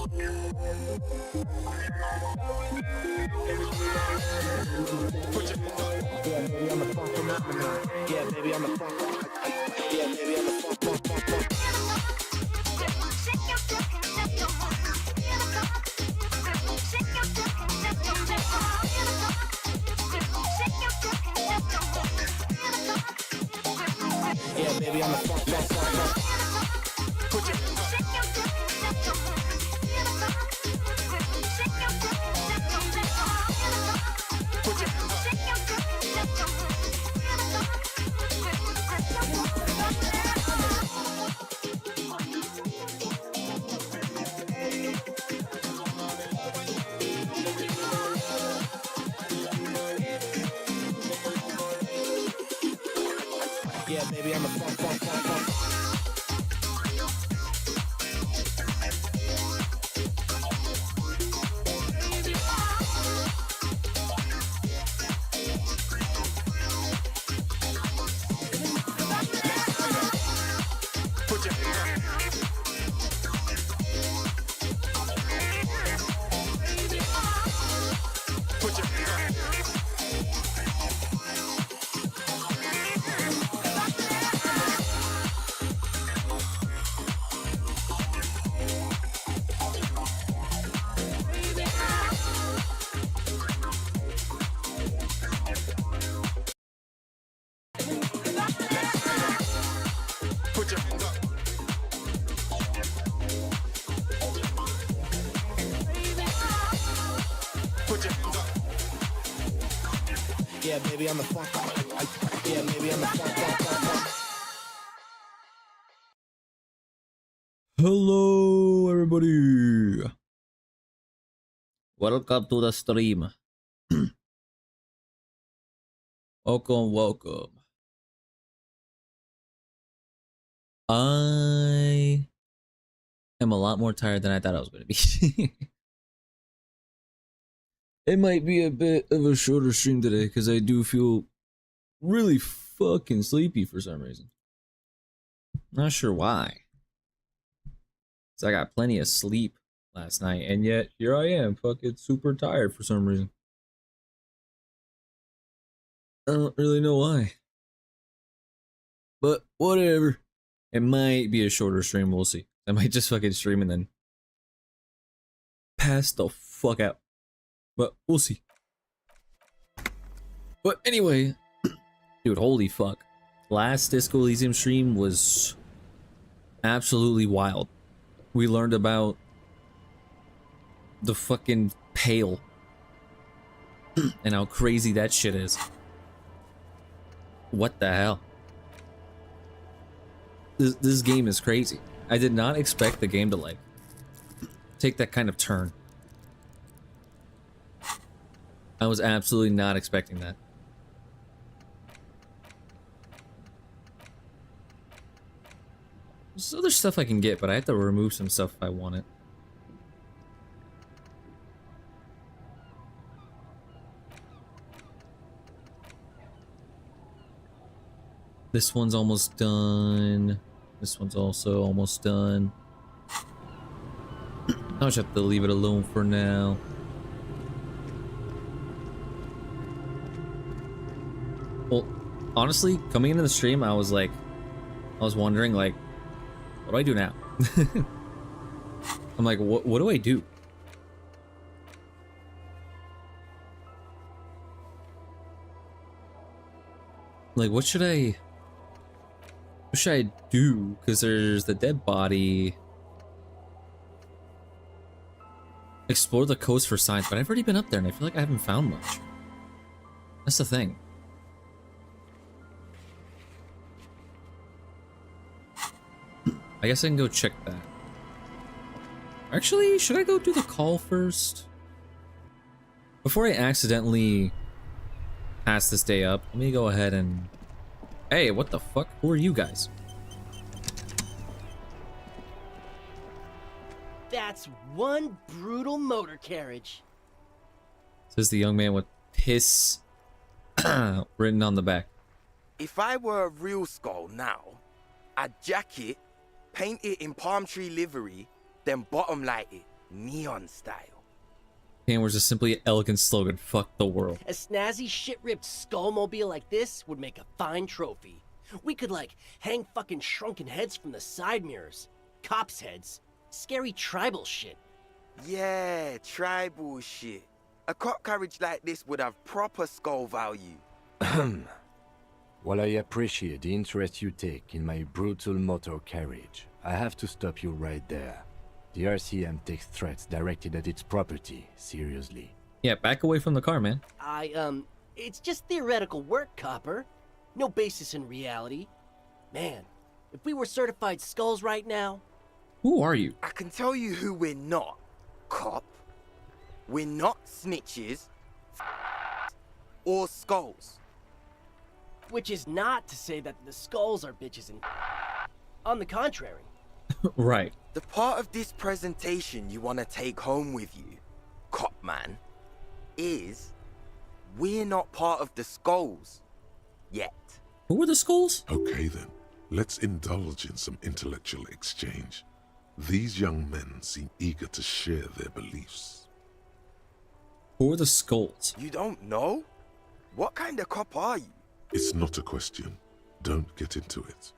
Yeah, baby, I'm a funk. Yeah, baby, I'm a funk. Yeah, baby, I'm a funk. Put your hands up. Put your hands up. Yeah, baby, I'm a funk. Put your hands up. Put your hands up. Put your hands up. Put your hands up. Yeah, baby, I'm a funk. Yeah, baby, I'm a funk. Hello, everybody. Welcome to the stream. Welcome. I am a lot more tired than I thought I was going to be. It might be a bit of a shorter stream today because I do feel really fucking sleepy for some reason. Not sure why. So I got plenty of sleep last night, and yet here I am, fucking super tired for some reason. I don't really know why. But whatever. It might be a shorter stream, we'll see. I might just fucking stream and then pass the fuck out. But we'll see. But anyway, dude, holy fuck. Last Disco Elysium stream was absolutely wild. We learned about the fucking Pale and how crazy that shit is. What the hell? This game is crazy. I did not expect the game to like take that kind of turn. I was absolutely not expecting that. There's other stuff I can get, but I have to remove some stuff if I want it. This one's almost done. This one's also almost done. I'll just have to leave it alone for now. Well, honestly, coming into the stream, I was wondering, like, what do I do now? I'm like, what do I do? Like, what should I do? Because there's the dead body. Explore the coast for signs, but I've already been up there and I feel like I haven't found much. That's the thing. I guess I can go check that. Actually, should I go do the call first? Before I accidentally pass this day up, let me go ahead and... Hey, what the fuck? Who are you guys? That's one brutal motor carriage. Says the young man with piss written on the back. If I were a real skull now, I'd jack it, paint it in palm tree livery, then bottom light it. neon style. Hammers is simply an elegant slogan. Fuck the world. A snazzy, shit-ripped skullmobile like this would make a fine trophy. We could, like, hang fucking shrunken heads from the side mirrors. Cops' heads. Scary tribal shit. Yeah, tribal shit. A cop carriage like this would have proper skull value. While I appreciate the interest you take in my brutal motor carriage, I have to stop you right there. The RCM takes threats directed at its property seriously. Yeah, back away from the car, man. It's just theoretical work, Copper. No basis in reality. Man, if we were certified skulls right now... Who are you? I can tell you who we're not, cop. We're not snitches or skulls. Which is not to say that the skulls are bitches and... On the contrary. Right. The part of this presentation you want to take home with you, cop man, is we're not part of the skulls yet. Who are the skulls? Okay then, let's indulge in some intellectual exchange. These young men seem eager to share their beliefs. Who are the skulls? You don't know? What kind of cop are you? It's not a question. Don't get into it.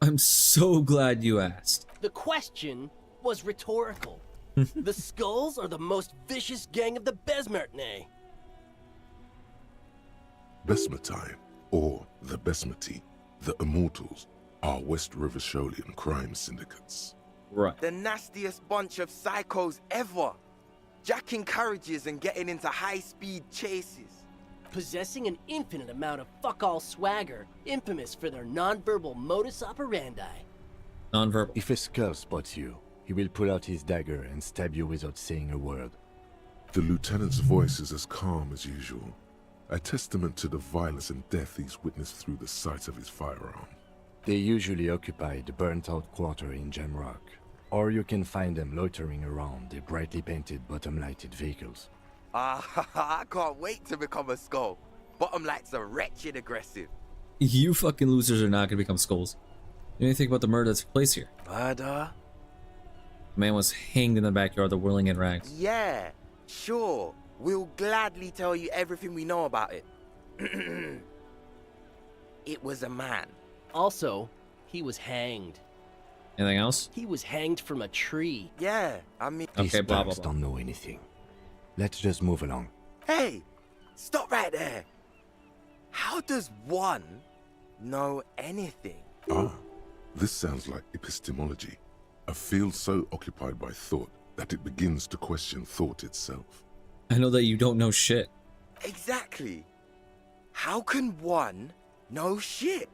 I'm so glad you asked. The question was rhetorical. The skulls are the most vicious gang of the Besmertne. Besmatine, or the Besmati, the Immortals, are West River Sholian crime syndicates. Right. The nastiest bunch of psychos ever. Jacking carriages and getting into high-speed chases. Possessing an infinite amount of fuck-all swagger, infamous for their non-verbal modus operandi. Nonverbal. If a skull spots you, he will pull out his dagger and stab you without saying a word. The lieutenant's voice is as calm as usual, a testament to the violence and death he's witnessed through the sight of his firearm. They usually occupy the burnt-out quarter in Jamrock, or you can find them loitering around the brightly painted bottom-lighted vehicles. I can't wait to become a skull. Bottom lights are wretched aggressive. You fucking losers are not gonna become skulls. You know anything about the murder that took place here? Murder? The man was hanged in the backyard, the whirling in rags. Yeah, sure. We'll gladly tell you everything we know about it. It was a man. Also, he was hanged. Anything else? He was hanged from a tree. Yeah, I mean... These Okay, blah, blah, punks blah. don't know anything. Let's just move along. Hey, stop right there. How does one know anything? Ah, this sounds like epistemology, a field so occupied by thought that it begins to question thought itself. I know that you don't know shit. Exactly. How can one know shit?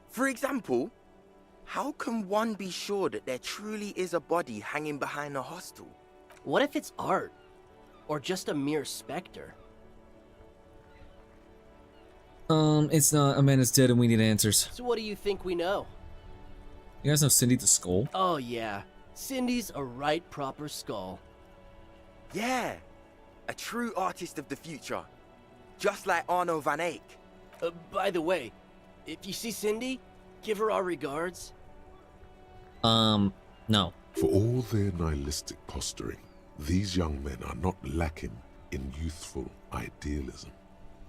For example, how can one be sure that there truly is a body hanging behind a hostel? What if it's art? Or just a mere specter? It's not. A man is dead and we need answers. So what do you think we know? You guys know Cindy the Skull? Oh yeah, Cindy's a right proper skull. Yeah, a true artist of the future. Just like Arno van Eyck. By the way, if you see Cindy, give her our regards. No. For all their nihilistic posturing, these young men are not lacking in youthful idealism.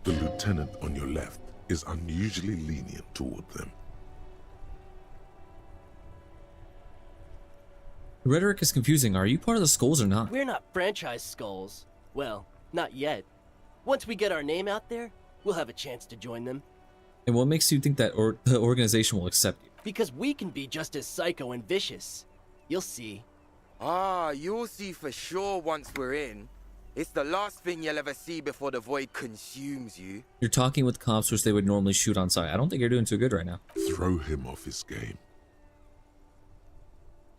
The lieutenant on your left is unusually lenient toward them. The rhetoric is confusing. Are you part of the skulls or not? We're not franchise skulls. Well, not yet. Once we get our name out there, we'll have a chance to join them. And what makes you think that the organization will accept you? Because we can be just as psycho and vicious. You'll see. Ah, you'll see for sure once we're in. It's the last thing you'll ever see before the void consumes you. You're talking with cops which they would normally shoot on sight. I don't think you're doing too good right now. Throw him off his game.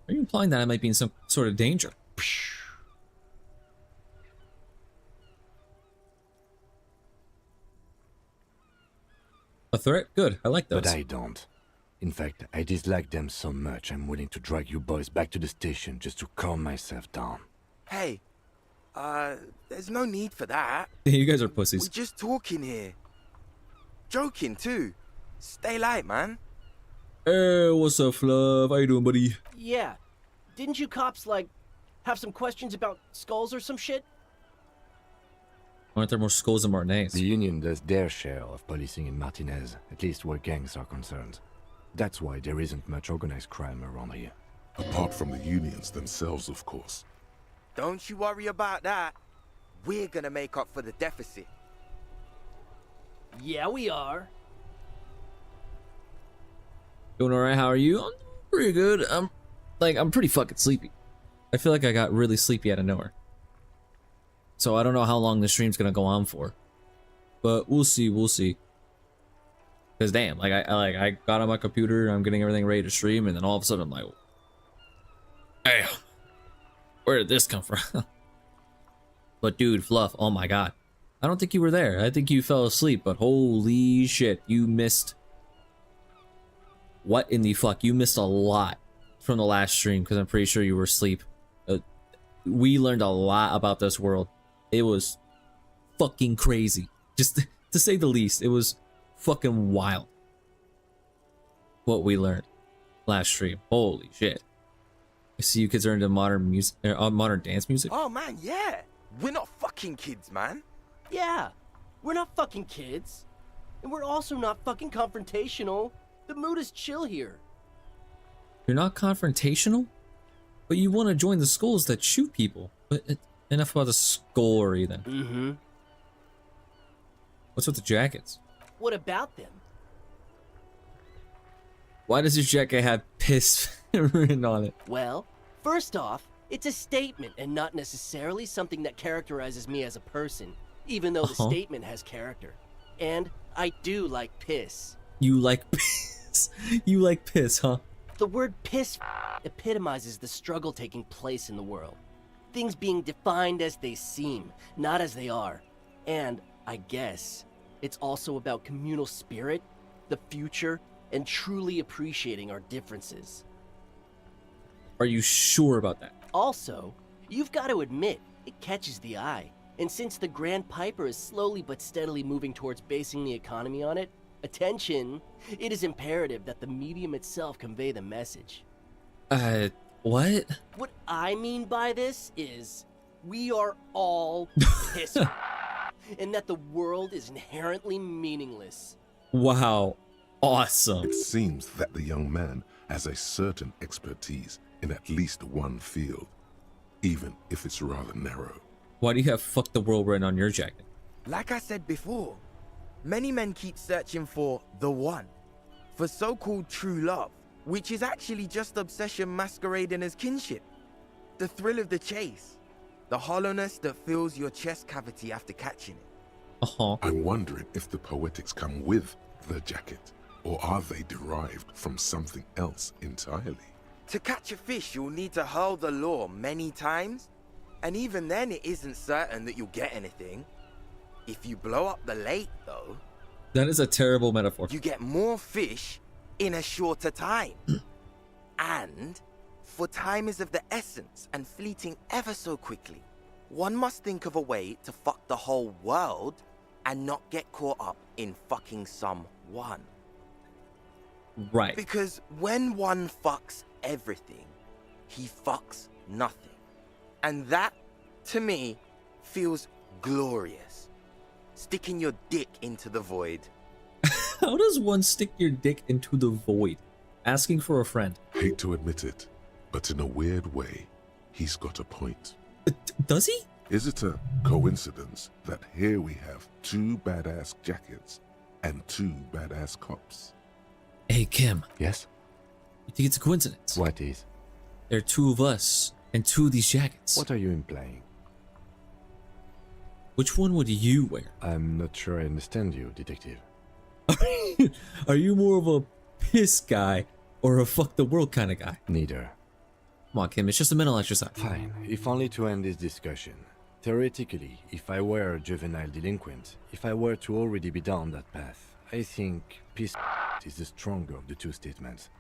Are you implying that I might be in some sort of danger? A threat? Good. I like those. But I don't. In fact, I dislike them so much I'm willing to drag you boys back to the station just to calm myself down. Hey, there's no need for that. You guys are We're pussies. just talking here. Joking too. Stay light, man. Hey, what's up, Fluff? How you doing, buddy? Yeah. Didn't you cops, like, have some questions about skulls or some shit? Aren't there more skulls than Martinez? The Union does their share of policing in Martinez, at least where gangs are concerned. That's why there isn't much organized crime around here. Apart from the unions themselves, of course. Don't you worry about that. We're gonna make up for the deficit. Yeah, we are. Doing alright, how are you? I'm pretty good. I'm pretty fucking sleepy. I feel like I got really sleepy out of nowhere. So I don't know how long the stream's gonna go on for. But we'll see, we'll see. Cause damn, I got on my computer, I'm getting everything ready to stream, and then all of a sudden I'm like, damn, where did this come from? But dude, Fluff, oh my god. I don't think you were there. I think you fell asleep, but holy shit, you missed. What in the fuck? You missed a lot from the last stream because I'm pretty sure you were asleep. We learned a lot about this world. It was fucking crazy. Just to say the least, it was fucking wild. What we learned last stream. Holy shit. I see you kids are into modern music, modern dance music. Oh man, yeah. We're not fucking kids, man. Yeah, we're not fucking kids. And we're also not fucking confrontational. The mood is chill here. You're not confrontational? But you want to join the skulls that shoot people. But enough about the story then. Mm-hmm. What's with the jackets? What about them? Why does your jacket have piss written on it? Well, first off, it's a statement and not necessarily something that characterizes me as a person, even though the statement has character. And I do like piss. You like piss? You like piss, huh? The word piss epitomizes the struggle taking place in the world. Things being defined as they seem, not as they are. And, I guess, it's also about communal spirit, the future, and truly appreciating our differences. Are you sure about that? Also, you've got to admit, it catches the eye. And since the Grand Piper is slowly but steadily moving towards basing the economy on it, attention, it is imperative that the medium itself convey the message. What? What I mean by this is, we are all pissed, and that the world is inherently meaningless. Wow. Awesome. It seems that the young man has a certain expertise in at least one field, even if it's rather narrow. Why do you have "fuck the world" written on your jacket? Like I said before, many men keep searching for the one, for so-called true love, which is actually just obsession masquerading as kinship. The thrill of the chase, the hollowness that fills your chest cavity after catching it. I'm wondering if the poetics come with the jacket, or are they derived from something else entirely? To catch a fish, you'll need to hurl the lure many times, and even then it isn't certain that you'll get anything. If you blow up the lake, though, That is a terrible metaphor. you get more fish in a shorter time. And, for time is of the essence and fleeting ever so quickly, one must think of a way to fuck the whole world and not get caught up in fucking someone. Right. Because when one fucks everything, he fucks nothing. And that, to me, feels glorious. Sticking your dick into the void. How does one stick your dick into the void? Asking for a friend. Hate to admit it, but in a weird way, he's got a point. Does he? Is it a coincidence that here we have two badass jackets and two badass cops? Hey, Kim. Yes? You think it's a coincidence? What is? There are two of us and two of these jackets. What are you implying? Which one would you wear? I'm not sure I understand you, detective. Are you more of a piss guy or a fuck the world kind of guy? Neither. Come on, Kim. It's just a mental exercise. Fine, if only to end this discussion. Theoretically, if I were a juvenile delinquent, if I were to already be down that path, I think piss is the stronger of the two statements.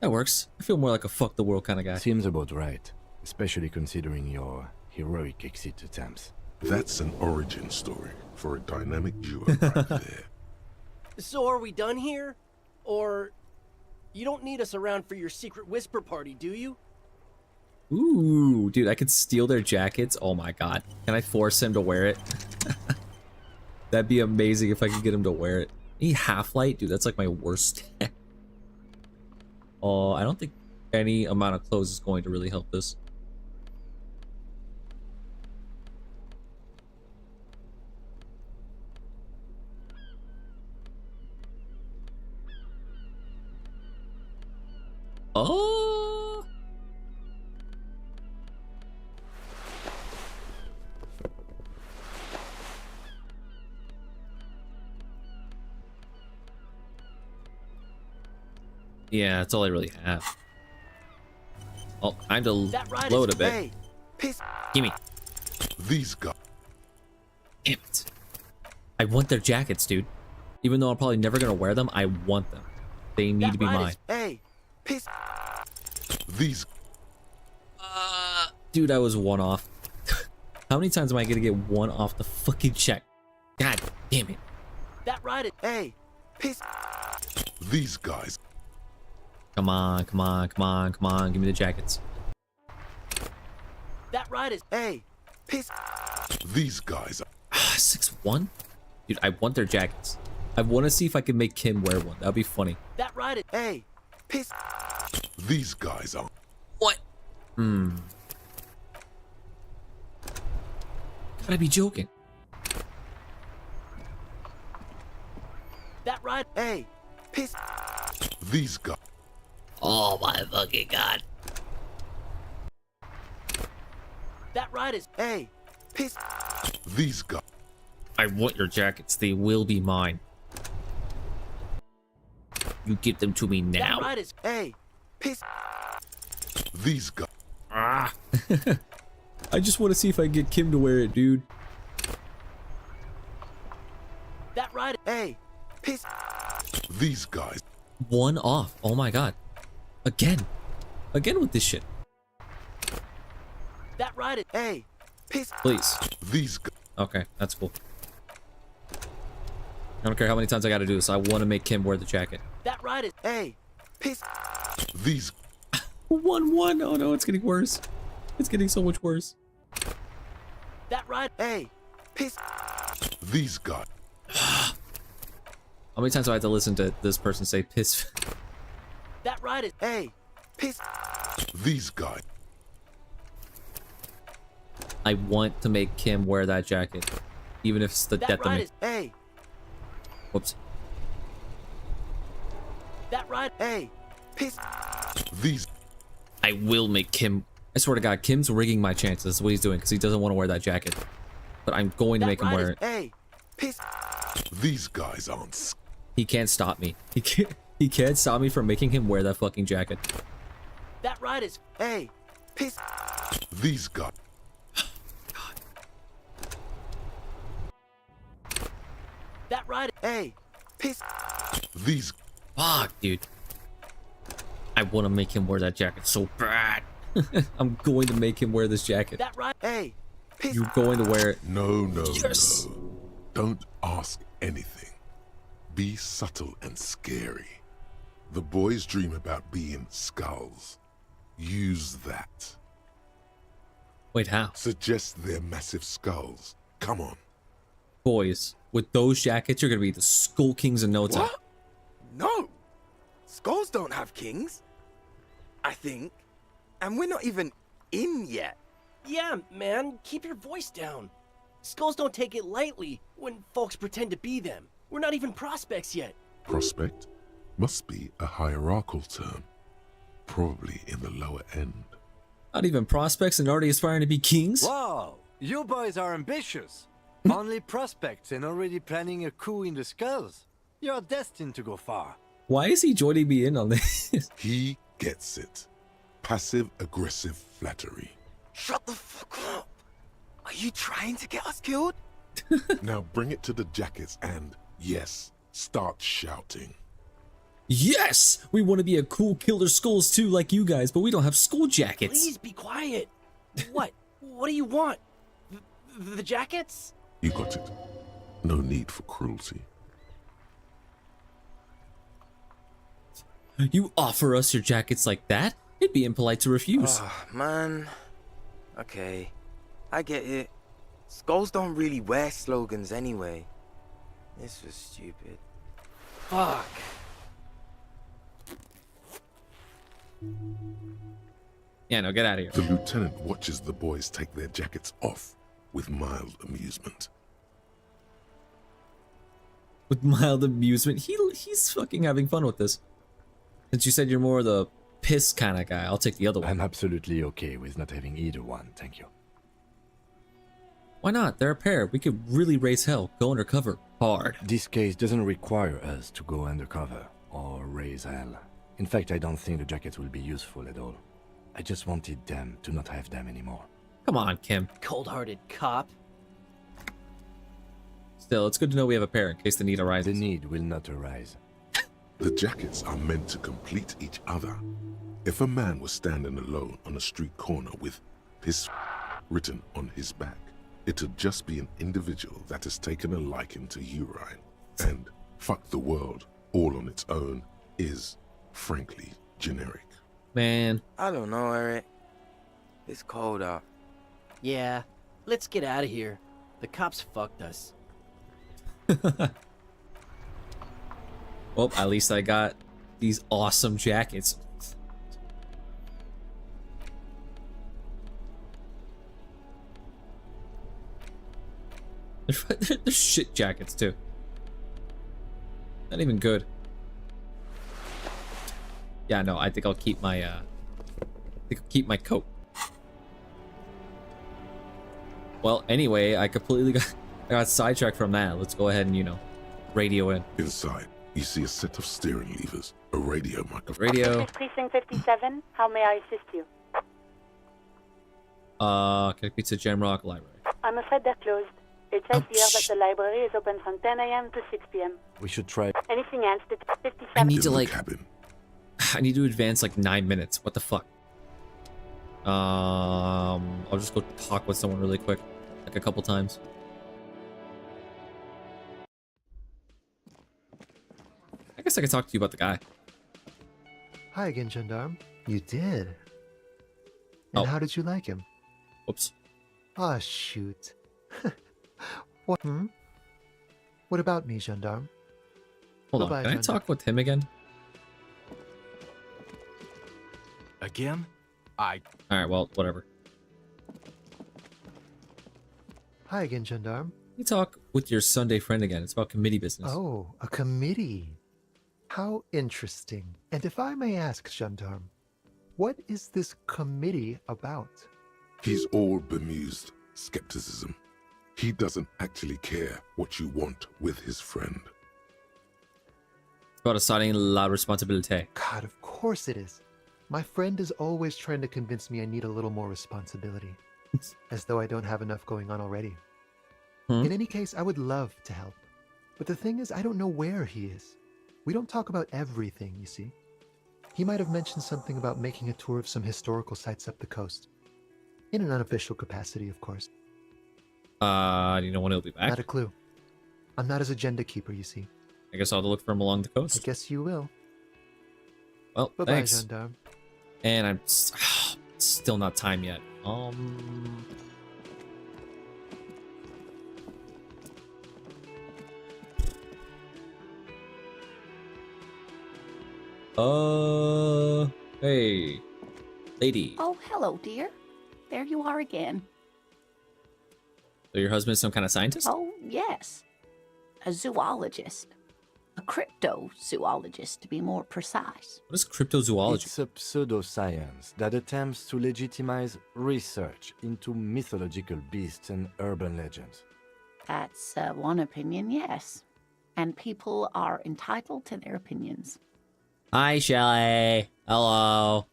That works. I feel more like a fuck the world kind of guy. Seems about right, especially considering your heroic exit attempts. That's an origin story for a dynamic duo right there. So are we done here? Or You don't need us around for your secret whisper party, do you? Ooh, dude, I could steal their jackets. Oh my god. Can I force him to wear it? That'd be amazing if I could get him to wear it. Any half-light? Dude, that's like my worst. Oh, I don't think any amount of clothes is going to really help this. Oh. Yeah, that's all I really have. Oh, time to load a bit. Hey, piss. Gimme. These guys. Damn it. I want their jackets, dude. Even though I'm probably never gonna wear them, I want them. They need to be mine. Hey, piss. These. Dude, I was one off. How many times am I gonna get one off the fucking check? God damn it. That ride is. Hey, piss. These guys. Come on, come on, come on, come on. Give me the jackets. That ride is. Hey, piss. These guys. 6-1? Dude, I want their jackets. I want to see if I can make Kim wear one. That'd be funny. That ride is. Hey, piss. These guys are. What? Gotta be joking. That ride. Hey, piss. These guys. Oh my fucking god. That ride is. Hey, piss. These guys. I want your jackets. They will be mine. You give them to me now. That ride is. Hey, piss. These guys. Ah. I just want to see if I can get Kim to wear it, dude. That ride. Hey, piss. These guys. One off. Oh my god. Again. Again with this shit. That ride is. Hey, piss. Please. These guys. Okay, that's cool. I don't care how many times I gotta do this. I want to make Kim wear the jacket. That ride is. Hey, piss. These. 1-1. Oh no, it's getting worse. It's getting so much worse. That ride. Hey, piss. These guys. How many times do I have to listen to this person say piss? That ride is. Hey, piss. These guys. I want to make Kim wear that jacket. Even if it's the That death of ride me. is. Hey, Whoops. That ride. hey, piss. These. I will make Kim. I swear to God, Kim's rigging my chances. That's what he's doing because he doesn't want to wear that jacket. But I'm going to That make him ride wear is- it. Hey, piss. These guys aren't. He can't stop me. He can't. He can't stop me from making him wear that fucking jacket. That ride is. Hey, piss. These guys. That ride. Hey, piss. These. Fuck, dude. I want to make him wear that jacket so bad. I'm going to make him wear this jacket. That ride. Hey, piss. You're going to wear it. No, no, Yes. no. Don't ask anything. Be subtle and scary. The boys dream about being skulls. Use that. Wait, how? Suggest they're massive skulls. Come on. Boys, with those jackets, you're going to be the Skull Kings in no time. What? No. Skulls don't have kings. I think. And we're not even in yet. Yeah, man. Keep your voice down. Skulls don't take it lightly when folks pretend to be them. We're not even prospects yet. Prospect must be a hierarchical term. Probably in the lower end. Not even prospects and already aspiring to be kings? Wow, you boys are ambitious. Only prospects and already planning a coup in the skulls. You're destined to go far. Why is he joining me in on this? He gets it. Passive-aggressive flattery. Shut the fuck up. Are you trying to get us killed? Now bring it to the jackets and, yes, start shouting. Yes! We want to be a cool killer skulls too, like you guys, but we don't have skull jackets. Please be quiet. What? What do you want? The jackets? You got it. No need for cruelty. You offer us your jackets like that? It'd be impolite to refuse. Ah, man. Okay, I get it. Skulls don't really wear slogans anyway. This was stupid. Fuck. Yeah, no, get out of here. The lieutenant watches the boys take their jackets off with mild amusement. With mild amusement. He's fucking having fun with this. Since you said you're more the piss kind of guy, I'll take the other one. I'm absolutely okay with not having either one, thank you. Why not? They're a pair. We could really raise hell. Go undercover. Hard. This case doesn't require us to go undercover or raise hell. In fact, I don't think the jackets will be useful at all. I just wanted them to not have them anymore. Come on, Kim. Cold-hearted cop. Still, it's good to know we have a pair in case the need arises. The need will not arise. The jackets are meant to complete each other. If a man was standing alone on a street corner with piss written on his back, it'd just be an individual that has taken a liking to urine. And fuck the world all on its own is, frankly, generic. Man. I don't know, Eric. It's cold out. Yeah, let's get out of here. The cops fucked us. Well, at least I got these awesome jackets. They're shit jackets too. Not even good. Yeah, no, I think I'll keep my coat. Well, anyway, I completely got sidetracked from that. Let's go ahead and, you know, radio in. Inside, you see a set of steering levers, a radio microphone. Radio. This is Precinct 57. How may I assist you? Connect me to Jamrock Library. I'm afraid they're closed. It says here that the library is open from 10 a.m. to 6 p.m. We should try. Anything else? 57. I need to In the like, cabin. I need to advance like 9 minutes. What the fuck? I'll just go talk with someone really quick, like a couple times. I guess I could talk to you about the guy. Hi again, Gendarme. You did. And Oh. how did you like him? Whoops. Ah, shoot. What? What about me, Gendarme? Hold on. Bye-bye, Can I John. talk with him again? Again? All right. Well, whatever. Hi again, Gendarme. You talk with your Sunday friend again. It's about committee business. Oh, a committee. How interesting. And if I may ask, Gendarme, what is this committee about? He's all bemused skepticism. He doesn't actually care what you want with his friend. It's about assigning la responsabilité. God, of course it is. My friend is always trying to convince me I need a little more responsibility. As though I don't have enough going on already. In any case, I would love to help. But the thing is, I don't know where he is. We don't talk about everything, you see. He might have mentioned something about making a tour of some historical sites up the coast. In an unofficial capacity, of course. Do you know when he'll be back? Not a clue. I'm not his agenda keeper, you see. I guess I'll have to look for him along the I coast. guess you will. Well, Bye-bye, thanks. Gendarme. And I'm still not time yet. Hey, lady. Oh, hello, dear. There you are again. So your husband's some kind of scientist? Oh, yes. A zoologist. A cryptozoologist, to be more precise. What is cryptozoology? It's a pseudoscience that attempts to legitimize research into mythological beasts and urban legends. That's one opinion, yes. And people are entitled to their opinions. Hi, Shelly. Hello.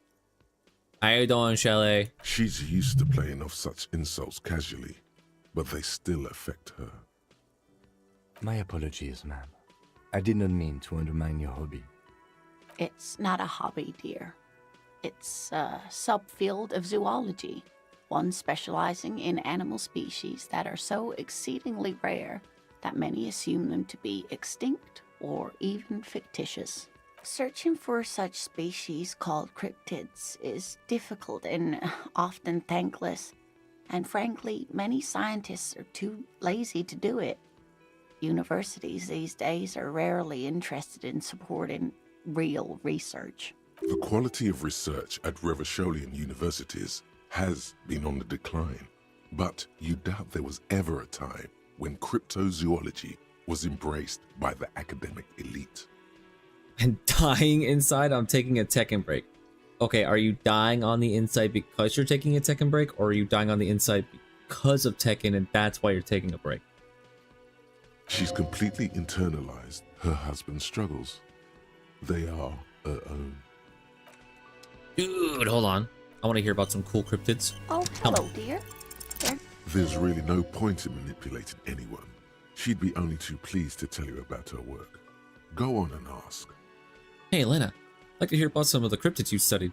How you doing, Shelly? She's used to playing off such insults casually, but they still affect her. My apologies, ma'am. I did not mean to undermine your hobby. It's not a hobby, dear. It's a subfield of zoology, one specializing in animal species that are so exceedingly rare that many assume them to be extinct or even fictitious. Searching for such species called cryptids is difficult and often thankless, and frankly, many scientists are too lazy to do it. Universities these days are rarely interested in supporting real research. The quality of research at Revacholian universities has been on the decline, but you doubt there was ever a time when cryptozoology was embraced by the academic elite. And dying inside, I'm taking a Tekken break. Okay, are you dying on the inside because you're taking a Tekken break, or are you dying on the inside because of Tekken and that's why you're taking a break? She's completely internalized her husband's struggles. They are her own. Dude, hold on. I want to hear about some cool cryptids. Oh, hello, dear. There's really no point in manipulating anyone. She'd be only too pleased to tell you about her work. Go on and ask. Hey, Lena. I'd like to hear about some of the cryptids you studied.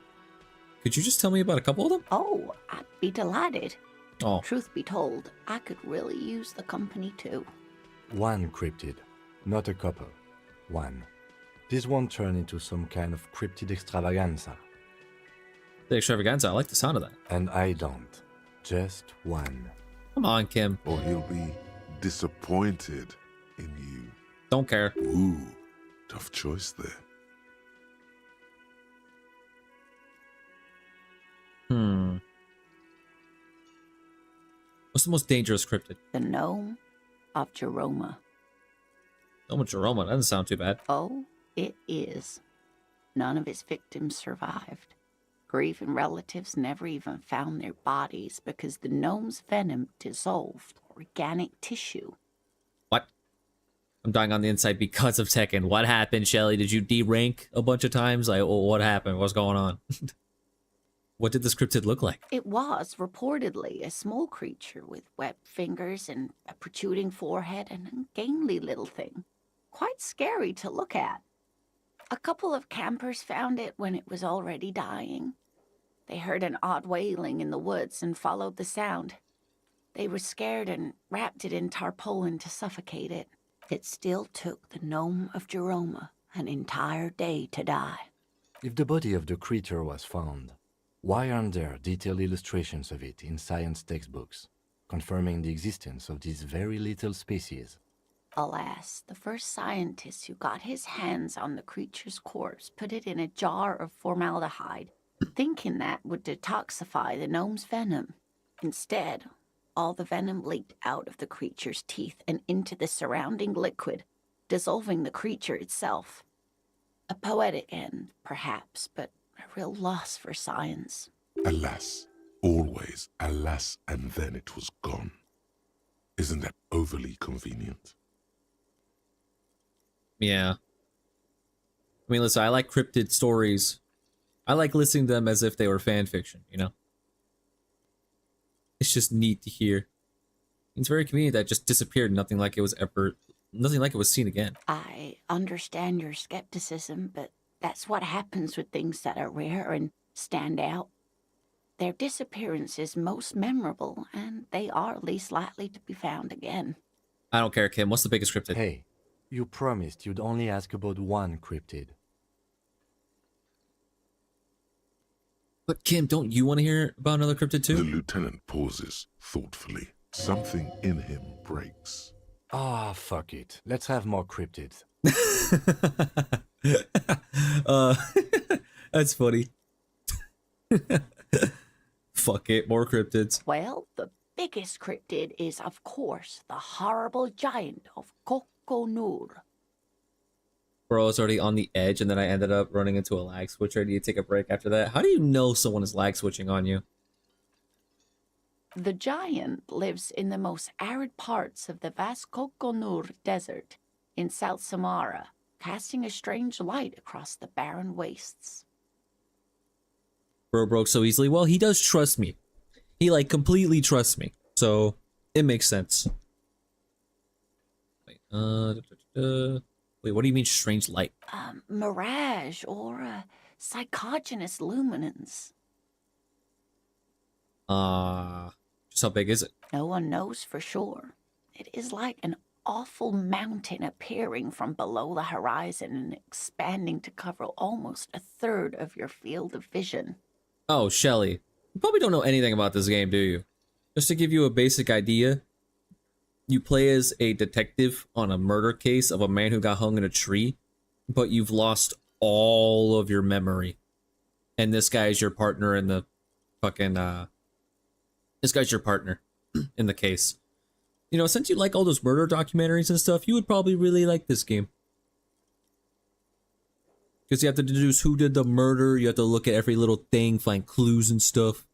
Could you just tell me about a couple of them? Oh, I'd be delighted. Oh. Truth be told, I could really use the company too. One cryptid, not a couple. One. This won't turn into some kind of cryptid extravaganza. The extravaganza, I like the sound of that. And I don't. Just one. Come on, Kim. Or he'll be disappointed in you. Don't care. Ooh, tough choice there. What's the most dangerous cryptid? The gnome of Jeroma. Gnome of Jeroma, that doesn't sound too bad. Oh, it is. None of his victims survived. Grieving relatives never even found their bodies because the gnome's venom dissolved organic tissue. What? I'm dying on the inside because of Tekken. What happened, Shelly? Did you de-rank a bunch of times? Like, what happened? What's going on? What did this cryptid look like? It was reportedly a small creature with webbed fingers and a protruding forehead and a gangly little thing. Quite scary to look at. A couple of campers found it when it was already dying. They heard an odd wailing in the woods and followed the sound. They were scared and wrapped it in tarpaulin to suffocate it. It still took the gnome of Jeroma an entire day to die. If the body of the creature was found, why aren't there detailed illustrations of it in science textbooks, confirming the existence of these very little species? Alas, the first scientist who got his hands on the creature's corpse put it in a jar of formaldehyde, thinking that would detoxify the gnome's venom. Instead, all the venom leaked out of the creature's teeth and into the surrounding liquid, dissolving the creature itself. A poetic end, perhaps, but a real loss for science. Alas, always alas, and then it was gone. Isn't that overly convenient? Yeah. I mean, listen, I like cryptid stories. I like listening to them as if they were fan fiction, you know? It's just neat to hear. It's very convenient that it just disappeared, nothing like it was seen again. I understand your skepticism, but that's what happens with things that are rare and stand out. Their disappearance is most memorable, and they are least likely to be found again. I don't care, Kim. What's the biggest cryptid? Hey, you promised you'd only ask about one cryptid. But Kim, don't you want to hear about another cryptid too? The lieutenant pauses thoughtfully. Something in him breaks. Ah, fuck it. Let's have more cryptids. That's funny. Fuck it, more cryptids. Well, the biggest cryptid is, of course, the horrible giant of Kokonur. Bro, I was already on the edge, and then I ended up running into a lag switcher. I need to take a break after that. How do you know someone is lag switching on you? The giant lives in the most arid parts of the vast Kokonur Desert in South Samara, casting a strange light across the barren wastes. Bro broke so easily. Well, he does trust me. He, like, completely trusts me. So, it makes sense. Wait, wait, what do you mean strange light? Mirage or psychogenous luminance. Just how big is it? No one knows for sure. It is like an awful mountain appearing from below the horizon and expanding to cover almost a third of your field of vision. Oh, Shelly, you probably don't know anything about this game, do you? Just to give you a basic idea, you play as a detective on a murder case of a man who got hung in a tree, but you've lost all of your memory. And this guy is your partner in the fucking, this guy's your partner in the case. You know, since you like all those murder documentaries and stuff, you would probably really like this game. Because you have to deduce who did the murder, you have to look at every little thing, find clues and stuff.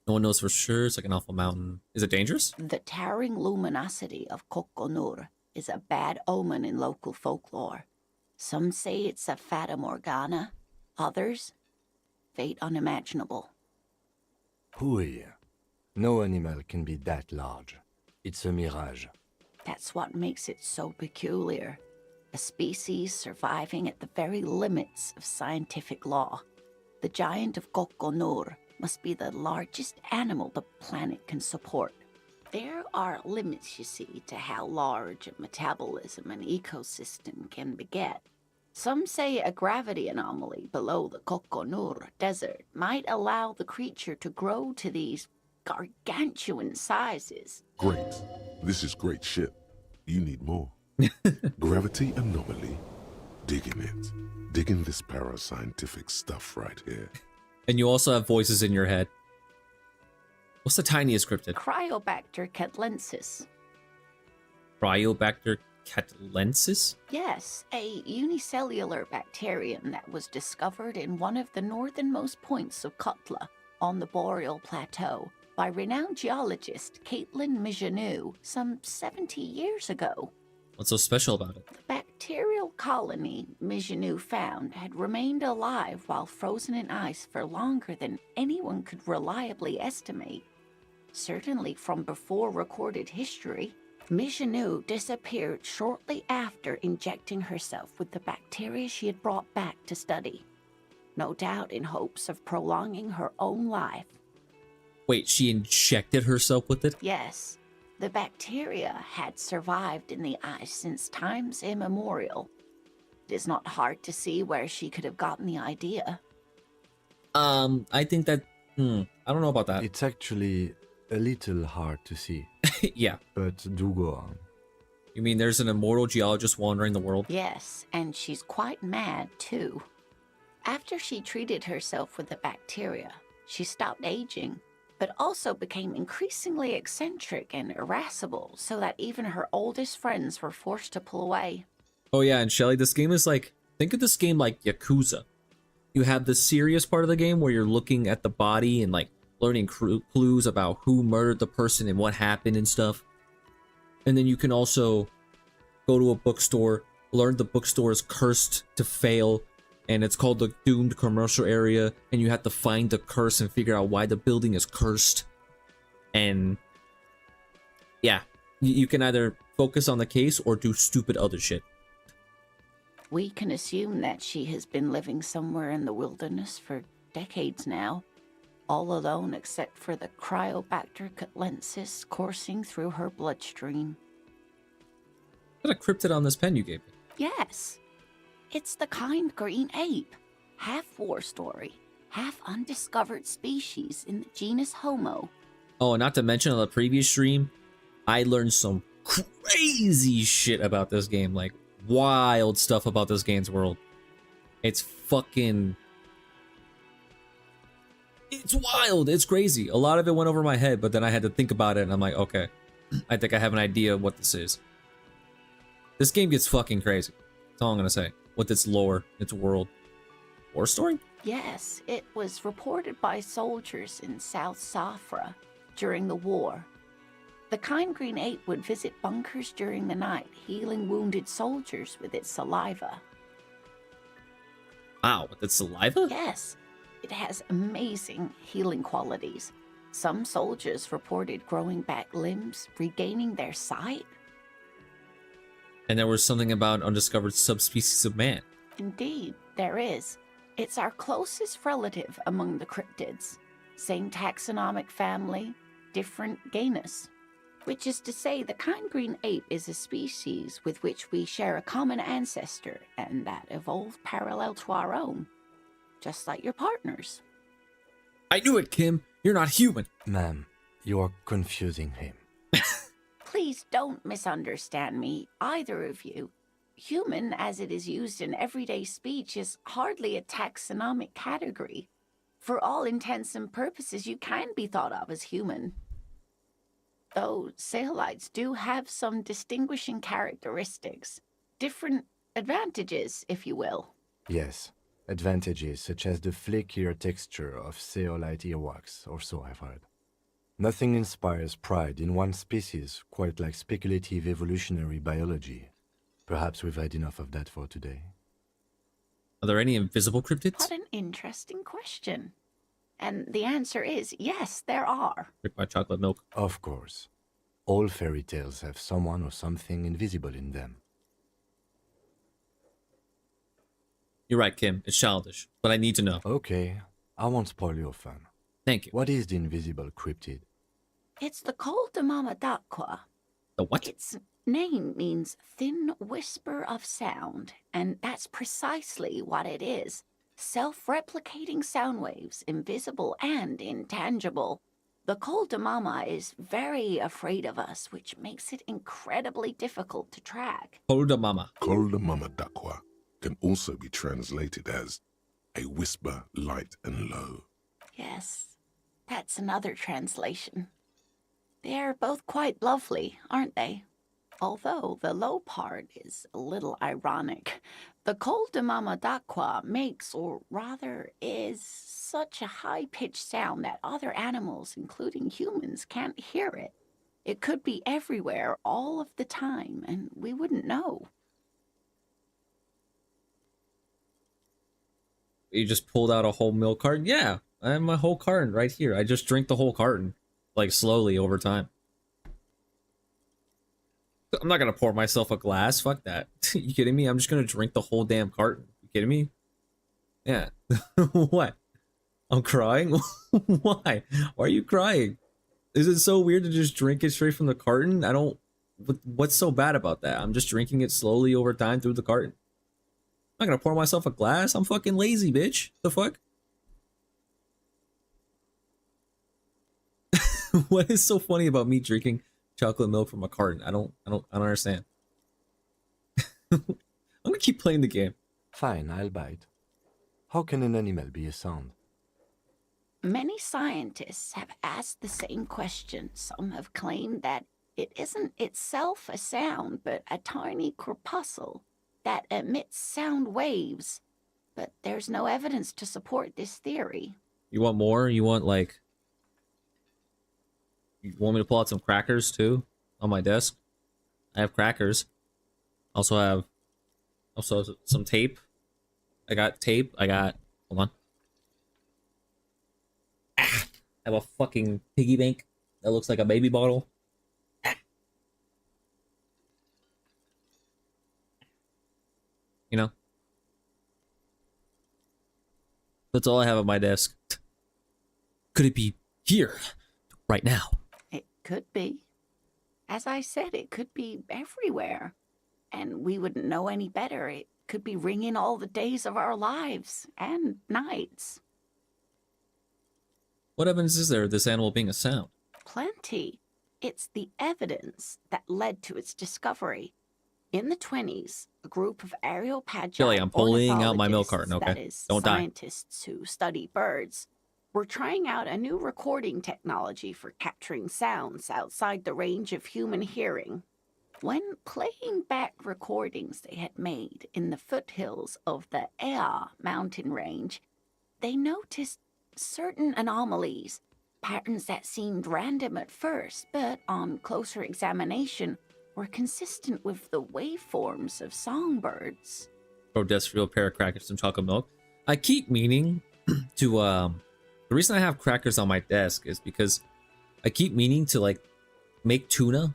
No one knows for sure, it's like an awful mountain. Is it dangerous? The towering luminosity of Kokonur is a bad omen in local folklore. Some say it's a fata morgana, others, fate unimaginable. Hui. No animal can be that large. It's a mirage. That's what makes it so peculiar. A species surviving at the very limits of scientific law. The giant of Kokonur must be the largest animal the planet can support. There are limits, you see, to how large a metabolism an ecosystem can beget. Some say a gravity anomaly below the Kokonur desert might allow the creature to grow to these gargantuan sizes. Great. This is great shit. You need more. Gravity anomaly. Digging it. Digging this parascientific stuff right here. And you also have voices in your head. What's the tiniest cryptid? Cryobacter catlensis. Cryobacter catlensis? Yes, a unicellular bacterium that was discovered in one of the northernmost points of Kutla on the Boreal Plateau by renowned geologist Caitlin Mijanou some 70 years ago. What's so special about it? The bacterial colony Mijanou found had remained alive while frozen in ice for longer than anyone could reliably estimate. Certainly from before recorded history, Mijanou disappeared shortly after injecting herself with the bacteria she had brought back to study. No doubt in hopes of prolonging her own life. Wait, she injected herself with it? Yes, the bacteria had survived in the ice since times immemorial. It is not hard to see where she could have gotten the idea. I think that, I don't know about that. It's actually a little hard to see. Yeah. But do go on. You mean there's an immortal geologist wandering the world? Yes, and she's quite mad, too. After she treated herself with the bacteria, she stopped aging, but also became increasingly eccentric and irascible, so that even her oldest friends were forced to pull away. Oh yeah, and Shelly, this game is like, think of this game like Yakuza. You have the serious part of the game where you're looking at the body and like learning clues about who murdered the person and what happened and stuff. And then you can also go to a bookstore, learn the bookstore is cursed to fail, and it's called the doomed commercial area, and you have to find the curse and figure out why the building is cursed. And yeah, you can either focus on the case or do stupid other shit. We can assume that she has been living somewhere in the wilderness for decades now, all alone except for the Cryobacter catlensis coursing through her bloodstream. What a cryptid on this pen you gave me. Yes. It's the kind green ape, half war story, half undiscovered species in the genus Homo. Oh, and not to mention on the previous stream, I learned some crazy shit about this game, like wild stuff about this game's world. It's fucking... It's wild, it's crazy. A lot of it went over my head, but then I had to think about it and I'm like, okay, I think I have an idea of what this is. This game gets fucking crazy. That's all I'm gonna say. With its lore, its world. War story? Yes, it was reported by soldiers in South Safra during the war. The kind green ape would visit bunkers during the night, healing wounded soldiers with its saliva. Wow, with its saliva? Yes, it has amazing healing qualities. Some soldiers reported growing back limbs, regaining their sight. And there was something about undiscovered subspecies of man. Indeed, there is. It's our closest relative among the cryptids. Same taxonomic family, different genus. Which is to say, the kind green ape is a species with which we share a common ancestor and that evolved parallel to our own. Just like your partners. I knew it, Kim. You're not human. Ma'am, you are confusing him. Please don't misunderstand me, either of you. Human, as it is used in everyday speech, is hardly a taxonomic category. For all intents and purposes, you can be thought of as human. Though Saolites do have some distinguishing characteristics. Different advantages, if you will. Yes, advantages such as the flakier texture of Saolite earwax, or so I've heard. Nothing inspires pride in one species quite like speculative evolutionary biology. Perhaps we've had enough of that for today. Are there any invisible cryptids? What an interesting question. And the answer is yes, there are. Drink my chocolate milk. Of course. All fairy tales have someone or something invisible in them. You're right, Kim. It's childish, but I need to know. Okay, I won't spoil your fun. Thank you. What is the invisible cryptid? It's the Col de Mama d'Aqua. The what? Its name means thin whisper of sound, and that's precisely what it is. Self-replicating sound waves, invisible and intangible. The Col de Mama is very afraid of us, which makes it incredibly difficult to track. Col de Mama. Col de Mama d'Aqua can also be translated as a whisper light and low. Yes, that's another translation. They're both quite lovely, aren't they? Although the low part is a little ironic. The Col de Mama d'Aqua makes, or rather is, such a high-pitched sound that other animals, including humans, can't hear it. It could be everywhere all of the time, and we wouldn't know. You just pulled out a whole milk carton? Yeah, I have my whole carton right here. I just drink the whole carton, like slowly over time. I'm not gonna pour myself a glass. Fuck that. You kidding me? I'm just gonna drink the whole damn carton. You kidding me? Yeah. What? I'm crying? Why? Why are you crying? Is it so weird to just drink it straight from the carton? I don't... What's so bad about that? I'm just drinking it slowly over time through the carton. I'm not gonna pour myself a glass. I'm fucking lazy, bitch. The fuck? What is so funny about me drinking chocolate milk from a carton? I don't understand. I'm gonna keep playing the game. Fine, I'll bite. How can an animal be a sound? Many scientists have asked the same question. Some have claimed that it isn't itself a sound, but a tiny corpuscle that emits sound waves. But there's no evidence to support this theory. You want more? You want, like... You want me to pull out some crackers, too? On my desk? I have crackers. Also have... Also some tape. I got tape. I got... Hold on. Ah, I have a fucking piggy bank that looks like a baby bottle. Ah. You know? That's all I have at my desk. Could it be here? Right now? It could be. As I said, it could be everywhere. And we wouldn't know any better. It could be ringing all the days of our lives and nights. What evidence is there of this animal being a sound? Plenty. It's the evidence that led to its discovery. In the 20s, a group of aeropagi Kelly, I'm pulling out my milk ornithologists, carton, okay? that is, Don't die. scientists who study birds, were trying out a new recording technology for capturing sounds outside the range of human hearing. When playing back recordings they had made in the foothills of the Ea mountain range, they noticed certain anomalies, patterns that seemed random at first, but on closer examination were consistent with the waveforms of songbirds. Bro, desk real pair of crackers, some chocolate milk. I keep meaning to, the reason I have crackers on my desk is because I keep meaning to, like, make tuna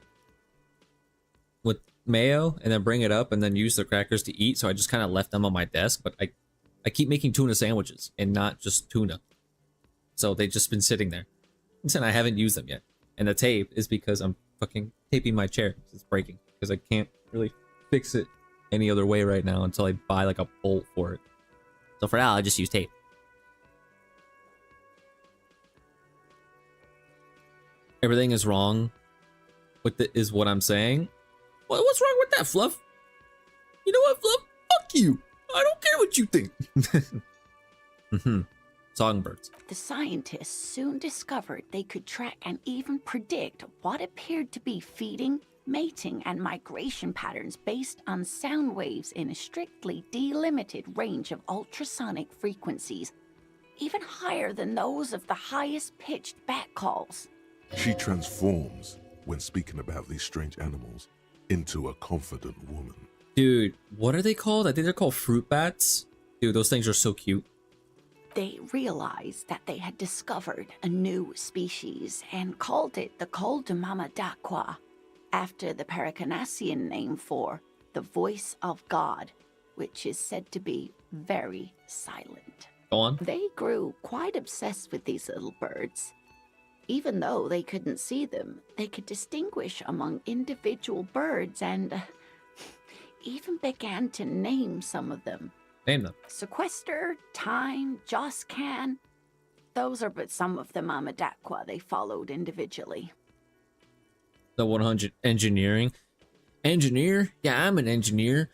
with mayo and then bring it up and then use the crackers to eat. So I just kind of left them on my desk, but I keep making tuna sandwiches and not just tuna. So they've just been sitting there and I haven't used them yet. And the tape is because I'm fucking taping my chair. It's breaking because I can't really fix it any other way right now until I buy like a bolt for it. So for now, I just use tape. Everything is wrong with is what I'm saying. What's wrong with that, Fluff? You know what, Fluff? Fuck you. I don't care what you think. Songbirds. The scientists soon discovered they could track and even predict what appeared to be feeding, mating, and migration patterns based on sound waves in a strictly delimited range of ultrasonic frequencies, even higher than those of the highest pitched bat calls. She transforms, when speaking about these strange animals, into a confident woman. Dude, what are they called? I think they're called fruit bats. Dude, those things are so cute. They realized that they had discovered a new species and called it the Col de Mama d'Aqua, after the Paracanassian name for the voice of God, which is said to be very silent. Go on. They grew quite obsessed with these little birds. Even though they couldn't see them, they could distinguish among individual birds and even began to name some of them. Name them. Sequester, Time, Joscan. Those are but some of the Mama d'Aqua they followed individually. The 100 engineering. Engineer? Yeah, I'm an engineer.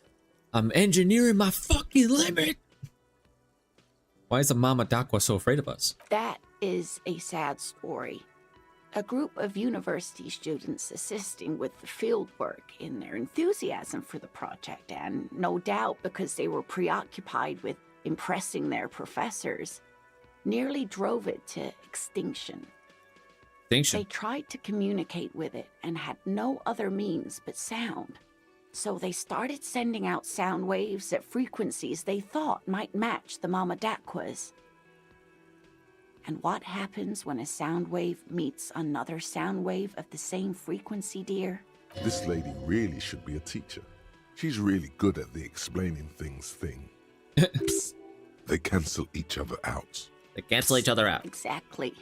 I'm engineering my fucking limit. Why is the Mama d'Aqua so afraid of us? That is a sad story. A group of university students assisting with the field work in their enthusiasm for the project, and no doubt because they were preoccupied with impressing their professors, nearly drove it to extinction. They tried to communicate with it and had no other means but sound. So they started sending out sound waves at frequencies they thought might match the Mama d'Aquas. And what happens when a sound wave meets another sound wave of the same frequency, dear? This lady really should be a teacher. She's really good at the explaining things thing. They cancel each other out. They cancel each other out. Exactly.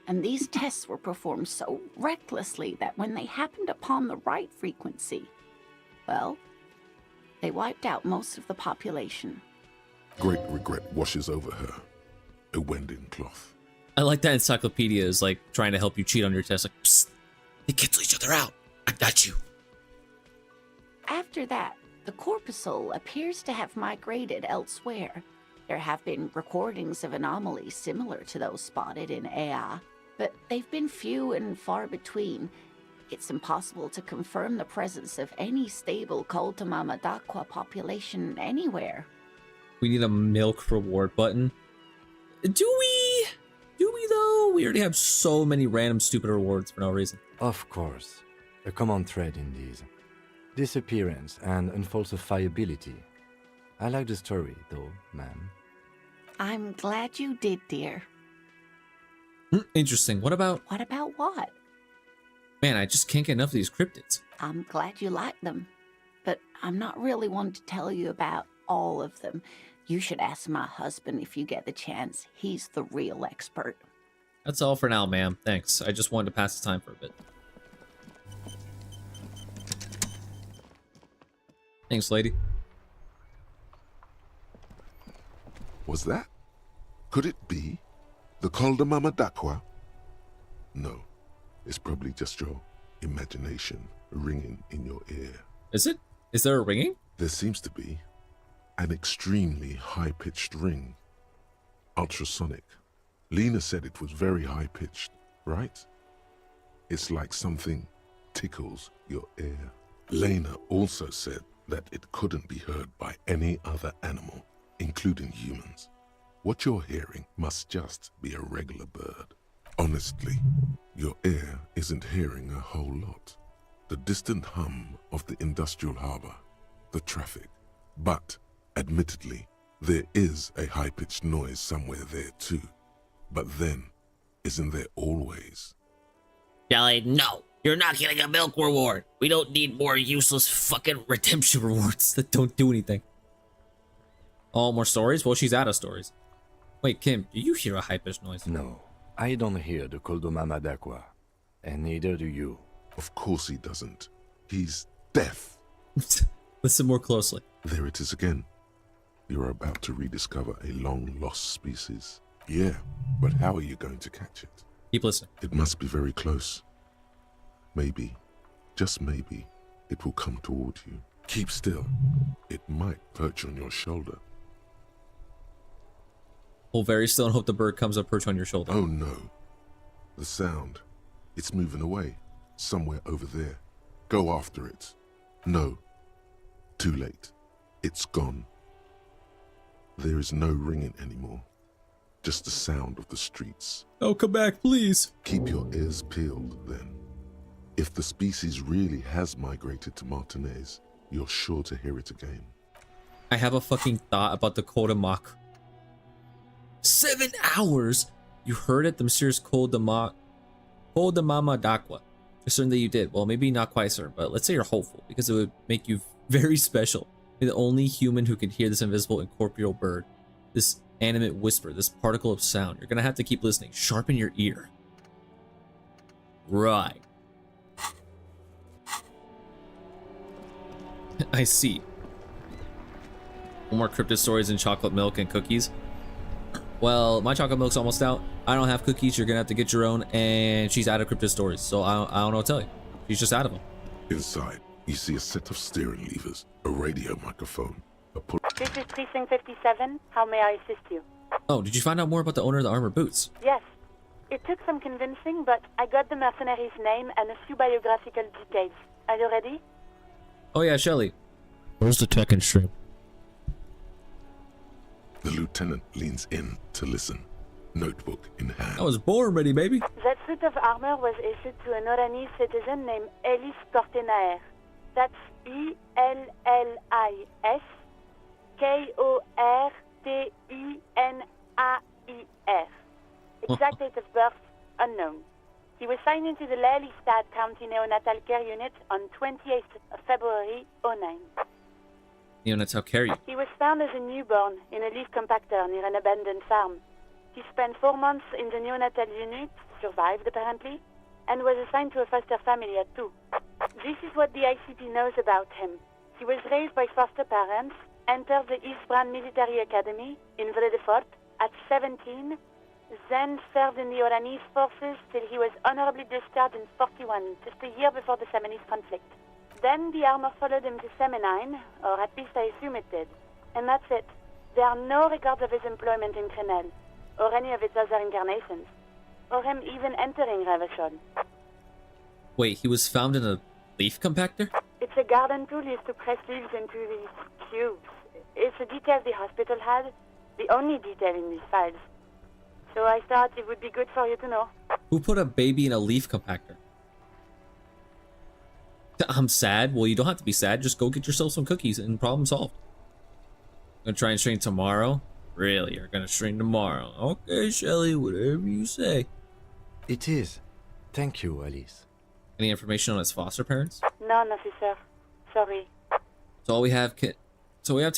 And these tests were performed so recklessly that when they happened upon the right frequency, well, they wiped out most of the population. Great regret washes over her. A wending cloth. I like that encyclopedia is like trying to help you cheat on your test. Like, psst, they cancel each other out. I got you. After that, the corpuscle appears to have migrated elsewhere. There have been recordings of anomalies similar to those spotted in Ea, but they've been few and far between. It's impossible to confirm the presence of any stable Col de Mama d'Aqua population anywhere. We need a milk reward button. Do we? Do we though? We already have so many random stupid rewards for no reason. Of course. A common thread in these. Disappearance and unfalsifiability. I like the story, though, ma'am. I'm glad you did, dear. Interesting. What about... What about what? Man, I just can't get enough of these cryptids. I'm glad you like them. But I'm not really one to tell you about all of them. You should ask my husband if you get the chance. He's the real expert. That's all for now, ma'am. Thanks. I just wanted to pass the time for a bit. Thanks, lady. Was that? Could it be? The Col de Mama d'Aqua? No. It's probably just your imagination ringing in your ear. Is it? Is there a ringing? There seems to be. An extremely high-pitched ring. Ultrasonic. Lena said it was very high-pitched, right? It's like something tickles your ear. Lena also said that it couldn't be heard by any other animal, including humans. What you're hearing must just be a regular bird. Honestly, your ear isn't hearing a whole lot. The distant hum of the industrial harbor, the traffic. But, admittedly, there is a high-pitched noise somewhere there too. But then, isn't there always? Jelly, no. You're not getting a milk reward. We don't need more useless fucking Redemption rewards that don't do anything. Oh, more stories? Well, she's out of stories. Wait, Kim, do you hear a high-pitched noise? No, I don't hear the Col de Mama d'Aqua. And neither do you. Of course he doesn't. He's deaf. Listen more closely. There it is again. You're about to rediscover a long-lost species. Yeah, but how are you going to catch it? Keep listening. It must be very close. Maybe, just maybe, it will come toward you. Keep still. It might perch on your shoulder. Hold very still and hope the bird comes up perch on your shoulder. Oh no. The sound. It's moving away. Somewhere over there. Go after it. No. Too late. It's gone. There is no ringing anymore. Just the sound of the streets. Oh, come back, please. Keep your ears peeled, then. If the species really has migrated to Martinez, you're sure to hear it again. I have a fucking thought about the Kodamok. 7 hours? You heard it? The mysterious Kodamama Dakwa. You're certain that you did. Well, maybe not quite certain, but let's say you're hopeful, because it would make you very special. You're the only human who can hear this invisible incorporeal bird. This animate whisper, this particle of sound. You're gonna have to keep listening. Sharpen your ear. Right. I see. More cryptid stories and chocolate milk and cookies. Well, my chocolate milk's almost out. I don't have cookies. You're gonna have to get your own, and she's out of cryptid stories, so I don't know what to tell you. She's just out of them. Inside, you see a set of steering levers, a radio microphone, a pull. This is Precinct 57. How may I assist you? Oh, did you find out more about the owner of the armored boots? Yes. It took some convincing, but I got the mercenary's name and a few biographical details. Are you ready? Oh yeah, Shelly. Where's the tech and stream? The lieutenant leans in to listen, notebook in hand. I was born ready, baby. That suit of armor was issued to an Oranese citizen named Ellis Kortenaer. That's E-L-L-I-S K-O-R-T-E-N-A-I-R. Exact date of birth, unknown. He was signed into the Lelystad County Neonatal Care Unit on 28th of February 09. Neonatal Care Unit. He was found as a newborn in a leaf compactor near an abandoned farm. He spent 4 months in the neonatal unit, survived apparently, and was assigned to a foster family at 2. This is what the ICP knows about him. He was raised by foster parents, entered the Eastbrand Military Academy in Vredefort at 17, then served in the Oranese forces till he was honorably discharged in 41, just a year before the Seminese conflict. Then the armor followed him to Seminine, or at least I assume it did. And that's it. There are no records of his employment in Crenel, or any of its other incarnations, or him even entering Revachol. Wait, he was found in a leaf compactor? It's a garden tool used to press leaves into these cubes. It's a detail the hospital had, the only detail in these files. So I thought it would be good for you to know. Who put a baby in a leaf compactor? I'm sad. Well, you don't have to be sad. Just go get yourself some cookies and problem solved. Gonna try and stream tomorrow? Really? You're gonna stream tomorrow? Okay, Shelly, whatever you say. It is. Thank you, Alice. Any information on his foster parents? None, officer. Sorry. So all we have to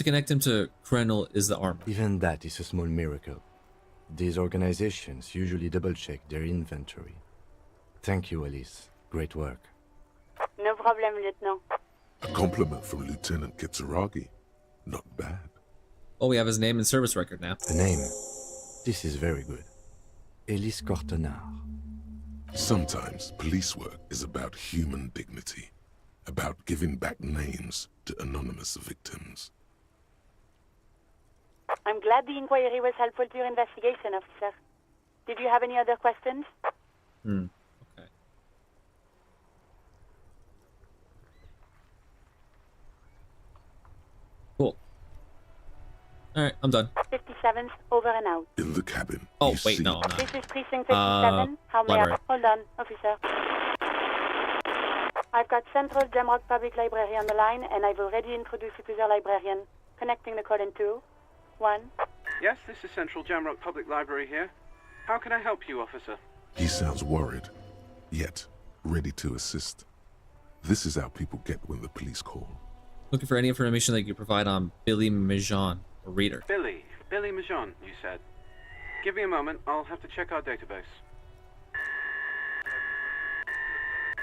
connect him to Krenel is the armor. Even that is a small miracle. These organizations usually double-check their inventory. Thank you, Alice. Great work. No problem, Lieutenant. A compliment from Lieutenant Kitsuragi. Not bad. Oh, we have his name and service record now. A name. This is very good. Elise Cortenard. Sometimes police work is about human dignity, about giving back names to anonymous victims. I'm glad the inquiry was helpful to your investigation, officer. Did you have any other questions? Okay. Cool. Alright, I'm done. 57's over and out. In the cabin. Oh, you wait, see- no, I'm not. This is Precinct 57. How may library. I... Hold on, officer. I've got Central Jamrock Public Library on the line, and I've already introduced you to the librarian. Connecting the call in 2, 1. Yes, this is Central Jamrock Public Library here. How can I help you, officer? He sounds worried, yet ready to assist. This is how people get when the police call. Looking for any information that you provide on Billy Mijan, a reader. Billy Majon, you said. Give me a moment, I'll have to check our database.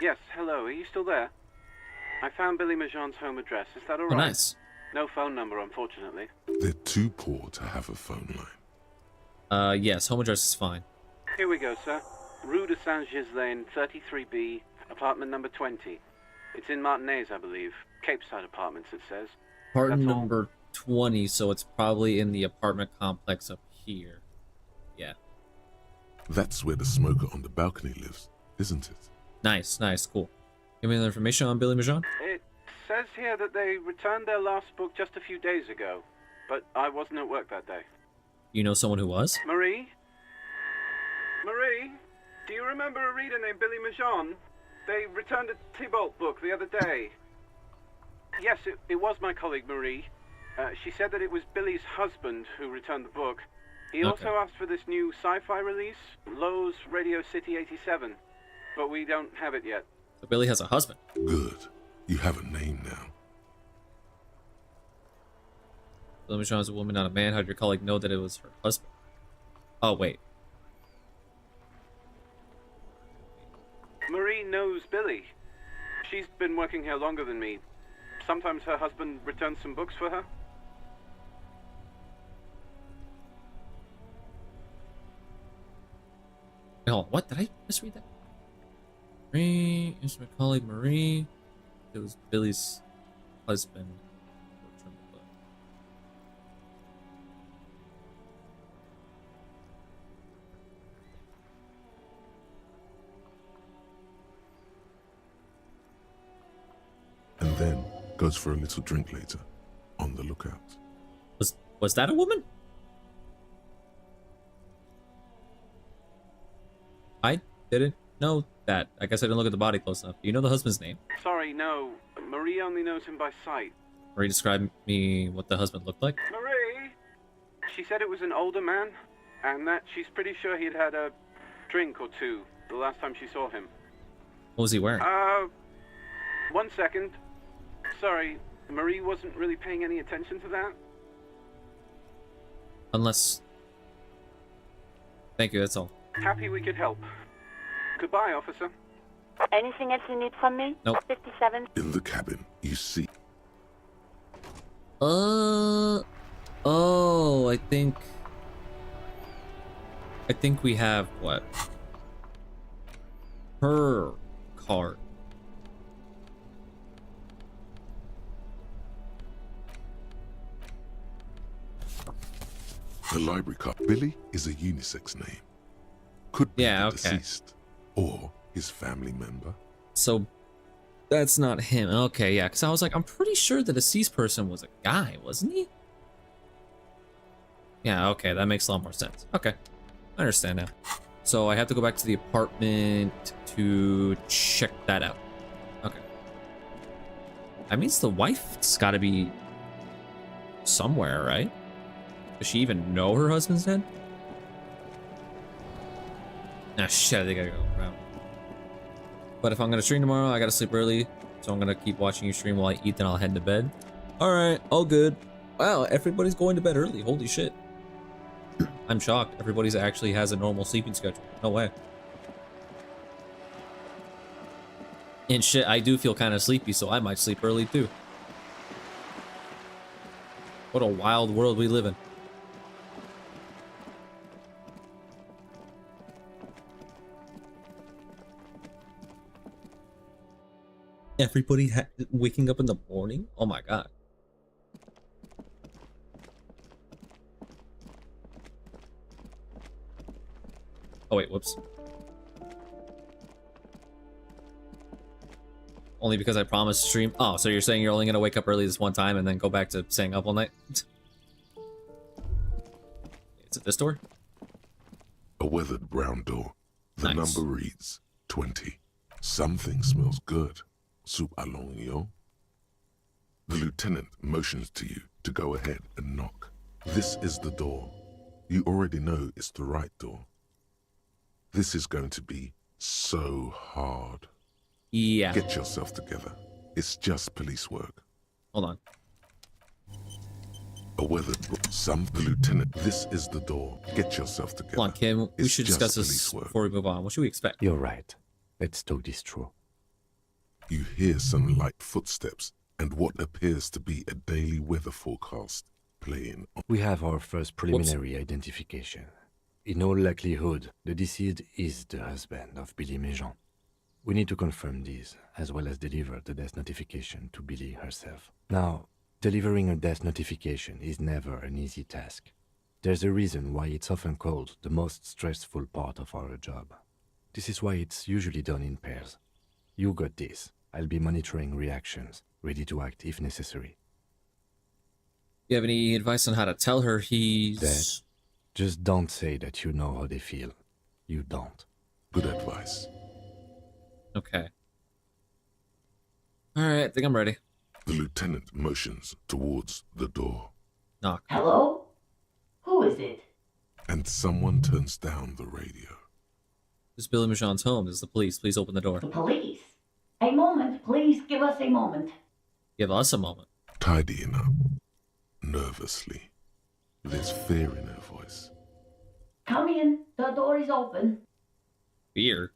Yes, hello, are you still there? I found Billy Majon's home address. Is that all Oh, right? nice. No phone number, unfortunately. They're too poor to have a phone line. Yes, home address is fine. Here we go, sir. Rue de Saint-Ghislain, 33B, apartment number 20. It's in Martinez, I believe. Cape Side Apartments, it says. Apartment That's all. number 20, so it's probably in the apartment complex up here. Yeah. That's where the smoker on the balcony lives, isn't it? Nice, nice, cool. Give me the information on Billy Majon? It says here that they returned their last book just a few days ago, but I wasn't at work that day. You know someone who was? Marie? Marie? Do you remember a reader named Billy Majon? They returned a Tybalt book the other day. Yes, it was my colleague Marie. She said that it was Billy's husband who returned the book. He also asked for this new sci-fi release, Lowe's Radio City 87, but we don't have it yet. So Billy has a husband. Good. You have a name now. Billy Majon is a woman, not a man. How did your colleague know that it was her husband? Oh, wait. Marie knows Billy. She's been working here longer than me. Sometimes her husband returns some books for her. Hold on, what? Did I misread that? Marie is my colleague Marie. It was Billy's husband. And then goes for a little drink later. On the lookout. Was that a woman? I didn't know that. I guess I didn't look at the body close enough. Do you know the husband's name? Sorry, no. Marie only knows him by sight. Marie described me what the husband looked like. Marie? She said it was an older man, and that she's pretty sure he'd had a drink or two the last time she saw him. What was he wearing? 1 second. Sorry, Marie wasn't really paying any attention to that. Unless... Thank you, that's all. Happy we could help. Goodbye, officer. Anything else you need from me? Nope. 57. In the cabin, you see. Oh, I think we have what? Her card. The library card. Billy is a unisex name. Could be the deceased or his family member. So that's not him. Okay, yeah, because I was like, I'm pretty sure the deceased person was a guy, wasn't he? Yeah, okay, that makes a lot more sense. Okay, I understand now. So I have to go back to the apartment to check that out. Okay. That means the wife's got to be somewhere, right? Does she even know her husband's dead? Ah, shit, I think I gotta go around. But if I'm gonna stream tomorrow, I gotta sleep early. So I'm gonna keep watching you stream while I eat, then I'll head to bed. Alright, all good. Wow, everybody's going to bed early. Holy shit. I'm shocked. Everybody's actually has a normal sleeping schedule. No way. And shit, I do feel kind of sleepy, so I might sleep early too. What a wild world we live in. Everybody waking up in the morning? Oh my god. Oh wait, whoops. Only because I promised to stream. Oh, so you're saying you're only gonna wake up early this one time and then go back to staying up all night? Is it this door? A weathered brown door. The Nice. number reads 20. Something smells good. Soup along yo. The lieutenant motions to you to go ahead and knock. This is the door. You already know it's the right door. This is going to be so hard. Yeah. Get yourself together. It's just police work. Hold on. A weathered the lieutenant. This is the door. Get yourself together. Hold on, Kim. We It's should just discuss this police work. before we move on. What should we expect? You're right. Let's talk this through. You hear some light footsteps and what appears to be a daily weather forecast playing on. We have our first preliminary identification. In all likelihood, the deceased is the husband of Billy Méjean. We need to confirm these, as well as deliver the death notification to Billy herself. Now, delivering a death notification is never an easy task. There's a reason why it's often called the most stressful part of our job. This is why it's usually done in pairs. You got this. I'll be monitoring reactions, ready to act if necessary. You have any advice on how to tell her he's dead? Just don't say that you know how they feel. You don't. Good advice. Okay. Alright, I think I'm ready. The lieutenant motions towards the door. Knock. Hello? Who is it? And someone turns down the radio. This is Billy Méjean's home. This is the police. Please open the door. The police? A moment, please. Give us a moment. Give us a moment. Tidying up. Nervously. There's fear in her voice. Come in. The door is open. Fear?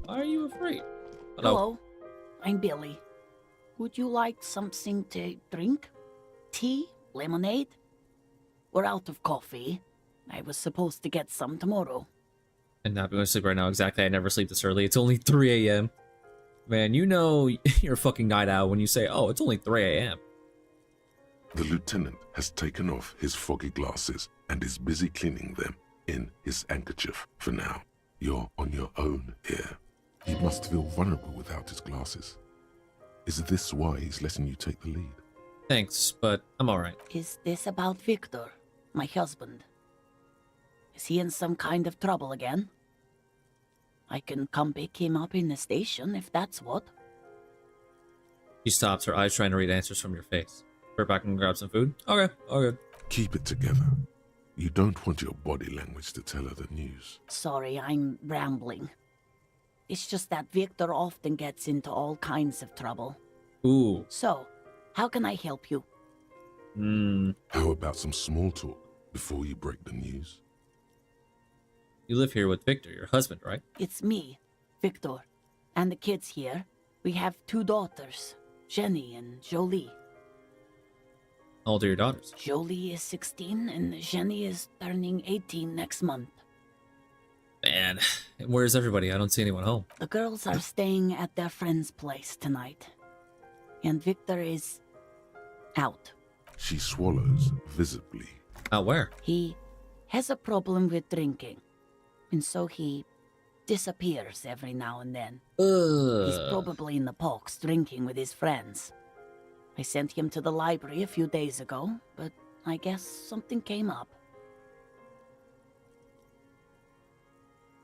Why are you afraid? Hello. I'm Billy. Would you like something to drink? Tea? Lemonade? We're out of coffee. I was supposed to get some tomorrow. And not going to sleep right now. Exactly. I never sleep this early. It's only 3 a.m. Man, you know you're a fucking night owl when you say, oh, it's only 3 a.m. The lieutenant has taken off his foggy glasses and is busy cleaning them in his handkerchief for now. You're on your own here. He must feel vulnerable without his glasses. Is this why he's letting you take the lead? Thanks, but I'm alright. Is this about Victor, my husband? Is he in some kind of trouble again? I can come pick him up in the station if that's what. She stops, her eyes trying to read answers from your face. We're back and grab some food? Okay, okay. Keep it together. You don't want your body language to tell her the news. Sorry, I'm rambling. It's just that Victor often gets into all kinds of trouble. Ooh. So, how can I help you? How about some small talk before you break the news? You live here with Victor, your husband, right? It's me, Victor, and the kids here. We have 2 daughters, Jenny and Jolie. How old are your daughters? Jolie is 16 and Jenny is turning 18 next month. Man, where's everybody? I don't see anyone home. The girls are staying at their friend's place tonight. And Victor is out. She swallows visibly. Out where? He has a problem with drinking. And so he disappears every now and then. He's probably in the parks drinking with his friends. I sent him to the library a few days ago, but I guess something came up.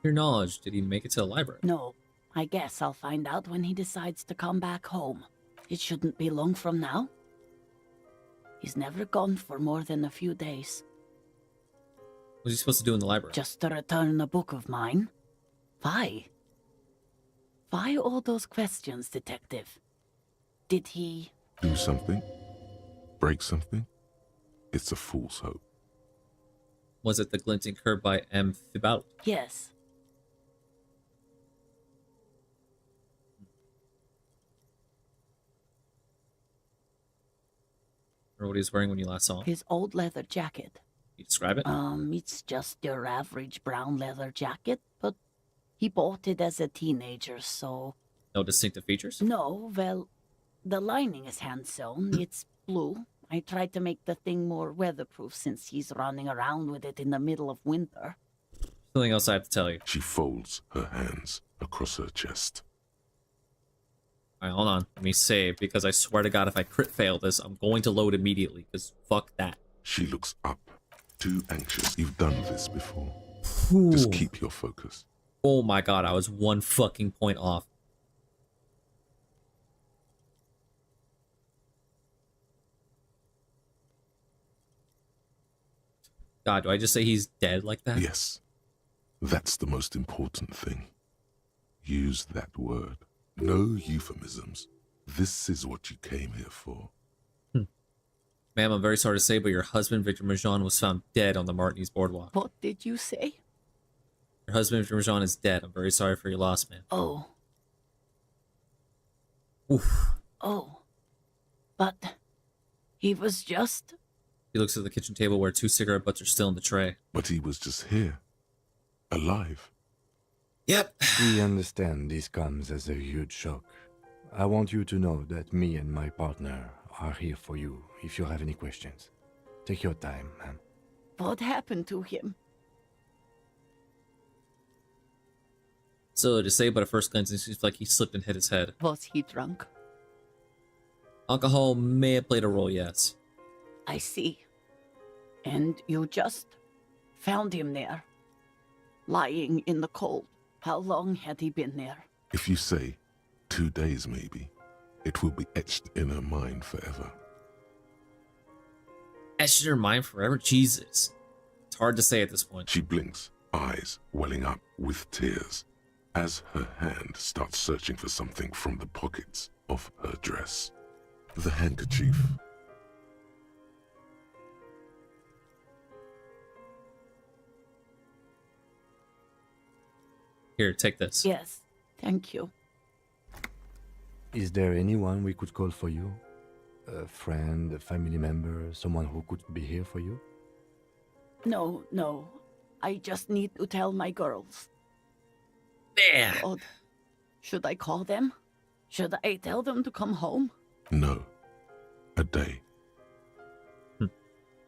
Your knowledge, did he make it to the library? No, I guess I'll find out when he decides to come back home. It shouldn't be long from now. He's never gone for more than a few days. What was he supposed to do in the library? Just to return a book of mine. Why? Why all those questions, Detective? Did he... Do something? Break something? It's a fool's hope. Was it the glinting curb by M. Thibault? Yes. Or what he was wearing when you last saw him? His old leather jacket. Can you describe it? It's just your average brown leather jacket, but he bought it as a teenager, so... No distinctive features? No, well, the lining is hand-sewn. It's blue. I tried to make the thing more weatherproof since he's running around with it in the middle of winter. Something else I have to tell you. She folds her hands across her chest. Alright, hold on. Let me save, because I swear to God, if I crit fail this, I'm going to load immediately, because fuck that. She looks up, too anxious. You've done this before. Ooh. Just keep your focus. Oh my God, I was 1 fucking point off. God, do I just say he's dead like that? Yes. That's the most important thing. Use that word. No euphemisms. This is what you came here for. Man, Ma'am, I'm very sorry to say, but your husband, Victor Marjan, was found dead on the Martinez Boardwalk. What did you say? Your husband, Victor Marjan, is dead. I'm very sorry for your loss, ma'am. Oh. Oof. Oh. But he was just... He looks at the kitchen table where 2 cigarette butts are still in the tray. But he was just here. Alive. Yep. We understand this comes as a huge shock. I want you to know that me and my partner are here for you if you have any questions. Take your time, ma'am. What happened to him? So to say, but at first glance, it seems like he slipped and hit his head. Was he drunk? Alcohol may have played a role, yes. I see. And you just found him there, lying in the cold. How long had he been there? If you say 2 days maybe, it will be etched in her mind forever. Etched in her mind forever? Jesus. It's hard to say at this point. She blinks, eyes welling up with tears, as her hand starts searching for something from the pockets of her dress. The handkerchief. Here, take this. Yes, thank you. Is there anyone we could call for you? A friend, a family member, someone who could be here for you? No. I just need to tell my girls. There. God. Should I call them? Should I tell them to come home? No. A day.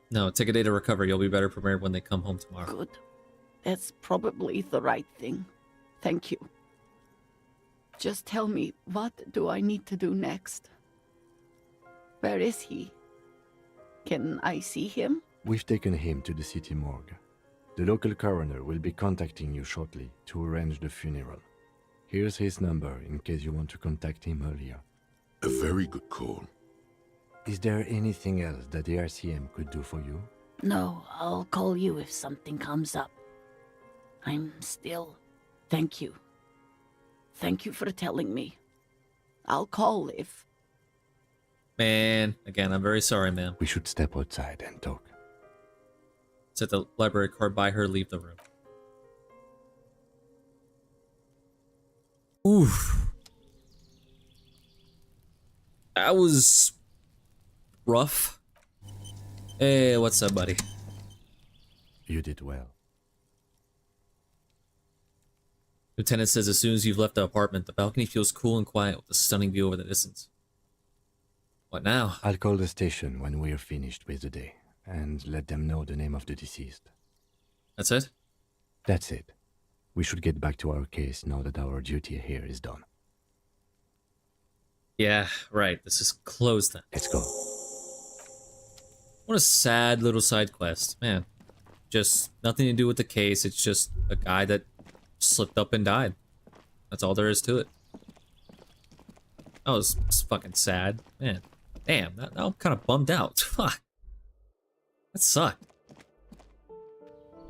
No, take a day to recover. You'll be better prepared when they come home tomorrow. Good. That's probably the right thing. Thank you. Just tell me, what do I need to do next? Where is he? Can I see him? We've taken him to the city morgue. The local coroner will be contacting you shortly to arrange the funeral. Here's his number in case you want to contact him earlier. A very good call. Is there anything else that the RCM could do for you? No, I'll call you if something comes up. I'm still... Thank you. Thank you for telling me. I'll call if... Man, again, I'm very sorry, ma'am. We should step outside and talk. Set the library card by her, leave the room. Oof. That was rough. Hey, what's up, buddy? You did well. Lieutenant says as soon as you've left the apartment, the balcony feels cool and quiet with a stunning view over the distance. What now? I'll call the station when we're finished with the day, and let them know the name of the deceased. That's it? That's it. We should get back to our case now that our duty here is done. Yeah, right. This is closed then. Let's go. What a sad little side quest. Man, just nothing to do with the case. It's just a guy that slipped up and died. That's all there is to it. That was fucking sad. Man, damn, I'm kind of bummed out. Fuck. That sucked.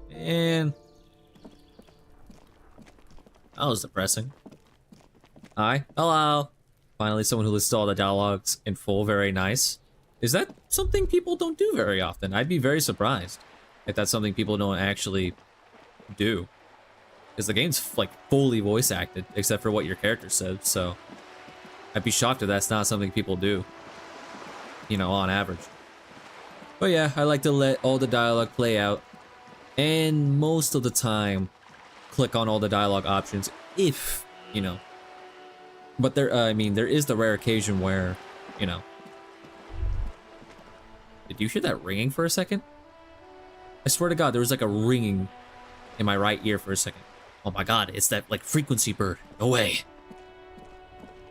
Man. That was depressing. Hi. Hello. Finally, someone who listens to all the dialogues in full. Very nice. Is that something people don't do very often? I'd be very surprised if that's something people don't actually do. Because the game's like fully voice acted, except for what your character said, so I'd be shocked if that's not something people do. You know, on average. But yeah, I like to let all the dialogue play out. And most of the time, click on all the dialogue options if, you know. But there, I mean, there is the rare occasion where, you know. Did you hear that ringing for a second? I swear to God, there was like a ringing in my right ear for a second. Oh my God, it's that like frequency bird. No way.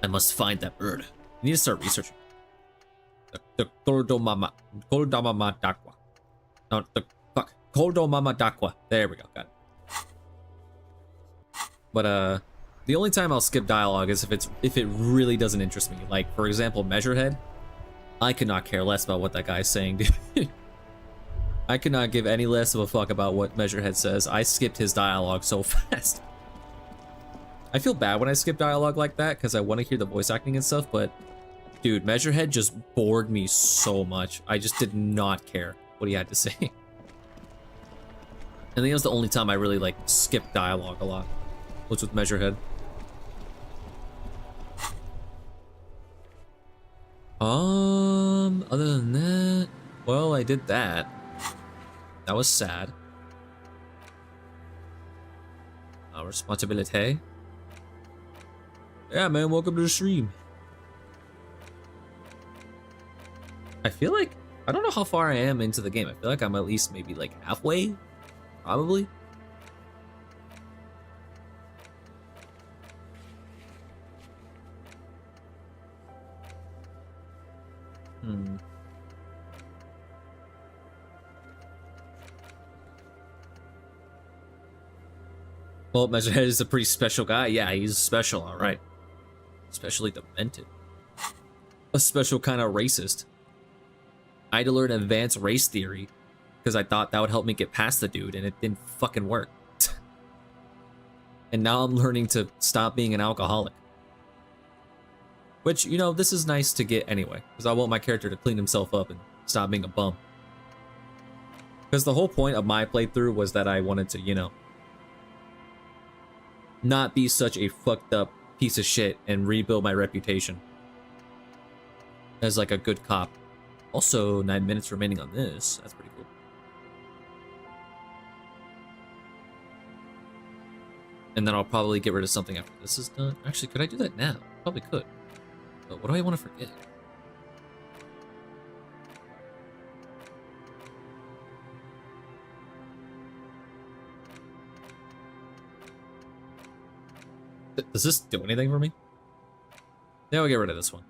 I must find that bird. I need to start researching. The Koldomama Dakwa. No, the fuck. Koldomama Dakwa. There we go. Got it. But the only time I'll skip dialogue is if it really doesn't interest me. Like for example, Measurehead. I could not care less about what that guy's saying, dude. I could not give any less of a fuck about what Measurehead says. I skipped his dialogue so fast. I feel bad when I skip dialogue like that because I want to hear the voice acting and stuff, but Dude, Measurehead just bored me so much. I just did not care what he had to say. I think that was the only time I really, like, skipped dialogue a lot. Was with Measurehead. Other than that... Well, I did that. That was sad. Responsibility. Yeah, man, welcome to the stream. I feel like... I don't know how far I am into the game. I feel like I'm at least maybe, like, halfway? Probably. Well, Measurehead is a pretty special guy. Yeah, he's special, alright. Especially demented. A special kind of racist. I had to learn advanced race theory because I thought that would help me get past the dude, and it didn't fucking work. And now I'm learning to stop being an alcoholic. Which, you know, this is nice to get anyway, because I want my character to clean himself up and stop being a bum. Because the whole point of my playthrough was that I wanted to, you know, not be such a fucked up piece of shit and rebuild my reputation as like a good cop. Also, 9 minutes remaining on this. That's pretty cool. And then I'll probably get rid of something after this is done. Actually, could I do that now? Probably could. But what do I want to forget? Does this do anything for me? Yeah, we'll get rid of this one.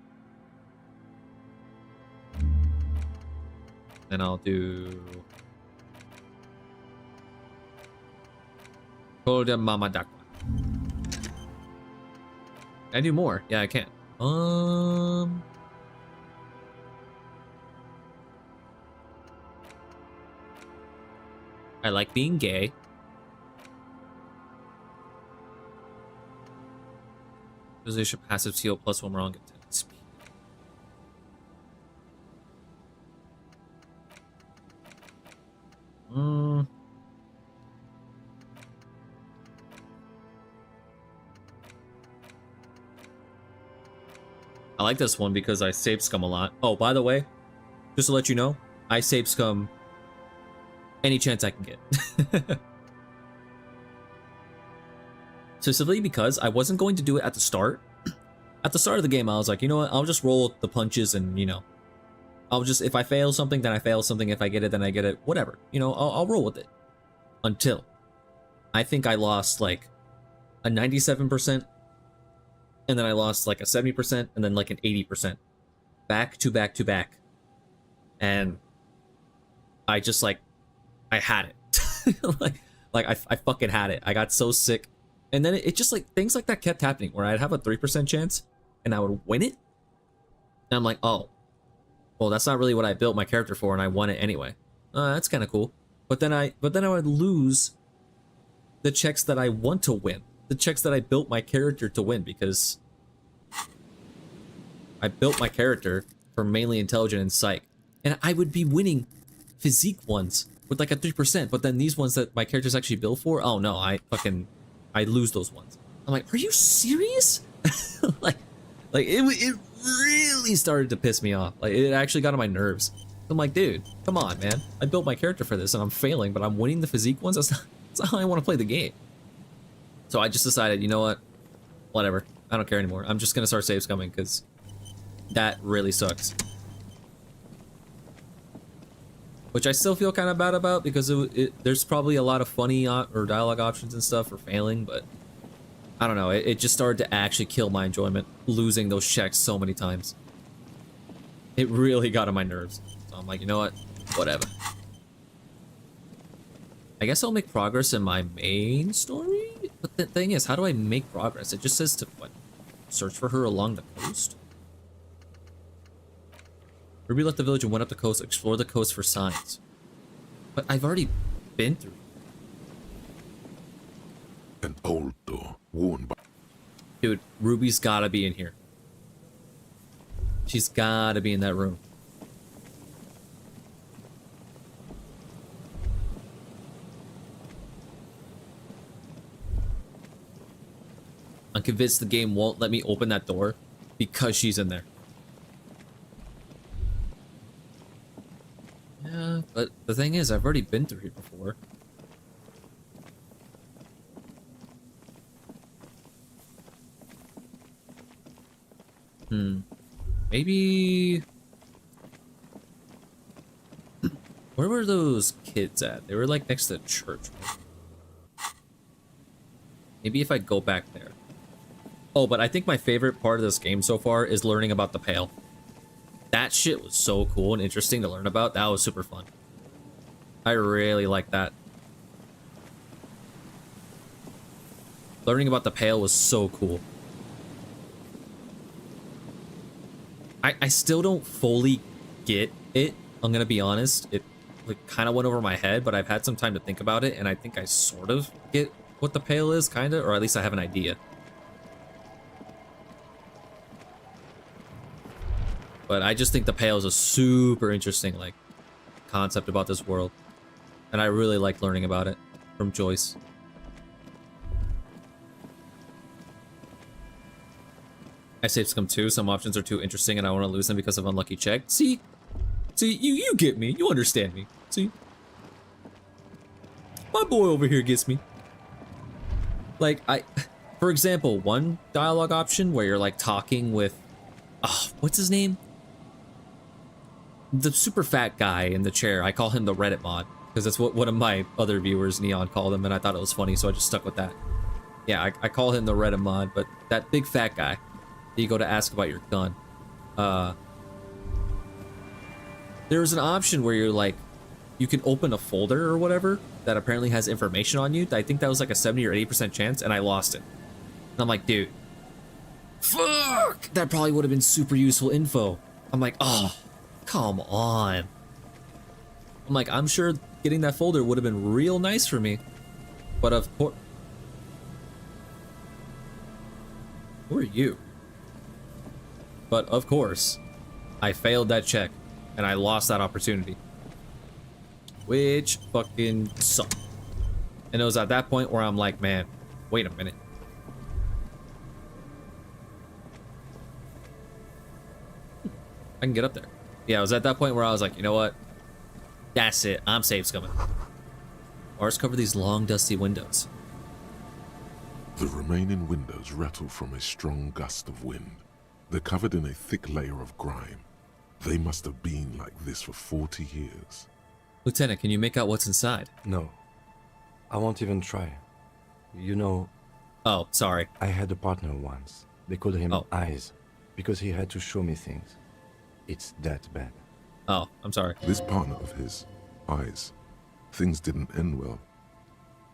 Then I'll do... Koda Mama Dakwa. Can I do more? Yeah, I can. I like being gay. Position passive seal plus 1 wrong attack speed. I like this one because I save scum a lot. Oh, by the way, just to let you know, I save scum any chance I can get. Specifically because I wasn't going to do it at the start. At the start of the game, I was like, you know what? I'll just roll the punches and, you know, I'll just, if I fail something, then I fail something. If I get it, then I get it. Whatever. You know, I'll roll with it. Until I think I lost like a 97%. And then I lost like a 70% and then like an 80%. Back to back to back. And I just like, I had it. like I fucking had it. I got so sick. And then it just like, things like that kept happening where I'd have a 3% chance and I would win it. And I'm like, oh, well, that's not really what I built my character for and I won it anyway. That's kind of cool. But then I would lose the checks that I want to win. The checks that I built my character to win because I built my character for mainly intelligent and psych. And I would be winning physique ones with like a 3%, but then these ones that my character's actually built for, oh no, I lose those ones. I'm like, are you serious? like it really started to piss me off. Like it actually got on my nerves. I'm like, dude, come on, man. I built my character for this and I'm failing, but I'm winning the physique ones. That's not how I want to play the game. So I just decided, you know what? Whatever. I don't care anymore. I'm just gonna start save scumming because that really sucks. Which I still feel kind of bad about because there's probably a lot of funny or dialogue options and stuff for failing, but I don't know. It just started to actually kill my enjoyment, losing those checks so many times. It really got on my nerves. So I'm like, you know what? Whatever. I guess I'll make progress in my main story? But the thing is, how do I make progress? It just says to, what? Search for her along the coast? Ruby left the village and went up the coast, explore the coast for signs. But I've already been through. An old door, worn by... Dude, Ruby's gotta be in here. She's gotta be in that room. I'm convinced the game won't let me open that door because she's in there. Yeah, but the thing is, I've already been through here before. Maybe... Where were those kids at? They were like next to the church, right? Maybe if I go back there. Oh, but I think my favorite part of this game so far is learning about the Pale. That shit was so cool and interesting to learn about. That was super fun. I really like that. Learning about the Pale was so cool. I still don't fully get it. I'm gonna be honest. It like kind of went over my head, but I've had some time to think about it, and I think I sort of get what the Pale is, kind of, or at least I have an idea. But I just think the Pale is a super interesting, like, concept about this world. And I really like learning about it from Joyce. I saved Scum too. Some options are too interesting and I want to lose them because of unlucky check. See, you get me. You understand me. See? My boy over here gets me. Like, for example, one dialogue option where you're, like, talking with... what's his name? The super fat guy in the chair. I call him the Reddit mod. Because that's what one of my other viewers, Neon, called him, and I thought it was funny, so I just stuck with that. Yeah, I call him the Reddit mod, but that big fat guy that you go to ask about your gun. There's an option where you're like, you can open a folder or whatever that apparently has information on you. I think that was like a 70 or 80% chance, and I lost it. And I'm like, dude, fuck! That probably would have been super useful info. I'm like, oh, come on. I'm like, I'm sure getting that folder would have been real nice for me. But of course... Who are you? But of course, I failed that check, and I lost that opportunity. Which fucking sucked. And it was at that point where I'm like, man, wait a minute. I can get up there. Yeah, it was at that point where I was like, you know what? That's it. I'm safe scumming. Ours cover these long, dusty windows. The remaining windows rattle from a strong gust of wind. They're covered in a thick layer of grime. They must have been like this for 40 years. Lieutenant, can you make out what's inside? No. I won't even try. You know... Oh, sorry. I had a partner once. They called him Eyes, because he had to show me things. It's that bad. Oh, I'm sorry. This partner of his, Eyes, things didn't end well.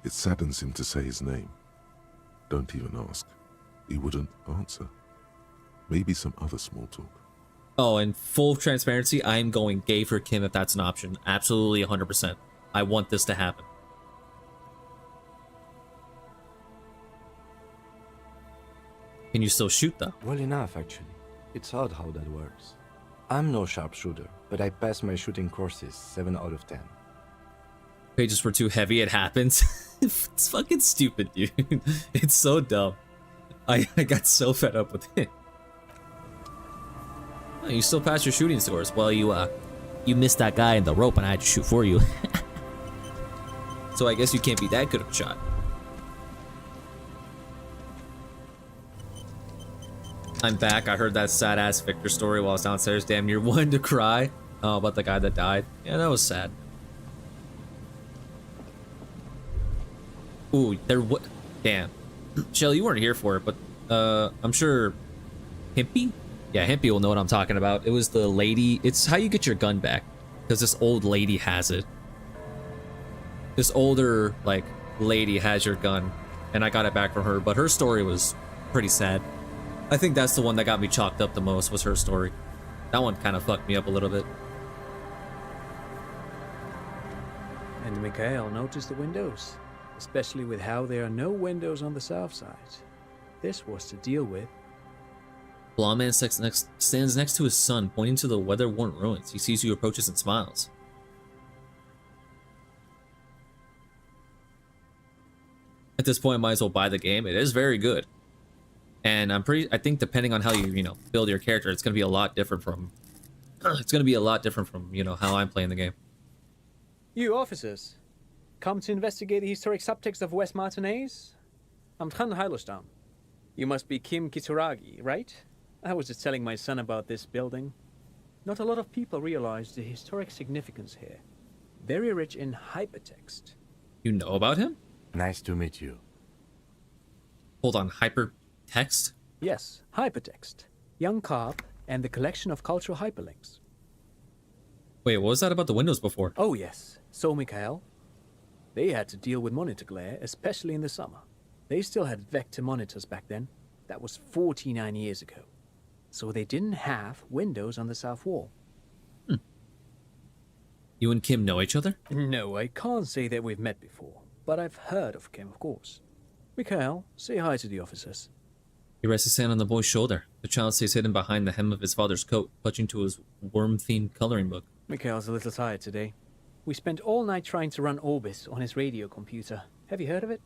It saddens him to say his name. Don't even ask. He wouldn't answer. Maybe some other small talk. Oh, and full transparency, I'm going gay for Kim if that's an option. Absolutely 100%. I want this to happen. Can you still shoot, though? Well enough, actually. It's odd how that works. I'm no sharpshooter, but I passed my shooting courses 7 out of 10. Pages were too heavy, it happens. It's fucking stupid, dude. It's so dumb. I got so fed up with it. Oh, you still passed your shooting scores. Well, you missed that guy in the rope and I had to shoot for you. So I guess you can't be that good of a shot. I'm back. I heard that sad-ass Victor story while I was downstairs. Damn near wanted to cry. Oh, about the guy that died. Yeah, that was sad. Ooh, there what? Damn. Shelly, you weren't here for it, but I'm sure Himpy? Yeah, Himpy will know what I'm talking about. It was the lady. It's how you get your gun back. Because this old lady has it. This older, like, lady has your gun. And I got it back from her, but her story was pretty sad. I think that's the one that got me chalked up the most, was her story. That one kind of fucked me up a little bit. And Mikhail noticed the windows, especially with how there are no windows on the south side. This was to deal with. Blonde man stands next to his son, pointing to the weather-worn ruins. He sees you approaches and smiles. At this point, I might as well buy the game. It is very good. And I think depending on how you build your character, it's going to be a lot different from how I'm playing the game. You officers, come to investigate the historic subtext of West Martinez? I'm Tran Heilostam. You must be Kim Kituragi, right? I was just telling my son about this building. Not a lot of people realize the historic significance here. Very rich in hypertext. You know about him? Nice to meet you. Hold on, hypertext? Yes, hypertext. Young Carp and the collection of cultural hyperlinks. Wait, what was that about the windows before? Oh yes, so Mikhail. They had to deal with monitor glare, especially in the summer. They still had vector monitors back then. That was 49 years ago. So they didn't have windows on the south wall. You and Kim know each other? No, I can't say that we've met before, but I've heard of Kim, of course. Mikhail, say hi to the officers. He rests his hand on the boy's shoulder. The child stays hidden behind the hem of his father's coat, clutching to his worm-themed coloring book. Mikhail's a little tired today. We spent all night trying to run Orbis on his radio computer. Have you heard of it?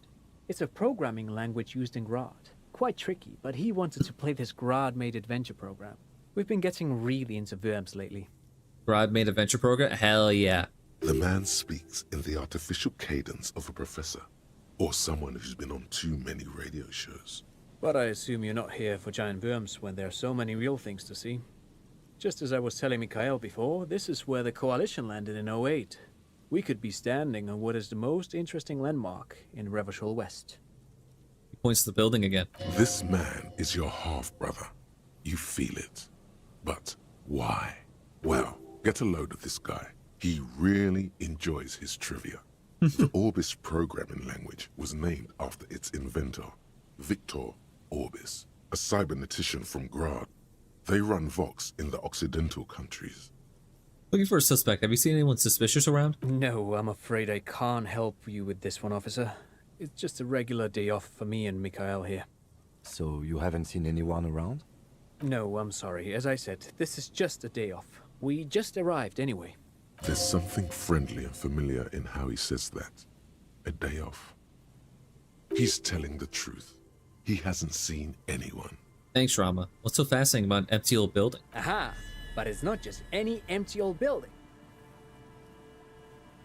It's a programming language used in Grad. Quite tricky, but he wanted to play this Grad-made adventure program. We've been getting really into Worms lately. Grad-made adventure program? Hell yeah. The man speaks in the artificial cadence of a professor, or someone who's been on too many radio shows. But I assume you're not here for giant worms when there are so many real things to see. Just as I was telling Mikhail before, this is where the Coalition landed in 08. We could be standing on what is the most interesting landmark in Revachol West. He points to the building again. This man is your half-brother. You feel it. But why? Well, get a load of this guy. He really enjoys his trivia. The Orbis programming language was named after its inventor, Victor Orbis, a cybernetician from Grad. They run Vox in the Occidental countries. Looking for a suspect. Have you seen anyone suspicious around? No, I'm afraid I can't help you with this one, officer. It's just a regular day off for me and Mikhail here. So you haven't seen anyone around? No, I'm sorry. As I said, this is just a day off. We just arrived anyway. There's something friendly and familiar in how he says that. A day off. He's telling the truth. He hasn't seen anyone. Thanks, Rama. What's so fascinating about an empty old building? Aha! But it's not just any empty old building.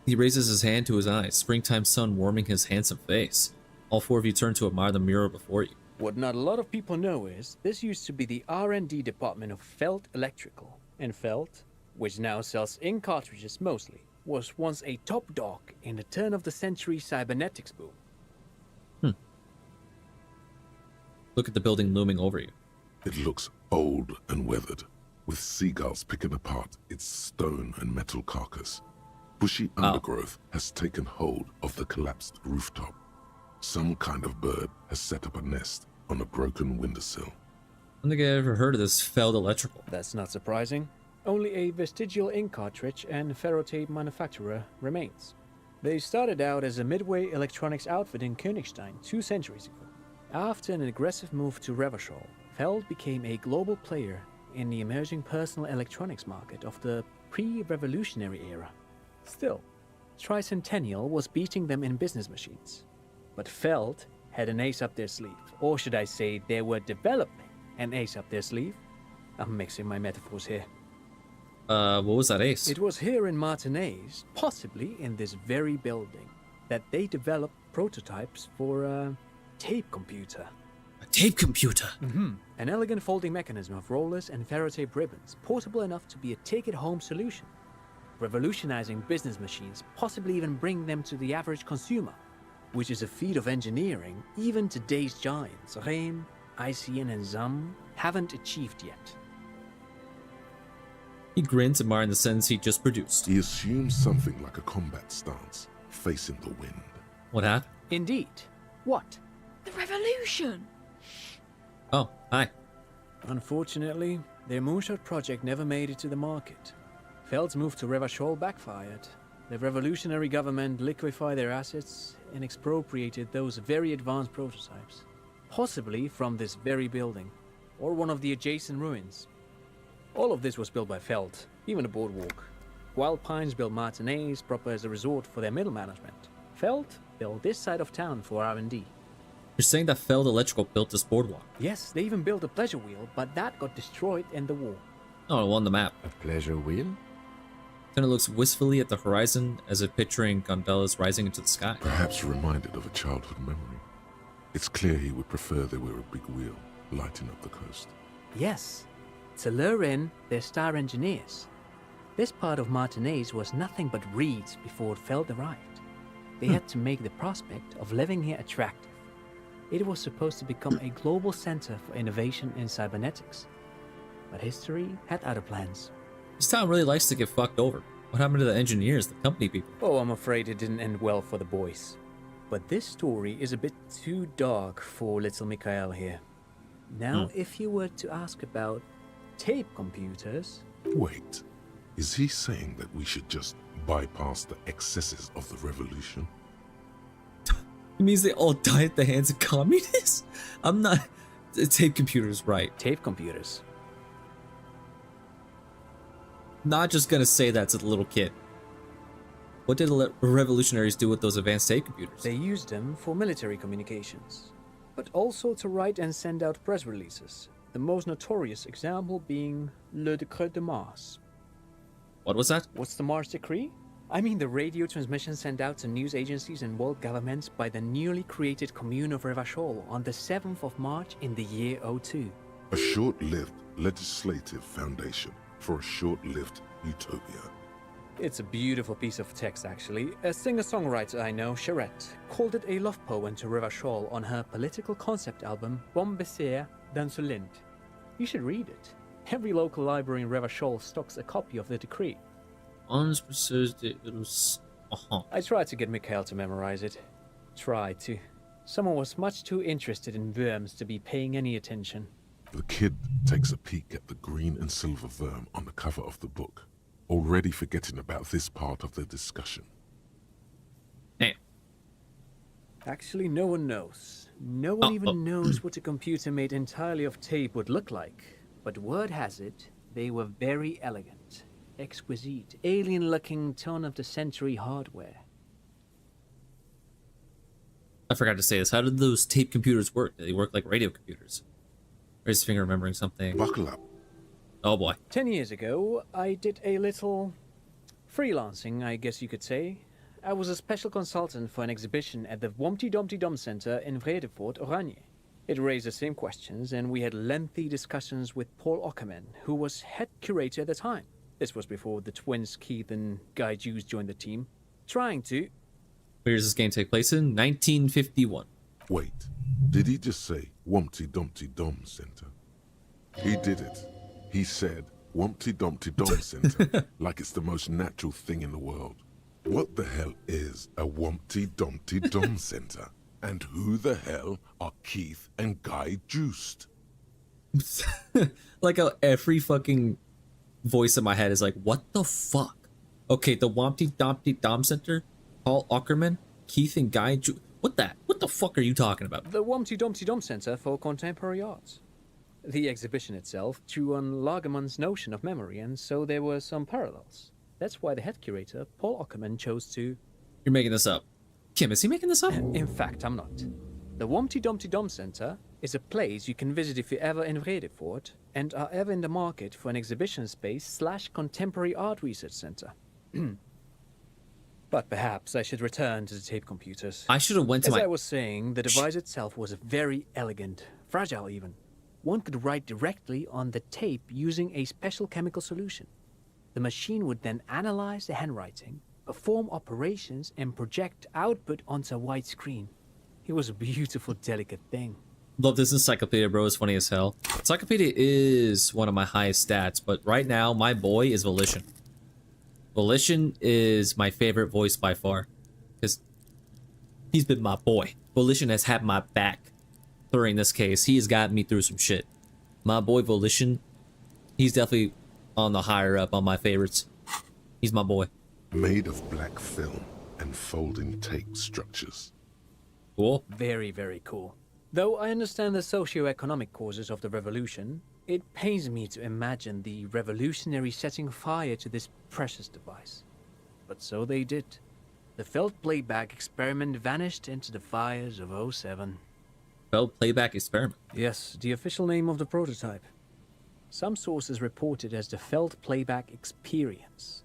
He raises his hand to his eyes, springtime sun warming his handsome face. All four of you turn to admire the mural before you. What not a lot of people know is, this used to be the R&D department of Felt Electrical. And Felt, which now sells ink cartridges mostly, was once a top dog in the turn-of-the-century cybernetics boom. Look at the building looming over you. It looks old and weathered, with seagulls picking apart its stone and metal carcass. Bushy undergrowth has taken hold of the collapsed rooftop. Some kind of bird has set up a nest on a broken windowsill. I don't think I ever heard of this Feld Electrical. That's not surprising. Only a vestigial ink cartridge and ferrotape manufacturer remains. They started out as a midway electronics outfit in Königstein 2 centuries ago. After an aggressive move to Revachol, Feld became a global player in the emerging personal electronics market of the pre-revolutionary era. Still, Tricentennial was beating them in business machines. But Feld had an ace up their sleeve, or should I say they were developing an ace up their sleeve? I'm mixing my metaphors here. What was that ace? It was here in Martinez, possibly in this very building, that they developed prototypes for a tape computer. A tape computer? An elegant folding mechanism of rollers and ferrotape ribbons, portable enough to be a take-it-home solution. Revolutionizing business machines, possibly even bring them to the average consumer, which is a feat of engineering even today's giants, Rehm, ICN and ZAM, haven't achieved yet. He grins, admiring the sentence he just produced. He assumes something like a combat stance, facing the wind. What happened? Indeed. What? The revolution! Oh, hi. Unfortunately, their moonshot project never made it to the market. Feld's move to Revachol backfired. The revolutionary government liquefied their assets and expropriated those very advanced prototypes. Possibly from this very building. or one of the adjacent ruins. All of this was built by Feld, even the boardwalk. Wild Pines built Martinez proper as a resort for their middle management. Feld built this side of town for R&D. You're saying that Feld Electrical built this boardwalk? Yes, they even built a pleasure wheel, but that got destroyed in the war. Oh, on the map. A pleasure wheel? Lieutenant looks wistfully at the horizon as if picturing gondolas rising into the sky. Perhaps reminded of a childhood memory. It's clear he would prefer there were a big wheel lighting up the coast. Yes, to lure in their star engineers. This part of Martinez was nothing but reeds before Feld arrived. They had to make the prospect of living here attractive. It was supposed to become a global center for innovation in cybernetics. But history had other plans. This town really likes to get fucked over. What happened to the engineers, the company people? Oh, I'm afraid it didn't end well for the boys. But this story is a bit too dark for little Mikhail here. Now, if you were to ask about tape computers... Wait, is he saying that we should just bypass the excesses of the revolution? It means they all die at the hands of communists? I'm not... Tape computers, right. Tape computers. Not just gonna say that to the little kid. What did the revolutionaries do with those advanced tape computers? They used them for military communications, but also to write and send out press releases. The most notorious example being Le Décret de Mars. What was that? What's the Mars Decree? I mean the radio transmission sent out to news agencies and world governments by the newly created Commune of Revachol on the 7th of March in the year 02. A short-lived legislative foundation for a short-lived utopia. It's a beautiful piece of text, actually. A singer-songwriter I know, Charette, called it a love poem to Revachol on her political concept album, Bon Baiser dans le Lind. You should read it. Every local library in Revachol stocks a copy of the decree. I tried to get Mikhail to memorize it. Tried to. Someone was much too interested in worms to be paying any attention. The kid takes a peek at the green and silver worm on the cover of the book, already forgetting about this part of the discussion. Hey. Actually, no one knows. No one even knows what a computer made entirely of tape would look like. But word has it, they were very elegant, exquisite, alien-looking turn-of-the-century hardware. I forgot to say this. How did those tape computers work? Did they work like radio computers? Raise finger remembering something. Buckle up. Oh boy. 10 years ago, I did a little freelancing, I guess you could say. I was a special consultant for an exhibition at the Wompty Dumpty Dum Center in Vredefort, Oranje. It raised the same questions, and we had lengthy discussions with Paul Ockerman, who was head curator at the time. This was before the twins Keith and Guy Juice joined the team, trying to... Where does this game take place in? 1951. Wait, did he just say Wumpty Dumpty Dum Center? He did it. He said Wumpty Dumpty Dum Center like it's the most natural thing in the world. What the hell is a Wumpty Dumpty Dum Center? And who the hell are Keith and Guy Juiced? Like every fucking voice in my head is like, what the fuck? Okay, the Wumpty Dumpty Dum Center, Paul Ockerman, Keith and Guy Juiced. What the fuck are you talking about? The Wumpty Dumpty Dum Center for Contemporary Arts. The exhibition itself drew on Lagerman's notion of memory, and so there were some parallels. That's why the head curator, Paul Ockerman, chose to... You're making this up. Kim, is he making this up? In fact, I'm not. The Wumpty Dumpty Dum Center is a place you can visit if you're ever in Vredefort and are ever in the market for an exhibition space / contemporary art research center. But perhaps I should return to the tape computers. I should have went to As I was saying, the device itself was very elegant, fragile even. One could write directly on the tape using a special chemical solution. The machine would then analyze the handwriting, perform operations, and project output onto a white screen. It was a beautiful, delicate thing. Love this encyclopedia, bro. It's funny as hell. Encyclopedia is one of my highest stats, but right now, my boy is Volition. Volition is my favorite voice by far, because he's been my boy. Volition has had my back during this case. He has gotten me through some shit. My boy Volition, he's definitely on the higher up on my favorites. He's my boy. Made of black film and folding tape structures. Cool. Very, very cool. Though I understand the socio-economic causes of the revolution, it pains me to imagine the revolutionaries setting fire to this precious device. But so they did. The felt playback experiment vanished into the fires of '07. Felt playback experiment? Yes, the official name of the prototype. Some sources report it as the felt playback experience,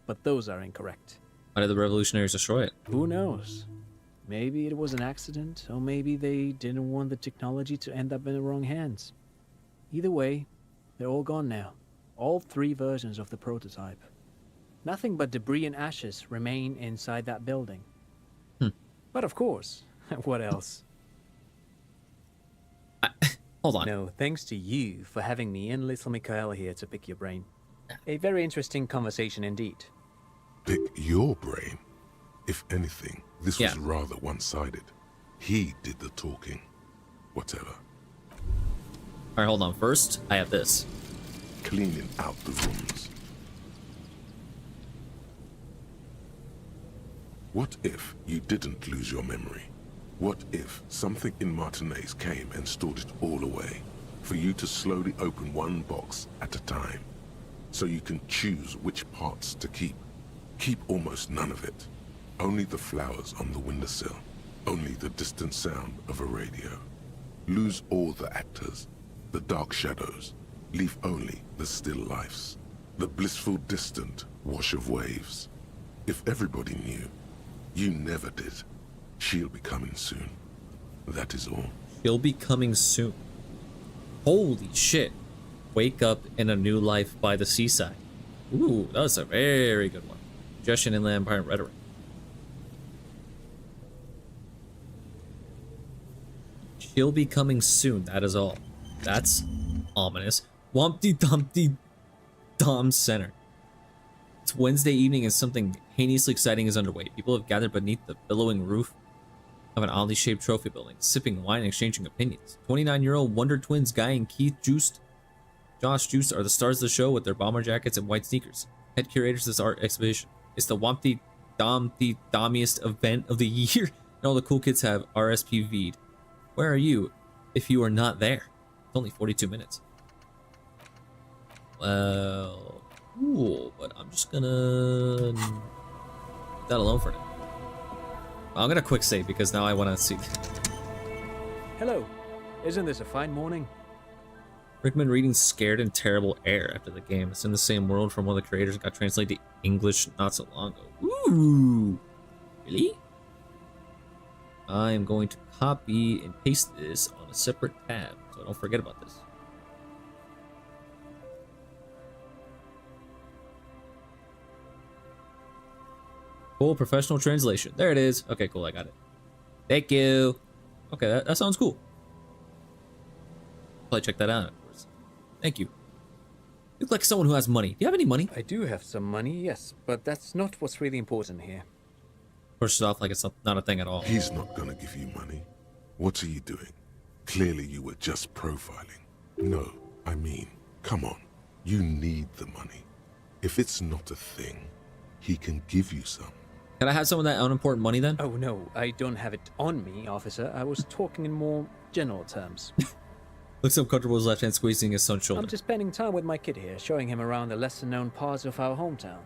but those are incorrect. Why did the revolutionaries destroy it? Who knows? Maybe it was an accident, or maybe they didn't want the technology to end up in the wrong hands. Either way, they're all gone now. All 3 versions of the prototype. Nothing but debris and ashes remain inside that building. But of course, what else? Hold on. No, thanks to you for having me and little Mikhail here to pick your brain. A very interesting conversation indeed. Pick your brain? If anything, this was rather one-sided. He did the talking. Whatever. Alright, hold on. First, I have this. Cleaning out the rooms. What if you didn't lose your memory? What if something in Martinez came and stored it all away, for you to slowly open one box at a time, so you can choose which parts to keep? Keep almost none of it. Only the flowers on the windowsill. Only the distant sound of a radio. Lose all the actors, the dark shadows. Leave only the still lifes. The blissful distant wash of waves. If everybody knew, you never did. She'll be coming soon. That is all. She'll be coming soon. Holy shit. Wake up in a new life by the seaside. Ooh, that was a very good one. Suggestion in Empire rhetoric. She'll be coming soon, that is all. That's ominous. Wumpty Dumpty Dom Center. It's Wednesday evening and something heinously exciting is underway. People have gathered beneath the billowing roof of an oddly shaped trophy building, sipping wine and exchanging opinions. 29-year-old Wonder Twins Guy and Josh Juice are the stars of the show with their bomber jackets and white sneakers. Head curators of this art exhibition. It's the Wumpty Dumpty Dommiest event of the year, and all the cool kids have RSPV'd. Where are you if you are not there? It's only 42 minutes. Well, cool, but I'm just gonna leave that alone for now. I'm gonna quick save because now I want to see. Hello, isn't this a fine morning? Rickman reading Scared and Terrible Air after the game. It's in the same world from one of the creators and got translated to English not so long ago. Ooh, really? I am going to copy and paste this on a separate tab so I don't forget about this. Cool, professional translation. There it is. Okay, cool, I got it. Thank you. Okay, that sounds cool. Probably check that out, of course. Thank you. You look like someone who has money. Do you have any money? I do have some money, yes, but that's not what's really important here. Pushes off like it's not a thing at all. He's not gonna give you money. What are you doing? Clearly you were just profiling. No, I mean, come on. You need the money. If it's not a thing, he can give you some. Can I have some of that unimportant money then? Oh no, I don't have it on me, officer. I was talking in more general terms. Looks uncomfortable with his left hand squeezing his son's shoulder. I'm just spending time with my kid here, showing him around the lesser-known parts of our hometown.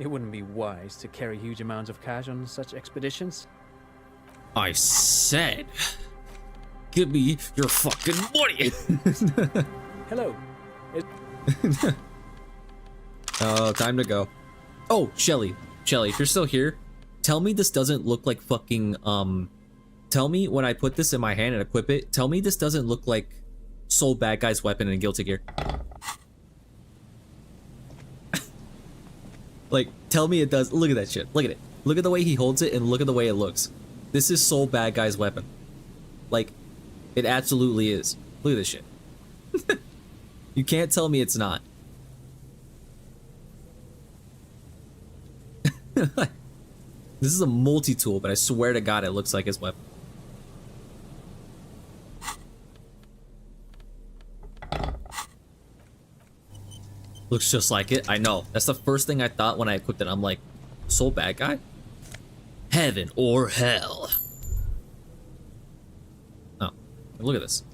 It wouldn't be wise to carry huge amounts of cash on such expeditions. I said, give me your fucking money. Hello. Oh, time to go. Oh, Shelly, if you're still here, tell me this doesn't look like fucking, tell me when I put this in my hand and equip it, tell me this doesn't look like Soul Bad Guy's weapon in Guilty Gear. Like, tell me it does. Look at that shit. Look at it. Look at the way he holds it and look at the way it looks. This is Soul Bad Guy's weapon. Like, it absolutely is. Look at this shit. You can't tell me it's not. This is a multi-tool, but I swear to God it looks like his weapon. Looks just like it. I know. That's the first thing I thought when I equipped it. I'm like, Soul Bad Guy? Heaven or hell? Oh, Look at this.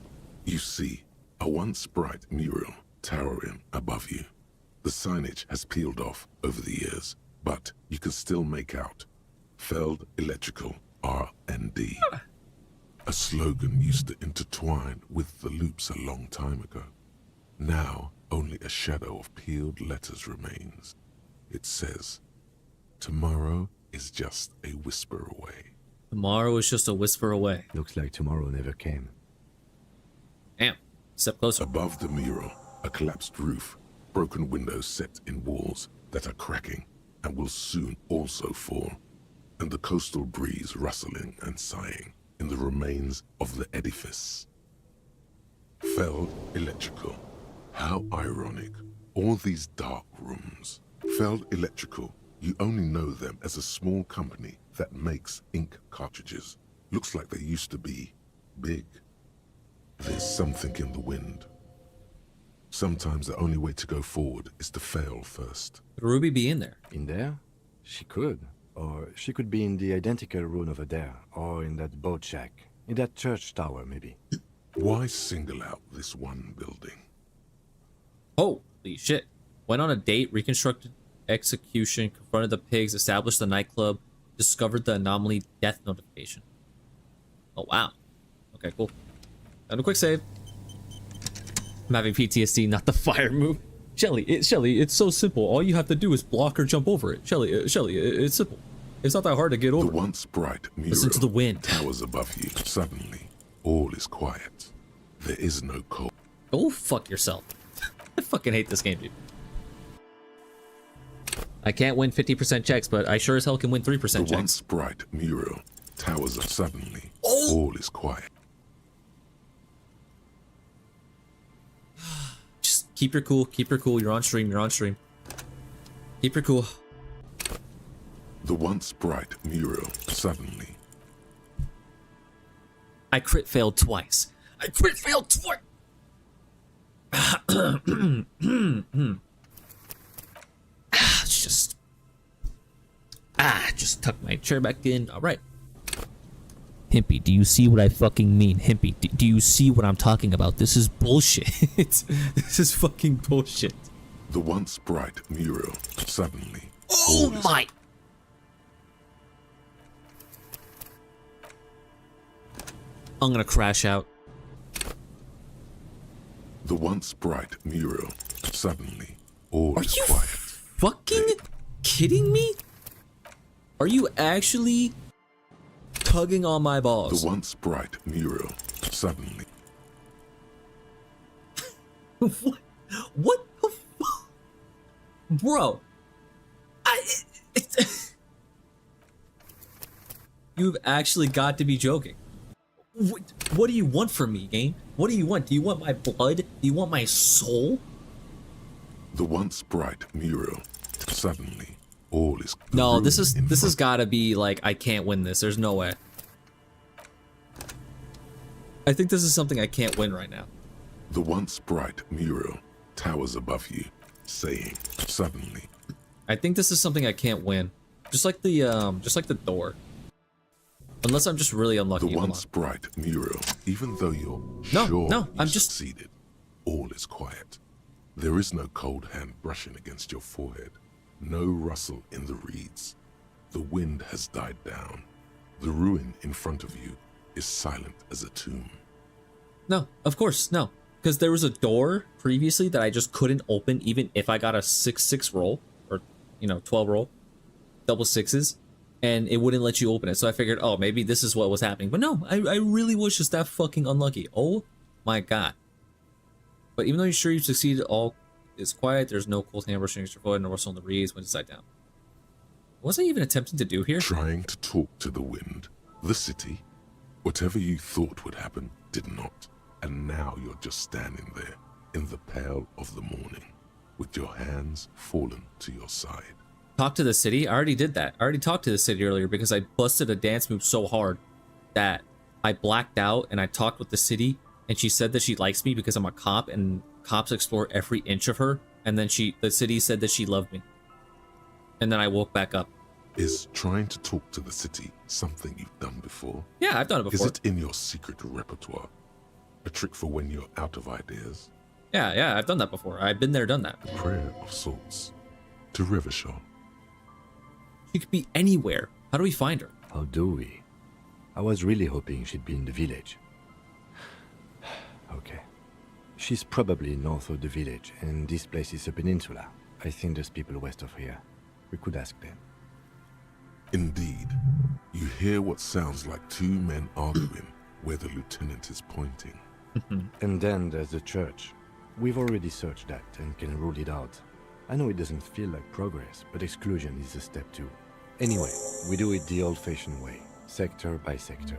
You see a once bright mural towering above you. The signage has peeled off over the years, but you can still make out Feld Electrical R&D. A slogan used to intertwine with the loops a long time ago. Now, only a shadow of peeled letters remains. It says, tomorrow is just a whisper away. Tomorrow is just a whisper away. Looks like tomorrow never came. Damn. Step closer. Above the mural, a collapsed roof, broken windows set in walls that are cracking and will soon also fall, and the coastal breeze rustling and sighing in the remains of the edifice. Feld Electrical. How ironic. All these dark rooms. Feld Electrical. You only know them as a small company that makes ink cartridges. Looks like they used to be big. There's something in the wind. Sometimes the only way to go forward is to fail first. Could Ruby be in there? In there? She could. Or she could be in the identical room over there. Or in that boat shack. In that church tower, maybe. Why single out this one building? Holy shit. Went on a date, reconstructed execution, confronted the pigs, established the nightclub, discovered the anomaly death notification. Oh, wow. Okay, cool. Done a quick save. I'm having PTSD, not the fire move. Shelly, it's so simple. All you have to do is block or jump over it. Shelly, it's simple. It's not that hard to get over. The once bright mural Listen to the wind. Towers above you. Suddenly, all is quiet. There is no cold. Go fuck yourself. I fucking hate this game, dude. I can't win 50% checks, but I sure as hell can win 3% checks. The once bright mural towers up. Suddenly, all is quiet. Just keep your cool. Keep your cool. You're on stream. You're on stream. Keep your cool. The once bright mural suddenly. I crit failed twice. I crit failed twice. Just tuck my chair back in. All right. Himpy, do you see what I fucking mean? Himpy, do you see what I'm talking about? This is bullshit. This is fucking bullshit. The once bright mural suddenly. Oh my. I'm gonna crash out. The once bright mural suddenly. All Are is you quiet. fucking kidding me? Are you actually tugging on my balls? The once bright mural suddenly. What the fuck? Bro. You've actually got to be joking. What do you want from me, game? What do you want? Do you want my blood? Do you want my soul? The once bright mural suddenly. All is No, this has got to be like I can't win this. There's no way. I think this is something I can't win right now. The once bright mural towers above you, saying suddenly. I think this is something I can't win. Just like the door. Unless I'm just really unlucky. The once bright mural, even though you're I'm just succeeded, all is quiet. There is no cold hand brushing against your forehead, no rustle in the reeds. The wind has died down. The ruin in front of you is silent as a tomb. No, of course, no. Because there was a door previously that I just couldn't open even if I got a 6-6 roll, or 12 roll, double sixes, and it wouldn't let you open it. So I figured, oh, maybe this is what was happening. But no, I really was just that fucking unlucky. Oh my god. But even though you're sure you succeeded, all is quiet. There's no cold hand brushing against your forehead, no rustle on the reeds when it's side down. What was I even attempting to do here? Trying to talk to the wind, the city. Whatever you thought would happen did not. And now you're just standing there in the pale of the morning with your hands fallen to your side. Talk to the city? I already did that. I already talked to the city earlier because I busted a dance move so hard that I blacked out and I talked with the city and she said that she likes me because I'm a cop and cops explore every inch of her. And then the city said that she loved me. And then I woke back up. Is trying to talk to the city something you've done before? Yeah, I've done it before. Is it in your secret repertoire? A trick for when you're out of ideas. Yeah, I've done that before. I've been there, done that. A prayer of sorts. To Revachol. She could be anywhere. How do we find her? How do we? I was really hoping she'd be in the village. Okay. She's probably north of the village, and this place is a peninsula. I think there's people west of here. We could ask them. Indeed. You hear what sounds like two men arguing where the lieutenant is pointing. And then there's the church. We've already searched that and can rule it out. I know it doesn't feel like progress, but exclusion is a step too. Anyway, we do it the old-fashioned way, sector by sector.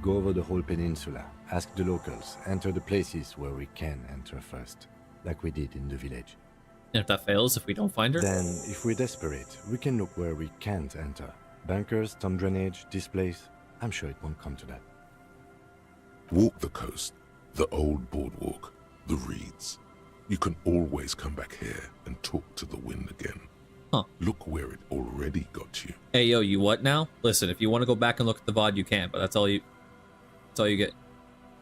Go over the whole peninsula, ask the locals, enter the places where we can enter first, like we did in the village. And if that fails, if we don't find her? Then, if we're desperate, we can look where we can't enter. Bunkers, storm drainage, this place. I'm sure it won't come to that. Walk the coast, the old boardwalk, the reeds. You can always come back here and talk to the wind again. Huh. Look where it already got you. Hey, yo, you what now? Listen, if you want to go back and look at the VOD, you can, but that's all you get.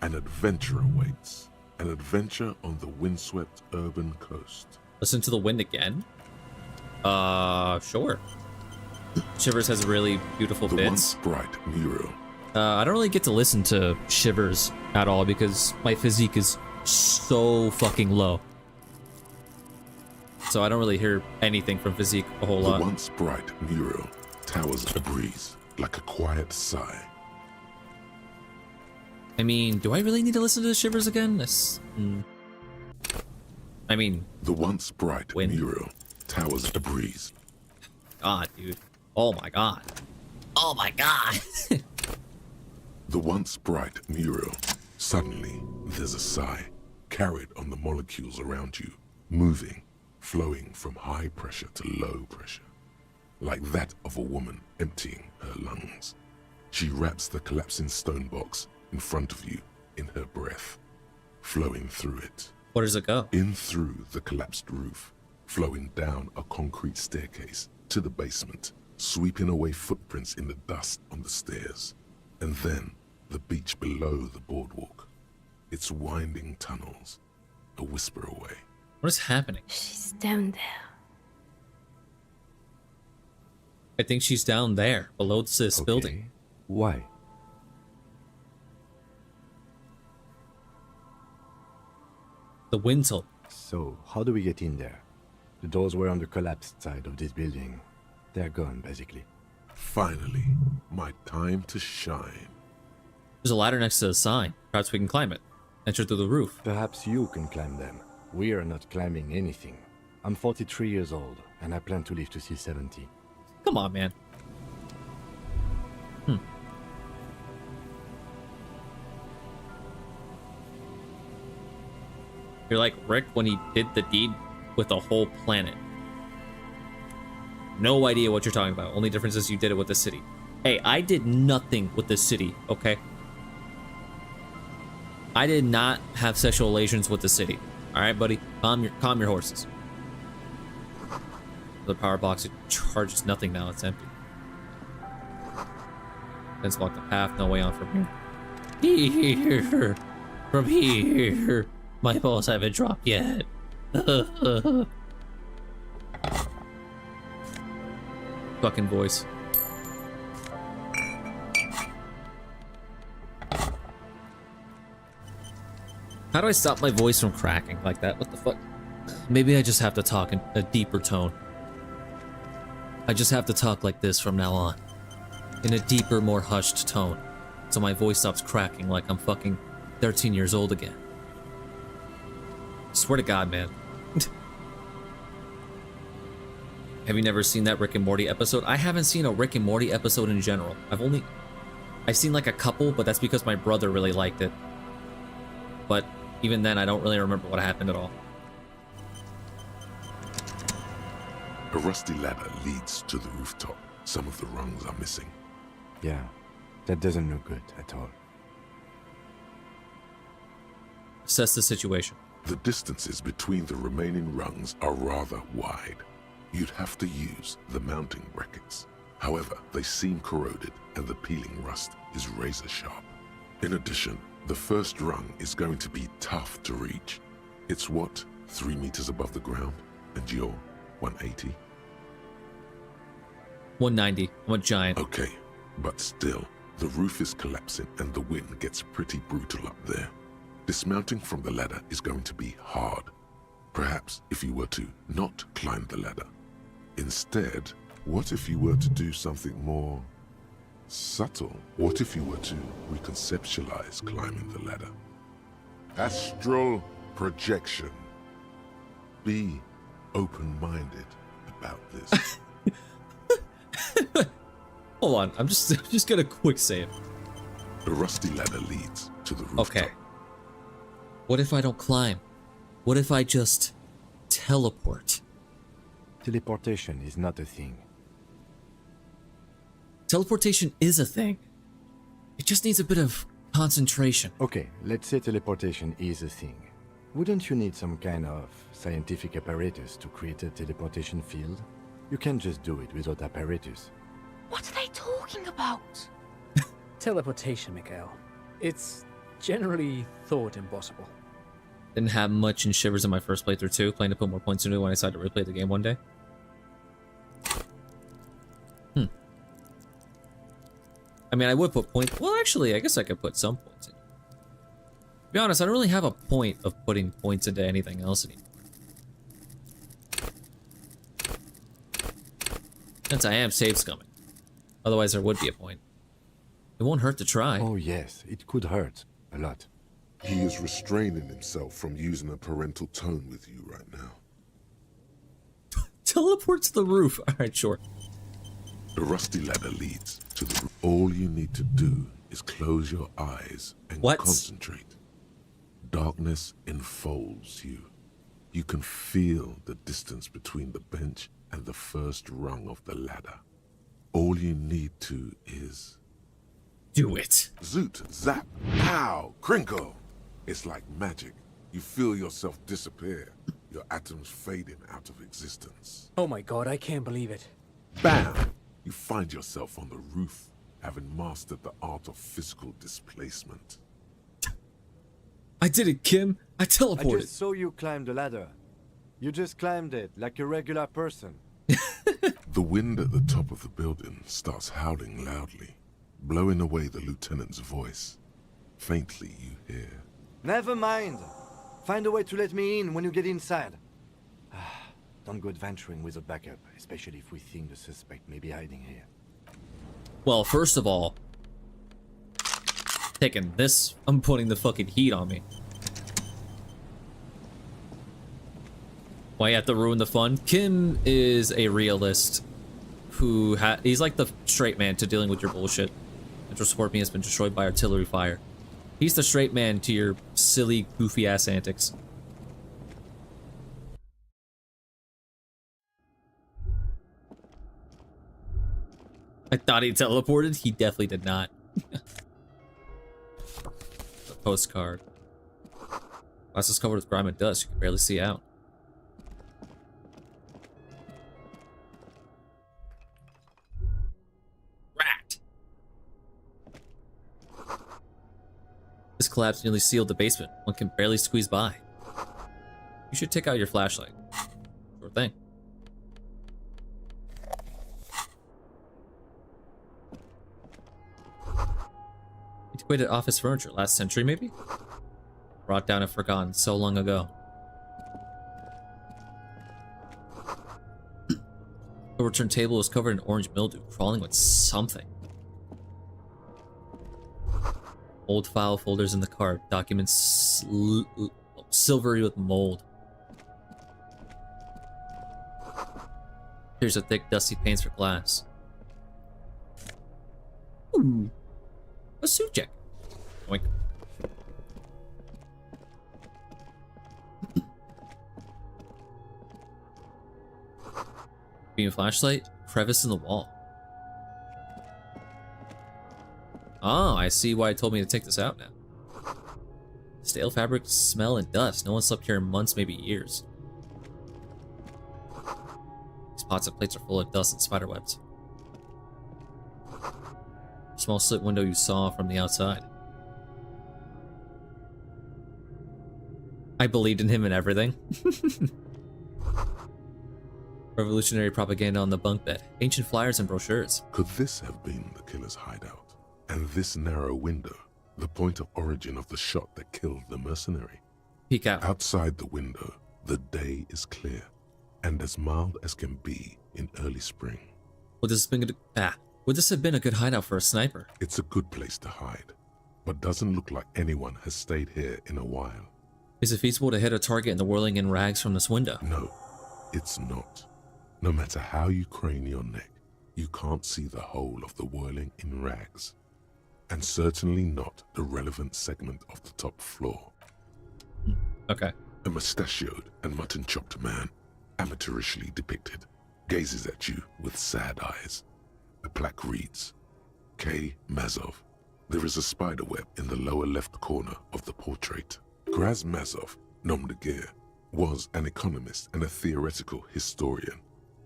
An adventure awaits. An adventure on the windswept urban coast. Listen to the wind again? Sure. Shivers has really beautiful The bits. once bright mural. I don't really get to listen to Shivers at all because my physique is so fucking low. So I don't really hear anything from physique a whole lot. The once bright mural towers a breeze like a quiet sigh. I mean, do I really need to listen to Shivers again? I mean... The once bright wind. mural towers a breeze. God, dude. Oh my god. Oh my god. The once bright mural. Suddenly, there's a sigh, carried on the molecules around you, moving, flowing from high pressure to low pressure, like that of a woman emptying her lungs. She wraps the collapsing stone box in front of you in her breath, flowing through it. Where does it go? In through the collapsed roof, flowing down a concrete staircase to the basement, sweeping away footprints in the dust on the stairs, and then the beach below the boardwalk, its winding tunnels, a whisper away. What is happening? She's down there. I think she's down there, below this building. Why? The wind told. So, how do we get in there? The doors were on the collapsed side of this building. They're gone, basically. Finally, my time to shine. There's a ladder next to the sign. Perhaps we can climb it. Enter through the roof. Perhaps you can climb them. We are not climbing anything. I'm 43 years old, and I plan to live to see 70. Come on, man. You're like Rick when he did the deed with a whole planet. No idea what you're talking about. Only difference is you did it with the city. Hey, I did nothing with the city, okay? I did not have sexual relations with the city. Alright, buddy? Calm your horses. The power box, it charges nothing now. It's empty. Let's walk the path. No way on from here. Here. From here. My balls haven't dropped yet. Fucking voice. How do I stop my voice from cracking like that? What the fuck? Maybe I just have to talk in a deeper tone. I just have to talk like this from now on. In a deeper, more hushed tone. So my voice stops cracking like I'm fucking 13 years old again. Swear to God, man. Have you never seen that Rick and Morty episode? I haven't seen a Rick and Morty episode in general. I've seen like a couple, but that's because my brother really liked it. But even then, I don't really remember what happened at all. A rusty ladder leads to the rooftop. Some of the rungs are missing. Yeah, that doesn't look good at all. Assess the situation. The distances between the remaining rungs are rather wide. You'd have to use the mounting brackets. However, they seem corroded and the peeling rust is razor sharp. In addition, The first rung is going to be tough to reach. It's what, 3 meters above the ground? And you're 180? 190. I'm a giant. Okay, but still, the roof is collapsing and the wind gets pretty brutal up there. Dismounting from the ladder is going to be hard. Perhaps if you were to not climb the ladder. Instead, what if you were to do something more subtle? What if you were to reconceptualize climbing the ladder? Astral projection. Be open-minded about this. Hold on, I'm just gonna quick save. The rusty ladder leads to the rooftop. Okay. What if I don't climb? What if I just teleport? Teleportation is not a thing. Teleportation is a thing. It just needs a bit of concentration. Okay, let's say teleportation is a thing. Wouldn't you need some kind of scientific apparatus to create a teleportation field? You can't just do it without apparatus. What are they talking about? Teleportation, Mikhail. It's generally thought impossible. Didn't have much in Shivers in my first playthrough too, playing to put more points into it when I decided to replay the game one day. I mean, I would put points. Well, actually, I guess I could put some points in. To be honest, I don't really have a point of putting points into anything else anymore. Since I am save scumming. Otherwise, there would be a point. It won't hurt to try. Oh yes, it could hurt. A lot. He is restraining himself from using a parental tone with you right now. Teleport to the roof. Alright, sure. The rusty ladder leads to the roof. All you need to do is close your eyes and concentrate. Darkness enfolds you. You can feel the distance between the bench and the first rung of the ladder. All you need to is... do it. Zoot, zap, pow, crinkle. It's like magic. You feel yourself disappear, your atoms fading out of existence. Oh my god, I can't believe it. Bam! You find yourself on the roof, having mastered the art of physical displacement. I did it, Kim. I teleported. I just saw you climb the ladder. You just climbed it like a regular person. The wind at the top of the building starts howling loudly, blowing away the lieutenant's voice. Faintly you hear, Never mind. Find a way to let me in when you get inside. Don't go adventuring without backup, especially if we think the suspect may be hiding here. Well, first of all, taking this, I'm putting the fucking heat on me. Why you have to ruin the fun? Kim is a realist who he's like the straight man to dealing with your bullshit. Central Scorpion has been destroyed by artillery fire. He's the straight man to your silly, goofy ass antics. I thought he teleported. He definitely did not. The postcard. Glasses covered with grime and dust. You can barely see out. Rat. This collapse nearly sealed the basement. One can barely squeeze by. You should take out your flashlight. Sure thing. Antiquated office furniture, last century maybe? Brought down and forgotten so long ago. The overturned table was covered in orange mildew, crawling with something. Old file folders in the cart, documents silvery with mold. Here's a thick, dusty panes for glass. Ooh. A suit jacket. Oink. Beam flashlight, crevice in the wall. Oh, I see why it told me to take this out now. Stale fabric, smell, and dust. No one slept here in months, maybe years. These pots and plates are full of dust and spider webs. Small slit window you saw from the outside. I believed in him and everything. Revolutionary propaganda on the bunk bed. Ancient flyers and brochures. Could this have been the killer's hideout? And this narrow window, the point of origin of the shot that killed the mercenary? Peek out. Outside the window, the day is clear and as mild as can be in early spring. Would this have been a good hideout for a sniper? It's a good place to hide, but doesn't look like anyone has stayed here in a while. Is it feasible to hit a target in the whirling in rags from this window? No, it's not. No matter how you crane your neck, you can't see the whole of the whirling in rags, and certainly not the relevant segment of the top floor. Okay. A mustachioed and mutton-chopped man, amateurishly depicted, gazes at you with sad eyes. A plaque reads, K. Mazov. There is a spider web in the lower left corner of the portrait. Graz Mazov, nom de guerre, was an economist and a theoretical historian.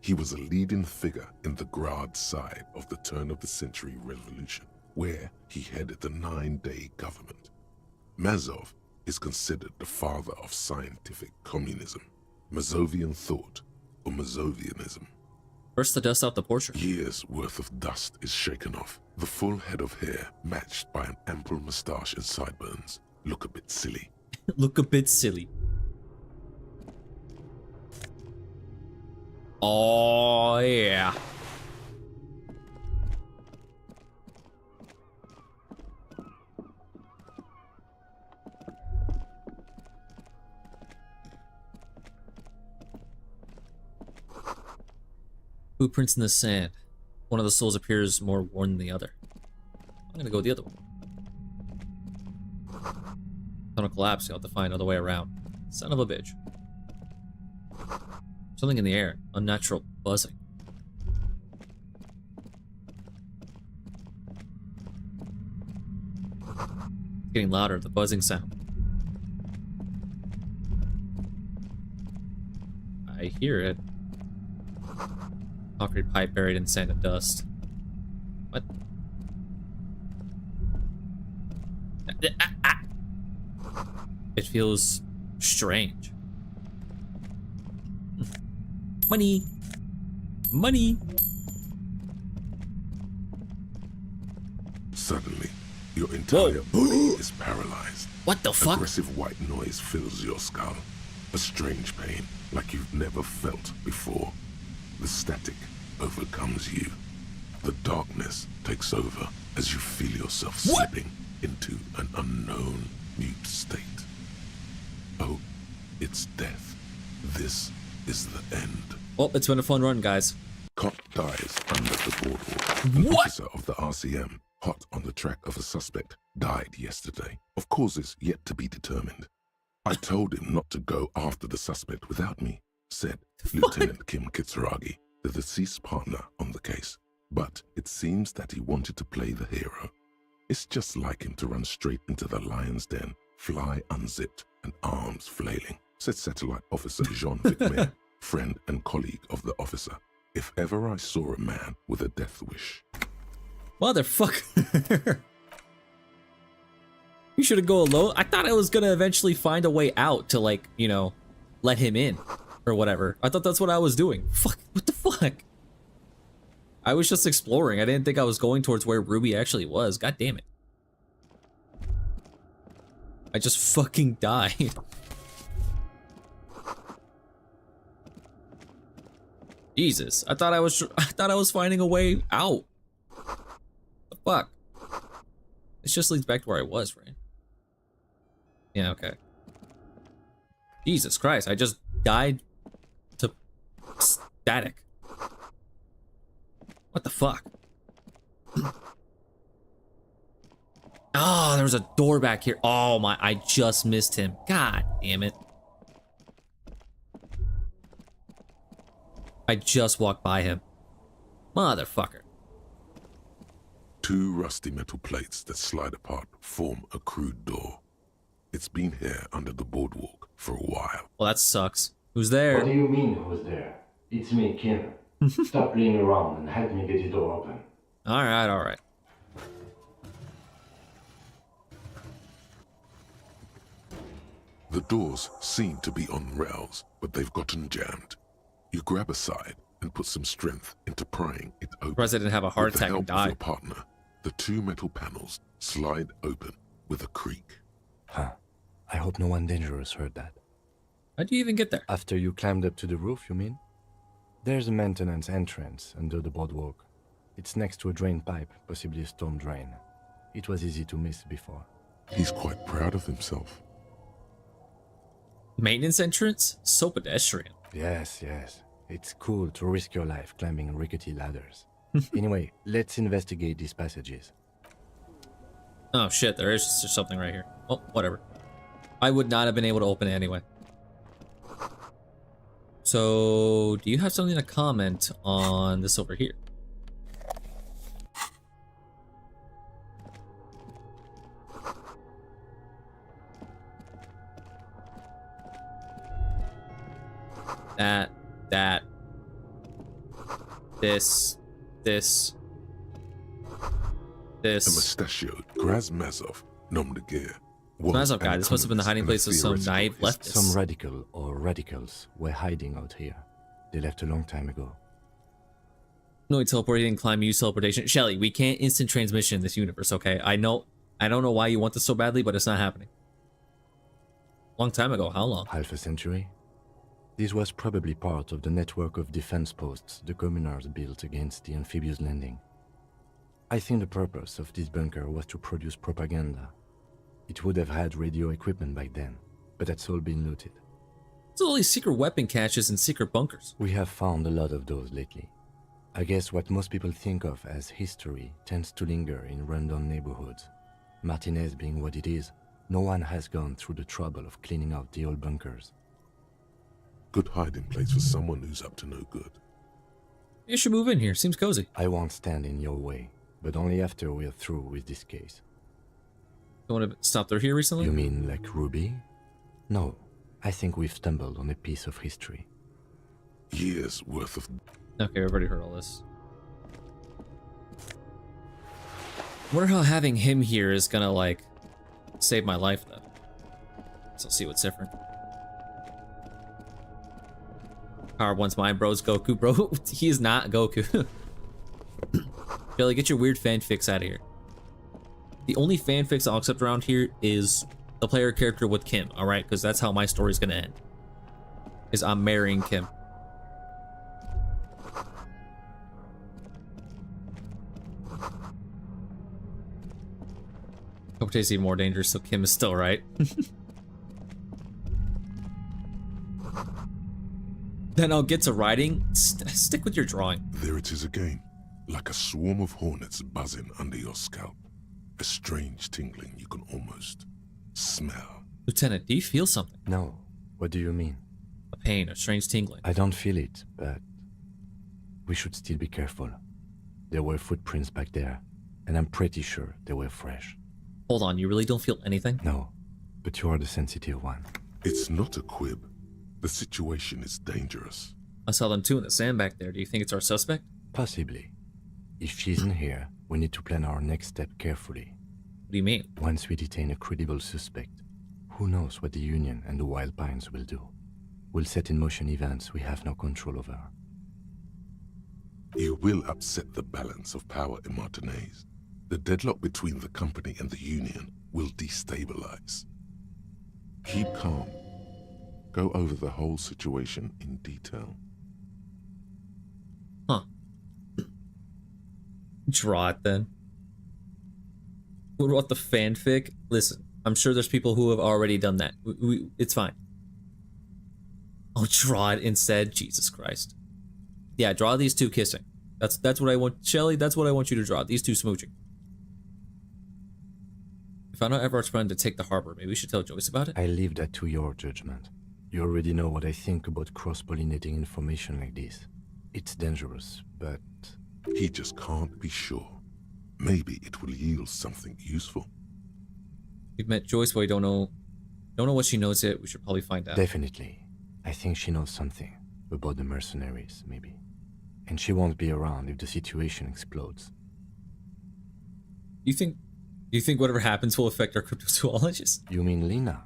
He was a leading figure in the Grad side of the turn-of-the-century revolution, where he headed the 9-day government. Mazov is considered the father of scientific communism, Mazovian thought, or Mazovianism. First the dust off the portrait. Years' worth of dust is shaken off. The full head of hair, matched by an ample moustache and sideburns, look a bit silly. Look a bit silly. Oh, yeah. Footprints in the sand. One of the souls appears more worn than the other. I'm gonna go with the other one. Tunnel collapse, you'll have to find another way around. Son of a bitch. Something in the air. Unnatural buzzing. It's getting louder, the buzzing sound. I hear it. Concrete pipe buried in sand and dust. What? It feels strange. Money! Money! Suddenly, your entire body is paralyzed. What the fuck? Aggressive white noise fills your skull. A strange pain like you've never felt before. The static overcomes you. The darkness takes over as you feel yourself slipping into an unknown mute state. Oh, it's death. This is the end. Well, it's been a fun run, guys. Cop dies under the boardwalk. An officer of the RCM, hot on the track of a suspect, died yesterday, of causes yet to be determined. I told him not to go after the suspect without me, said Lieutenant Kim Kitsuragi, the deceased partner on the case. But it seems that he wanted to play the hero. It's just like him to run straight into the lion's den, fly unzipped and arms flailing, said Satellite Officer Jean-Vic May, friend and colleague of the officer. If ever I saw a man with a death wish. Motherfucker. You should have gone alone. I thought I was gonna eventually find a way out to, like, you know, let him in or whatever. I thought that's what I was doing. Fuck, what the fuck? I was just exploring. I didn't think I was going towards where Ruby actually was. God damn it. I just fucking died. Jesus, I thought I was finding a way out. The fuck? This just leads back to where I was, right? Yeah, okay. Jesus Christ, I just died to static. What the fuck? Oh, there was a door back here. Oh my, I just missed him. God damn it. I just walked by him. Motherfucker. Two rusty metal plates that slide apart form a crude door. It's been here under the boardwalk for a while. Well, that sucks. Who's there? What do you mean, who's there? It's me, Kim. Stop playing around and help me get the door open. Alright, alright. The doors seem to be on rails, but they've gotten jammed. You grab a side and put some strength into prying it open. President have a heart With the attack and help of die. your partner, the two metal panels slide open with a creak. Huh. I hope no one dangerous heard that. How'd you even get there? After you climbed up to the roof, you mean? There's a maintenance entrance under the boardwalk. It's next to a drain pipe, possibly a storm drain. It was easy to miss before. He's quite proud of himself. Maintenance entrance? So pedestrian. Yes, yes. It's cool to risk your life climbing rickety ladders. Anyway, let's investigate these passages. Oh shit, there is just something right here. Oh, whatever. I would not have been able to open it anyway. So, do you have something to comment on this over here? This. The mustachioed Grazmazov Nomdagir. Mazov guy, this must have been the hiding place of some naive leftists. Some radical or radicals were hiding out here. They left a long time ago. No, teleporting, climb, use teleportation. Shelly, we can't instant transmission in this universe, okay? I don't know why you want this so badly, but it's not happening. Long time ago, how long? Half a century. This was probably part of the network of defense posts the communards built against the amphibious landing. I think the purpose of this bunker was to produce propaganda. It would have had radio equipment back then, but that's all been looted. It's all these secret weapon caches and secret bunkers. We have found a lot of those lately. I guess what most people think of as history tends to linger in rundown neighborhoods. Martinez being what it is, no one has gone through the trouble of cleaning out the old bunkers. Good hiding place for someone who's up to no good. You should move in here, seems cozy. I won't stand in your way, but only after we're through with this case. You want to stop through here recently? You mean like Ruby? No, I think we've stumbled on a piece of history. Years worth of... Okay, I've already heard all this. Wonder how having him here is gonna, like, save my life, though. So I'll see what's different. Power once mine, bro's Goku. Bro, he is not Goku. Billy, get your weird fanfics out of here. The only fanfics I'll accept around here is the player character with Kim, alright? Because that's how my story's gonna end. Is I'm marrying Kim. Hope tastes even more dangerous, so Kim is still right. Then I'll get to writing. Stick with your drawing. There it is again, like a swarm of hornets buzzing under your scalp. A strange tingling you can almost smell. Lieutenant, do you feel something? No. What do you mean? A pain, a strange tingling. I don't feel it, but we should still be careful. There were footprints back there, and I'm pretty sure they were fresh. Hold on, you really don't feel anything? No, but you are the sensitive one. It's not a quib. The situation is dangerous. I saw them two in the sand back there. Do you think it's our suspect? Possibly. If she isn't here, we need to plan our next step carefully. What do you mean? Once we detain a credible suspect, who knows what the Union and the Wild Pines will do? We'll set in motion events we have no control over. You will upset the balance of power in Martinez. The deadlock between the company and the Union will destabilize. Keep calm. Go over the whole situation in detail. Huh. Draw it then. What about the fanfic? Listen, I'm sure there's people who have already done that. It's fine. I'll draw it instead. Jesus Christ. Yeah, draw these two kissing. That's what I want. Shelly, that's what I want you to draw. These two smooching. If I don't ever plan to take the harbor, maybe we should tell Joyce about it? I leave that to your judgment. You already know what I think about cross-pollinating information like this. It's dangerous, but... He just can't be sure. Maybe it will yield something useful. We've met Joyce, but we don't know what she knows yet. We should probably find out. Definitely. I think she knows something about the mercenaries, maybe. And she won't be around if the situation explodes. You think whatever happens will affect our cryptozoologists? You mean Lena?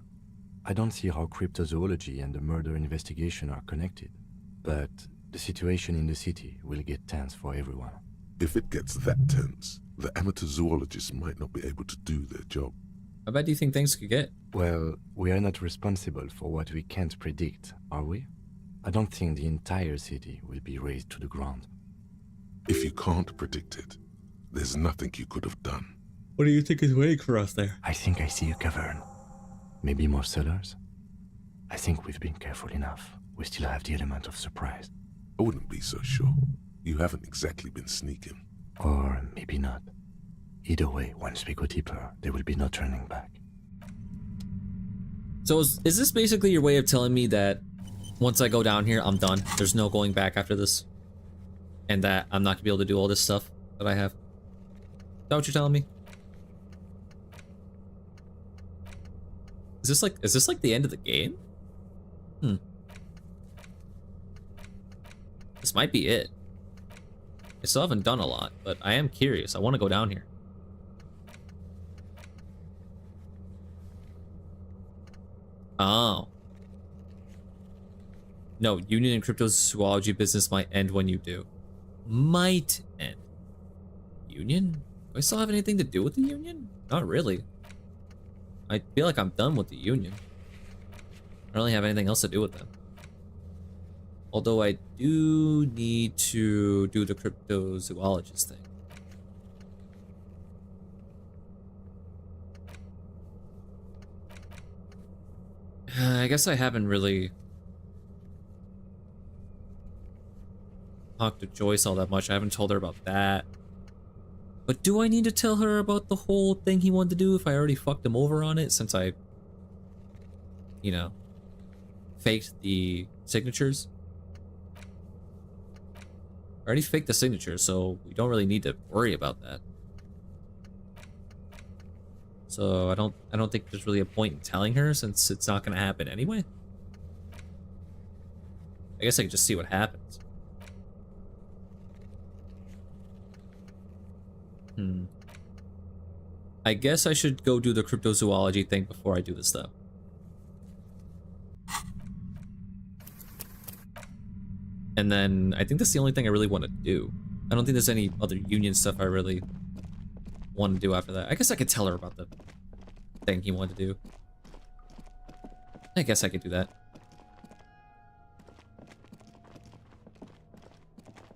I don't see how cryptozoology and the murder investigation are connected, but the situation in the city will get tense for everyone. If it gets that tense, the amateur zoologists might not be able to do their job. How bad do you think things could get? Well, we are not responsible for what we can't predict, are we? I don't think the entire city will be razed to the ground. If you can't predict it, there's nothing you could have done. What do you think is waiting for us there? I think I see a cavern. Maybe more cellars? I think we've been careful enough. We still have the element of surprise. I wouldn't be so sure. You haven't exactly been sneaking. Or maybe not. Either way, once we go deeper, there will be no turning back. So is this basically your way of telling me that once I go down here, I'm done? There's no going back after this? And that I'm not gonna be able to do all this stuff that I have? Is that what you're telling me? Is this like the end of the game? This might be it. I still haven't done a lot, but I am curious. I want to go down here. Oh. No, union and cryptozoology business might end when you do. Might end. Union? Do I still have anything to do with the union? Not really. I feel like I'm done with the union. I don't really have anything else to do with them. Although I do need to do the cryptozoologist thing. I guess I haven't really talked to Joyce all that much. I haven't told her about that. But do I need to tell her about the whole thing he wanted to do if I already fucked him over on it since I, you know, faked the signatures? I already faked the signatures, so we don't really need to worry about that. So I don't think there's really a point in telling her since it's not gonna happen anyway. I guess I could just see what happens. I guess I should go do the cryptozoology thing before I do this though. And then I think that's the only thing I really want to do. I don't think there's any other union stuff I really want to do after that. I guess I could tell her about the thing he wanted to do. I guess I could do that.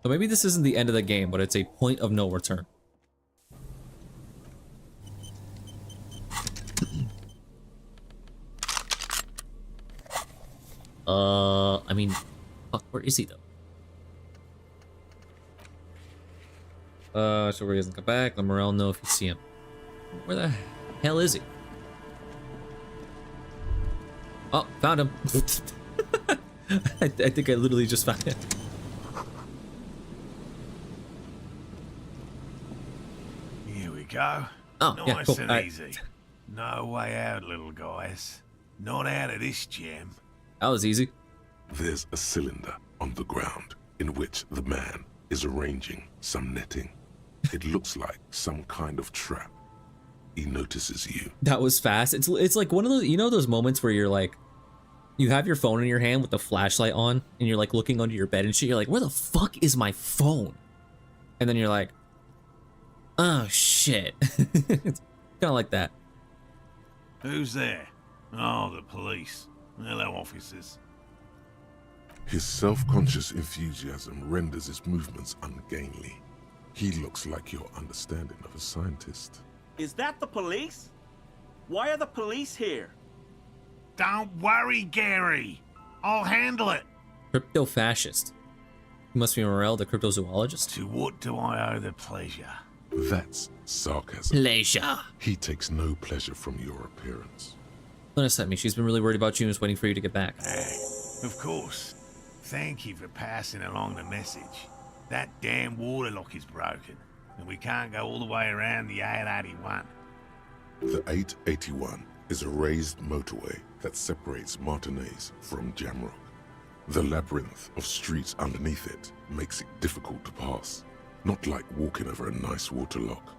So maybe this isn't the end of the game, but it's a point of no return. I mean, fuck, where is he though? So where he doesn't come back, let Morel know if you see him. Where the hell is he? Oh, found him. I think I literally just found him. Here we go. Oh, nice yeah, cool. and easy. No way out, little guys. Not out of this jam. That was easy. There's a cylinder on the ground in which the man is arranging some netting. It looks like some kind of trap. He notices you. That was fast. It's like one of those, you know, those moments where you're like, you have your phone in your hand with the flashlight on, and you're like looking under your bed and shit. You're like, where the fuck is my phone? And then you're like, oh shit. It's kind of like that. Who's there? Oh, the police. Hello, officers. His self-conscious enthusiasm renders his movements ungainly. He looks like your understanding of a scientist. Is that the police? Why are the police here? Don't worry, Gary. I'll handle it. Crypto-fascist. You must be Morel, the cryptozoologist. To what do I owe the pleasure? That's sarcasm. Pleasure. He takes no pleasure from your appearance. Lena sent me. She's been really worried about you and is waiting for you to get back. Of course. Thank you for passing along the message. That damn water lock is broken, and we can't go all the way around the 881. The 881 is a raised motorway that separates Martinez from Jamrock. The labyrinth of streets underneath it makes it difficult to pass, not like walking over a nice water lock.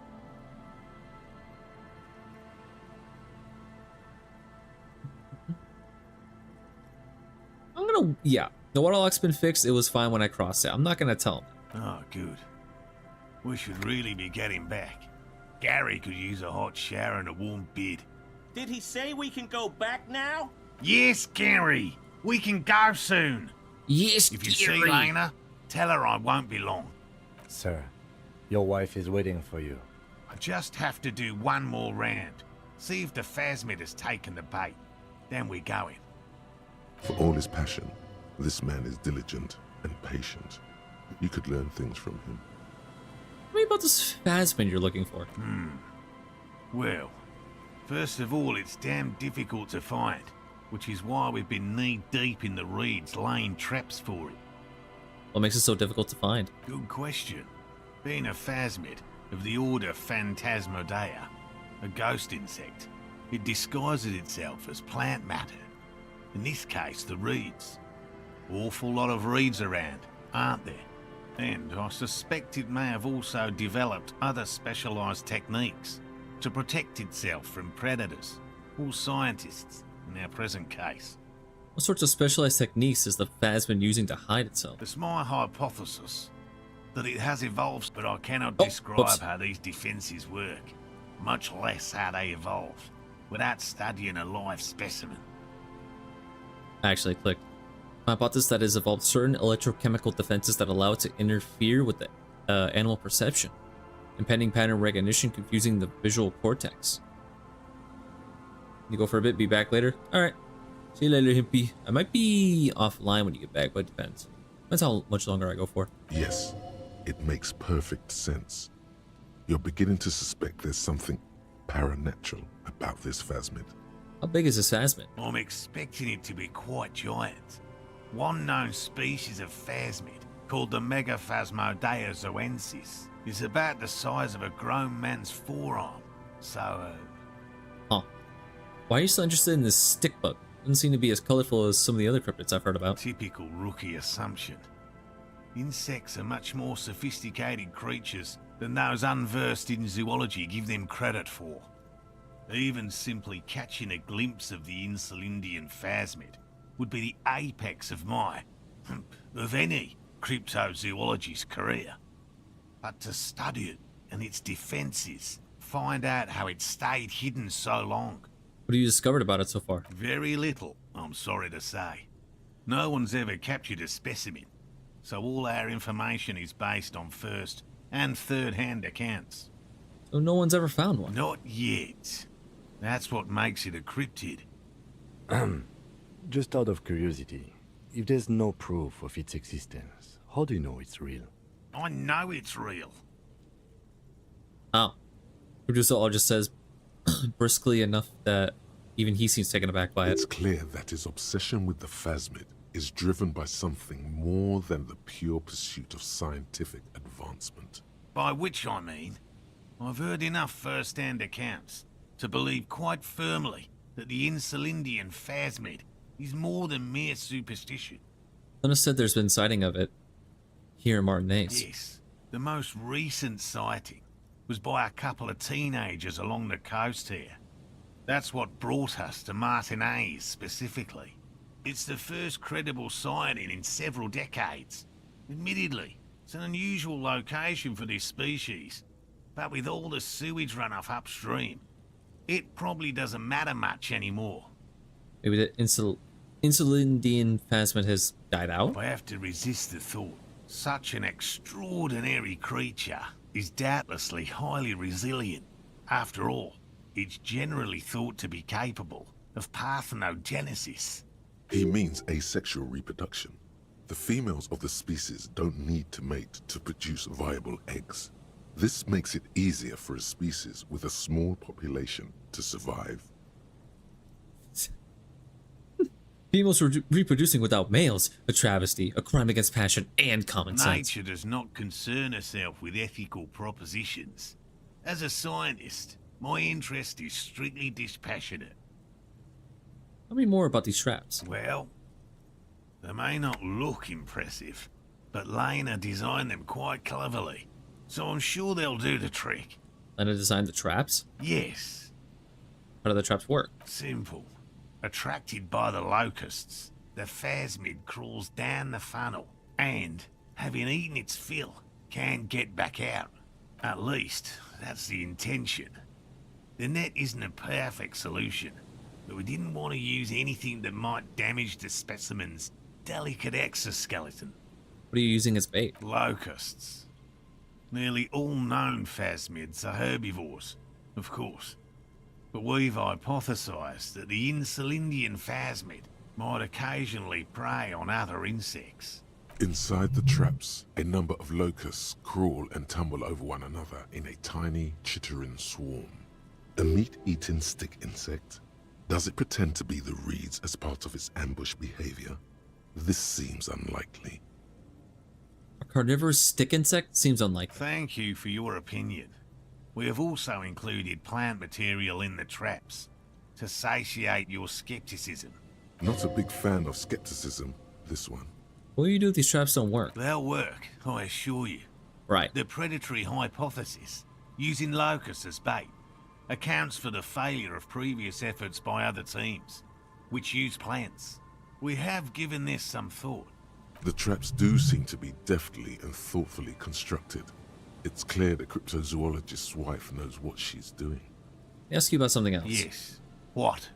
Yeah. The waterlock's been fixed. It was fine when I crossed it. I'm not gonna tell him. Oh, good. We should really be getting back. Gary could use a hot shower and a warm bed. Did he say we can go back now? Yes, Gary. We can go soon. Yes, If you Gary. see Lena, tell her I won't be long. Sir, your wife is waiting for you. I just have to do one more round. See if the phasmid has taken the bait. Then we're going. For all his passion, this man is diligent and patient. You could learn things from him. Tell me about this phasmid you're looking for. Well, first of all, it's damn difficult to find, which is why we've been knee-deep in the reeds laying traps for it. What makes it so difficult to find? Good question. Being a phasmid of the order Phantasmodea, a ghost insect, it disguises itself as plant matter. In this case, the reeds. Awful lot of reeds around, aren't there? And I suspect it may have also developed other specialised techniques to protect itself from predators, or scientists, in our present case. What sorts of specialized techniques is the phasmid using to hide itself? It's my hypothesis that it has evolved, but I cannot Oh, describe whoops. how these defences work, much less how they evolved, without studying a live specimen. I actually clicked. My hypothesis that it has evolved certain electrochemical defenses that allow it to interfere with the animal perception, impeding pattern recognition, confusing the visual cortex. You go for a bit, be back later? Alright. See you later, Hippie. I might be offline when you get back, but it depends. Depends how much longer I go for. Yes, it makes perfect sense. You're beginning to suspect there's something paranatural about this phasmid. How big is this phasmid? I'm expecting it to be quite giant. One known species of phasmid, called the Megaphasmodea zoensis, is about the size of a grown man's forearm. So, Huh. Why are you so interested in this stick bug? Doesn't seem to be as colorful as some of the other cryptids I've heard about. typical rookie assumption. Insects are much more sophisticated creatures than those unversed in zoology give them credit for. Even simply catching a glimpse of the Insulindian phasmid would be the apex of of any cryptozoologist's career. But to study it and its defenses, find out how it stayed hidden so long. What have you discovered about it so far? Very little, I'm sorry to say. No one's ever captured a specimen, so all our information is based on first and third-hand accounts. So no one's ever found one? Not yet. That's what makes it a cryptid. Just out of curiosity, if there's no proof of its existence, how do you know it's real? I know it's real. Oh. Producer just says briskly enough that even he seems taken aback by it. It's clear that his obsession with the phasmid is driven by something more than the pure pursuit of scientific advancement. By which I mean, I've heard enough first-hand accounts to believe quite firmly that the Insulindian phasmid is more than mere superstition. Luna said there's been sighting of it here in Martinez. Yes, the most recent sighting was by a couple of teenagers along the coast here. That's what brought us to Martinez specifically. It's the first credible sighting in several decades. Admittedly, it's an unusual location for this species, but with all the sewage runoff upstream, it probably doesn't matter much anymore. Maybe the Insulindian phasmid has died out? I have to resist the thought. Such an extraordinary creature is doubtlessly highly resilient. After all, it's generally thought to be capable of parthenogenesis. He means asexual reproduction. The females of the species don't need to mate to produce viable eggs. This makes it easier for a species with a small population to survive. Females reproducing without males, a travesty, a crime against passion and common sense. Nature does not concern herself with ethical propositions. As a scientist, my interest is strictly dispassionate. Tell me more about these traps. Well, they may not look impressive, but Lena designed them quite cleverly, so I'm sure they'll do the trick. Lena designed the traps? Yes. How do the traps work? Simple. Attracted by the locusts, the phasmid crawls down the funnel and, having eaten its fill, can get back out. At least, that's the intention. The net isn't a perfect solution, but we didn't want to use anything that might damage the specimen's delicate exoskeleton. What are you using as bait? Locusts. Nearly all known phasmids are herbivores, of course. But we've hypothesized that the Insulindian phasmid might occasionally prey on other insects. Inside the traps, a number of locusts crawl and tumble over one another in a tiny, chittering swarm. A meat-eating stick insect? Does it pretend to be the reeds as part of its ambush behavior? This seems unlikely. A carnivorous stick insect seems unlikely. Thank you for your opinion. We have also included plant material in the traps to satiate your skepticism. Not a big fan of skepticism, this one. What do you do if these traps don't work? They'll work, I assure you. Right. The predatory hypothesis, using locusts as bait, accounts for the failure of previous efforts by other teams, which use plants. We have given this some thought. The traps do seem to be deftly and thoughtfully constructed. It's clear the cryptozoologist's wife knows what she's doing. Let me ask you about something else. Yes. What?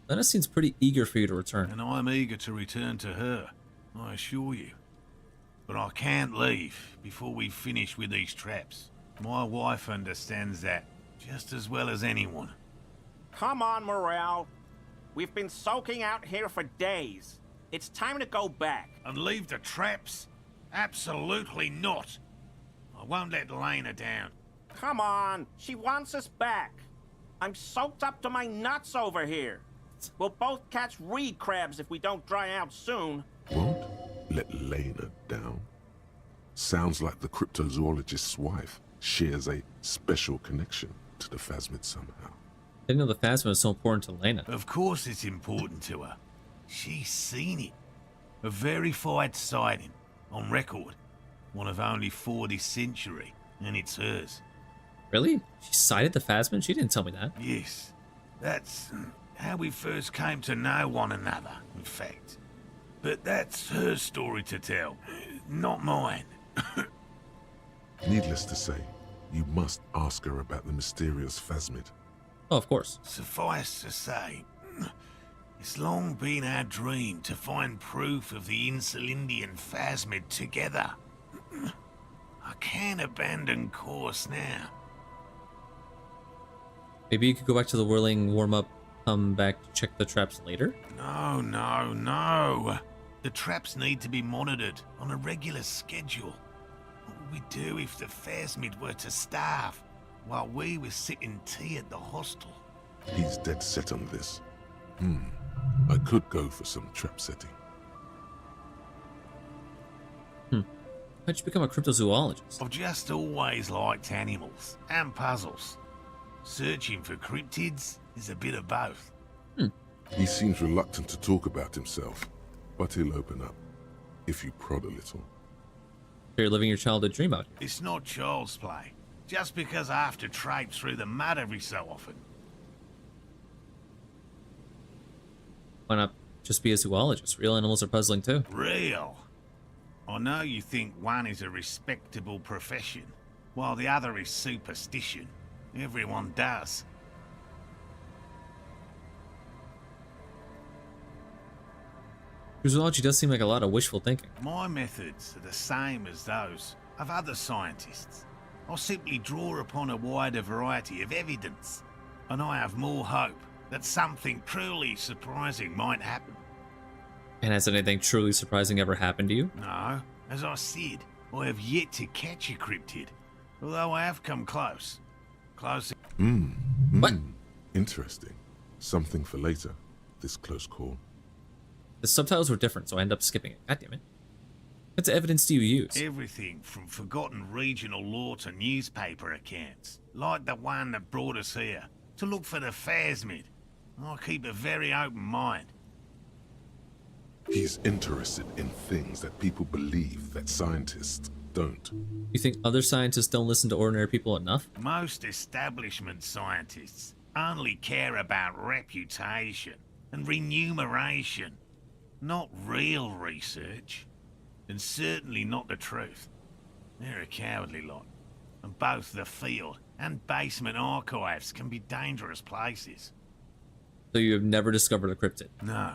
Lena seems pretty eager for you to return. And I'm eager to return to her, I assure you. But I can't leave before we finish with these traps. My wife understands that just as well as anyone. Come on, Morale. We've been soaking out here for days. It's time to go back. And leave the traps? Absolutely not. I won't let Lena down. Come on, she wants us back. I'm soaked up to my nuts over here. We'll both catch reed crabs if we don't dry out soon. Won't let Lena down? Sounds like the cryptozoologist's wife shares a special connection to the phasmid somehow. I didn't know the phasmid was so important to Lena. Of course it's important to her. She's seen it. A verified sighting, on record. One of only 4 this century, and it's hers. Really? She sighted the phasmid? She didn't tell me that. Yes. That's how we first came to know one another, in fact. But that's her story to tell, not mine. Needless to say, you must ask her about the mysterious phasmid. Oh, of course. Suffice to say, it's long been our dream to find proof of the Insulindian phasmid together. I can't abandon course now. Maybe you could go back to the whirling warm-up, come back to check the traps later? No, no, no. The traps need to be monitored on a regular schedule. What would we do if the phasmid were to starve while we were sipping tea at the hostel? He's dead set on this. I could go for some trap setting. How'd you become a cryptozoologist? I've just always liked animals and puzzles. Searching for cryptids is a bit of both. He seems reluctant to talk about himself, but he'll open up, if you prod a little. You're living your childhood dream out here. It's not child's play, just because I have to traipse through the mud every so often. Why not just be a zoologist? Real animals are puzzling too. Real? I know you think one is a respectable profession, while the other is superstition. Everyone does. Zoology does seem like a lot of wishful thinking. My methods are the same as those of other scientists. I simply draw upon a wider variety of evidence, and I have more hope that something truly surprising might happen. And has anything truly surprising ever happened to you? No, as I said, I have yet to catch a cryptid, although I have come close. Close. What? Interesting. Something for later, this close call. The subtitles were different, so I ended up skipping it. God damn it. What evidence do you use? Everything from forgotten regional lore to newspaper accounts, like the one that brought us here, to look for the phasmid. I keep a very open mind. He's interested in things that people believe that scientists don't. You think other scientists don't listen to ordinary people enough? Most establishment scientists only care about reputation. and remuneration. Not real research. And certainly not the truth. They're a cowardly lot. And both the field and basement archives can be dangerous places. So you have never discovered a cryptid? No.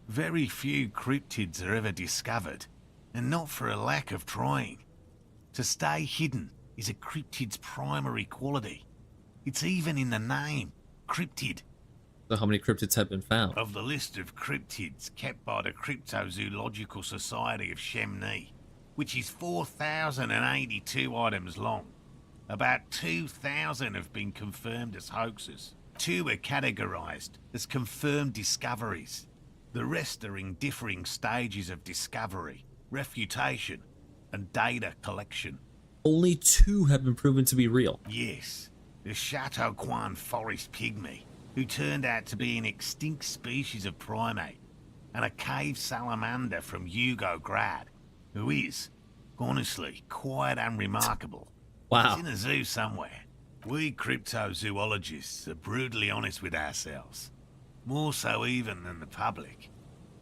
Very few cryptids are ever discovered, and not for a lack of trying. To stay hidden is a cryptid's primary quality. It's even in the name, cryptid. So how many cryptids have been found? Of the list of cryptids kept by the Cryptozoological Society of Chemnee, which is 4,082 items long, about 2,000 have been confirmed as hoaxes. 2 are categorized as confirmed discoveries. The rest are in differing stages of discovery, refutation, and data collection. Only 2 have been proven to be real. Yes, the Chateau Quan forest pygmy, who turned out to be an extinct species of primate, and a cave salamander from Yugograd, who is, honestly, quite unremarkable. Wow. It's in a zoo somewhere. We cryptozoologists are brutally honest with ourselves. More so even than the public.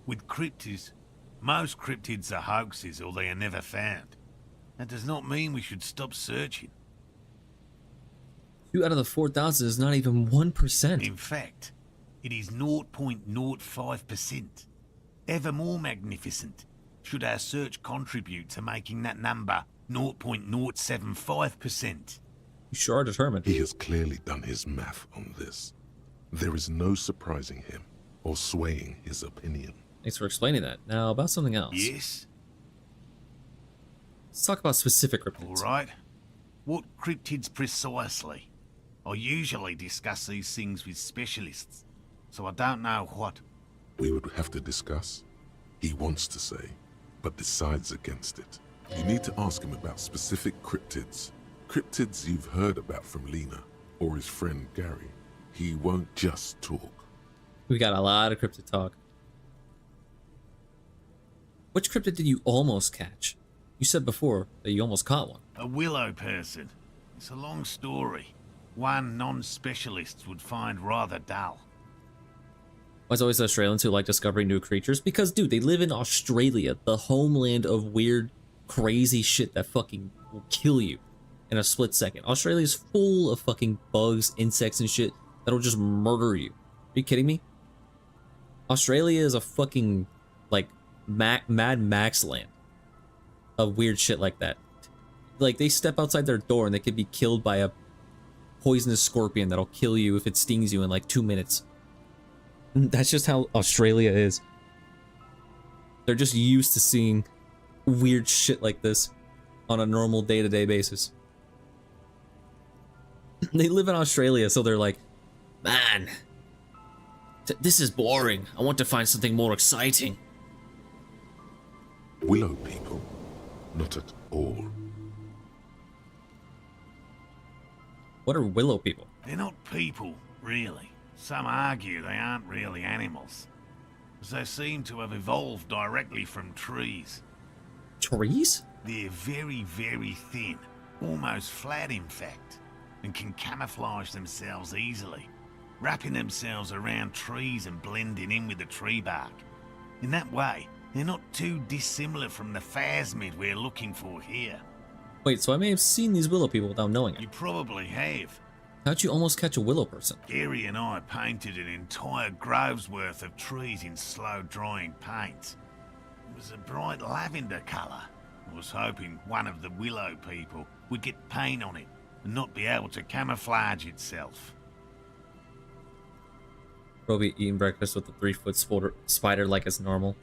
With cryptids, most cryptids are hoaxes or they are never found. That does not mean we should stop searching. 2 out of the 4,000 is not even 1%. In fact, it is 0.05%. Ever more magnificent, should our search contribute to making that number 0.075%. You sure are determined. He has clearly done his math on this. There is no surprising him or swaying his opinion. Thanks for explaining that. Now, about something else. Yes? Let's talk about specific cryptids. All right. What cryptids precisely? I usually discuss these things with specialists, so I don't know what. We would have to discuss. He wants to say, but decides against it. You need to ask him about specific cryptids. Cryptids you've heard about from Lena or his friend Gary. He won't just talk. We got a lot of cryptid talk. Which cryptid did you almost catch? You said before that you almost caught one. A willow person. It's a long story. One non-specialists would find rather dull. Why is always Australians who like discovering new creatures? Because, dude, they live in Australia, the homeland of weird, crazy shit that fucking will kill you in a split second. Australia's full of fucking bugs, insects, and shit that'll just murder you. Are you kidding me? Australia is a fucking, like, Mad Max land of weird shit like that. Like, they step outside their door and they could be killed by a poisonous scorpion that'll kill you if it stings you in like 2 minutes. That's just how Australia is. They're just used to seeing weird shit like this on a normal day-to-day basis. They live in Australia, so they're like, man, this is boring. I want to find something more exciting. Willow people? Not at all. What are willow people? They're not people, really. Some argue they aren't really animals, as they seem to have evolved directly from trees. Trees? They're very, very thin, almost flat in fact, and can camouflage themselves easily, wrapping themselves around trees and blending in with the tree bark. In that way, they're not too dissimilar from the phasmid we're looking for here. Wait, so I may have seen these willow people without knowing it. You probably have. How'd you almost catch a willow person? Gary and I painted an entire grove's worth of trees in slow-drying paint. It was a bright lavender colour. I was hoping one of the willow people would get paint on it and not be able to camouflage itself. Roby eating breakfast with a 3-foot spider like it's normal.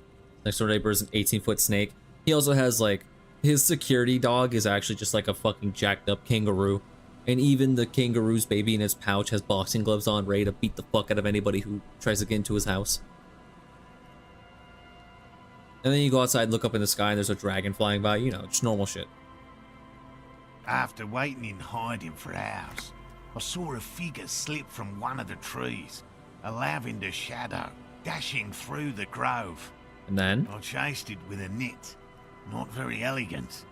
Next door neighbor is an 18-foot snake. He also has, like, his security dog is actually just like a fucking jacked up kangaroo. And even the kangaroo's baby in his pouch has boxing gloves on, ready to beat the fuck out of anybody who tries to get into his house. And then you go outside, look up in the sky, and there's a dragon flying by. You know, just normal shit. After waiting in hiding for hours, I saw a figure slip from one of the trees, a lavender shadow, dashing through the grove. And then? I chased it with a net. Not very elegant.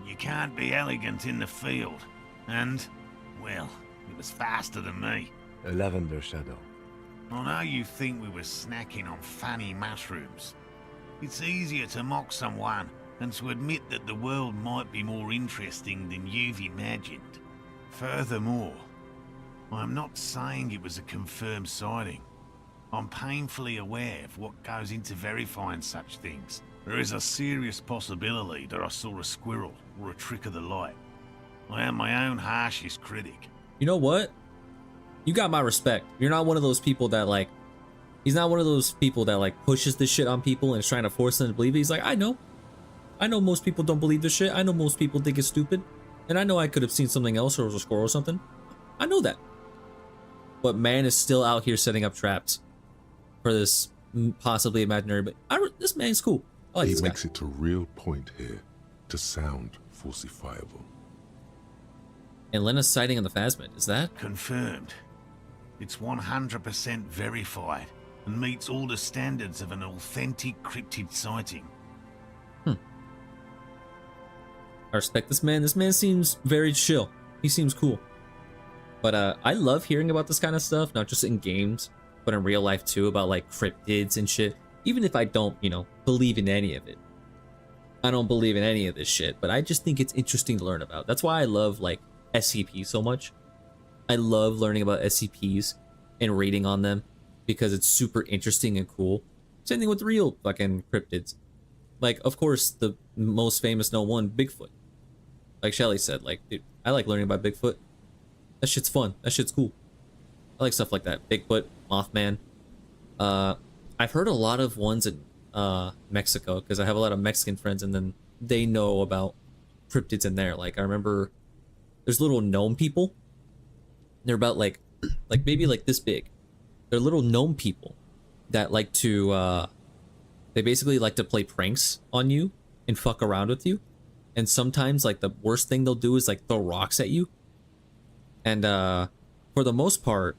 You can't be elegant in the field. And, well, it was faster than me. A lavender shadow. I know you think we were snacking on funny mushrooms. It's easier to mock someone and to admit that the world might be more interesting than you've imagined. Furthermore, I'm not saying it was a confirmed sighting. I'm painfully aware of what goes into verifying such things. There is a serious possibility that I saw a squirrel or a trick of the light. I am my own harshest critic. You know what? You got my respect. You're not one of those people that like, he's not one of those people that like pushes this shit on people and is trying to force them to believe it. He's like, I know most people don't believe this shit. I know most people think it's stupid. And I know I could have seen something else or it was a squirrel or something. I know that. But man is still out here setting up traps for this possibly imaginary, but this man's cool. I like he this guy. makes it a real point here to sound falsifiable. And Lena's sighting on the Phasmid, is that? Confirmed. It's 100% verified and meets all the standards of an authentic cryptid sighting. I respect this man. This man seems very chill. He seems cool. But I love hearing about this kind of stuff, not just in games, but in real life too, about like cryptids and shit. Even if I don't, you know, believe in any of it. I don't believe in any of this shit, but I just think it's interesting to learn about. That's why I love like SCP so much. I love learning about SCPs and reading on them because it's super interesting and cool. Same thing with real fucking cryptids. Like, of course, the most famous known one, Bigfoot. Like Shelly said, like, dude, I like learning about Bigfoot. That shit's fun. That shit's cool. I like stuff like that. Bigfoot, Mothman. I've heard a lot of ones in Mexico because I have a lot of Mexican friends, and then they know about cryptids in there. Like, I remember there's little gnome people. They're about like maybe like this big. They're little gnome people that like to they basically like to play pranks on you and fuck around with you. And sometimes like the worst thing they'll do is like throw rocks at you. And for the most part,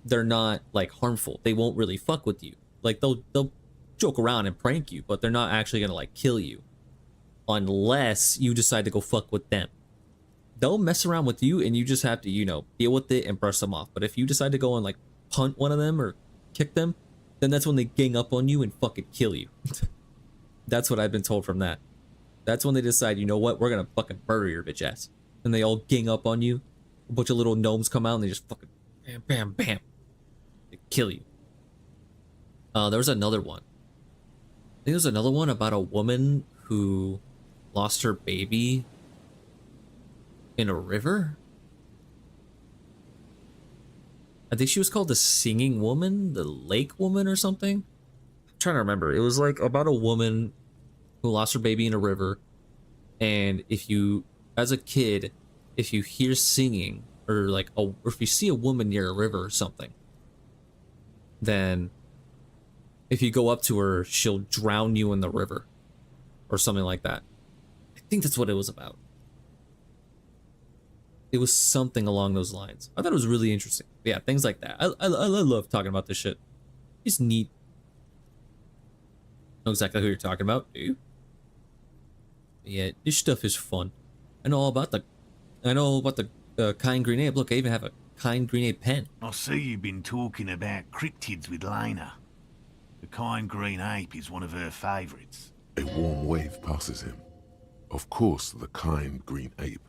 they're not like harmful. They won't really fuck with you. Like they'll joke around and prank you, but they're not actually gonna like kill you unless you decide to go fuck with them. They'll mess around with you and you just have to, you know, deal with it and brush them off. But if you decide to go and like punt one of them or kick them, then that's when they gang up on you and fucking kill you. That's what I've been told from that. That's when they decide, you know what, we're gonna fucking murder your bitch ass. And they all gang up on you. A bunch of little gnomes come out and they just fucking bam, bam, bam. They kill you. There was another one. I think there was another one about a woman who lost her baby in a river. I think she was called the Singing Woman, the Lake Woman or something. I'm trying to remember. It was like about a woman who lost her baby in a river. And if you, as a kid, if you hear singing or like or if you see a woman near a river or something, then if you go up to her, she'll drown you in the river or something like that. I think that's what it was about. It was something along those lines. I thought it was really interesting. Yeah, things like that. I love talking about this shit. It's neat. Know exactly who you're talking about, do you? Yeah, this stuff is fun. I know all about the kind green ape. Look, I even have a kind green ape pen. I see you've been talking about cryptids with Lena. The kind green ape is one of her favourites. A warm wave passes him. Of course, the kind green ape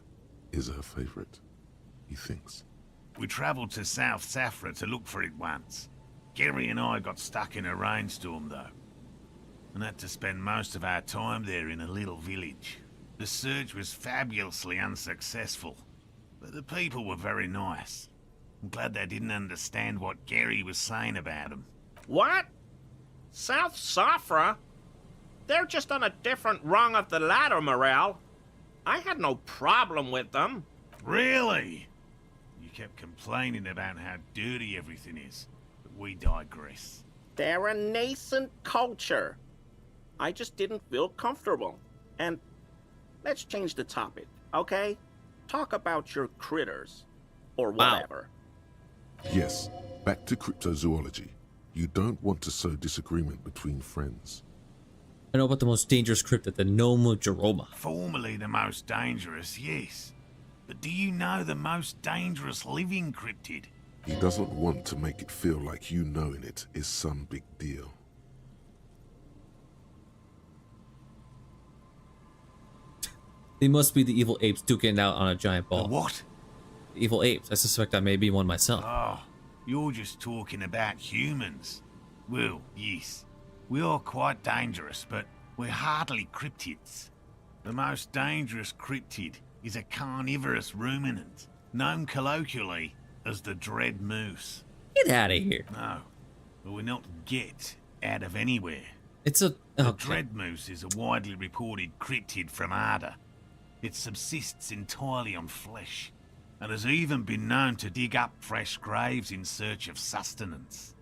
is her favourite, he thinks. We travelled to South Safra to look for it once. Gary and I got stuck in a rainstorm, though, and had to spend most of our time there in a little village. The search was fabulously unsuccessful, but the people were very nice. I'm glad they didn't understand what Gary was saying about them. What? South Safra? They're just on a different rung of the ladder, Morale. I had no problem with them. Really? You kept complaining about how dirty everything is, but we digress. They're a nascent culture. I just didn't feel comfortable. And let's change the topic, okay? Talk about your critters. Or whatever. Yes, back to cryptozoology. You don't want to sow disagreement between friends. I know about the most dangerous cryptid, the Nomogeroma. Formerly the most dangerous, yes. But do you know the most dangerous living cryptid? He doesn't want to make it feel like you knowing it is some big deal. They must be the evil apes duking it out on a giant ball. The what? The evil apes. I suspect I may be one myself. Oh, you're just talking about humans. Well, yes. We are quite dangerous, but we're hardly cryptids. The most dangerous cryptid is a carnivorous ruminant, known colloquially as the dread moose. Get out of here. No, but we're not get out of anywhere. It's a... The dread moose is a widely reported cryptid from Arda. It subsists entirely on flesh, and has even been known to dig up fresh graves in search of sustenance.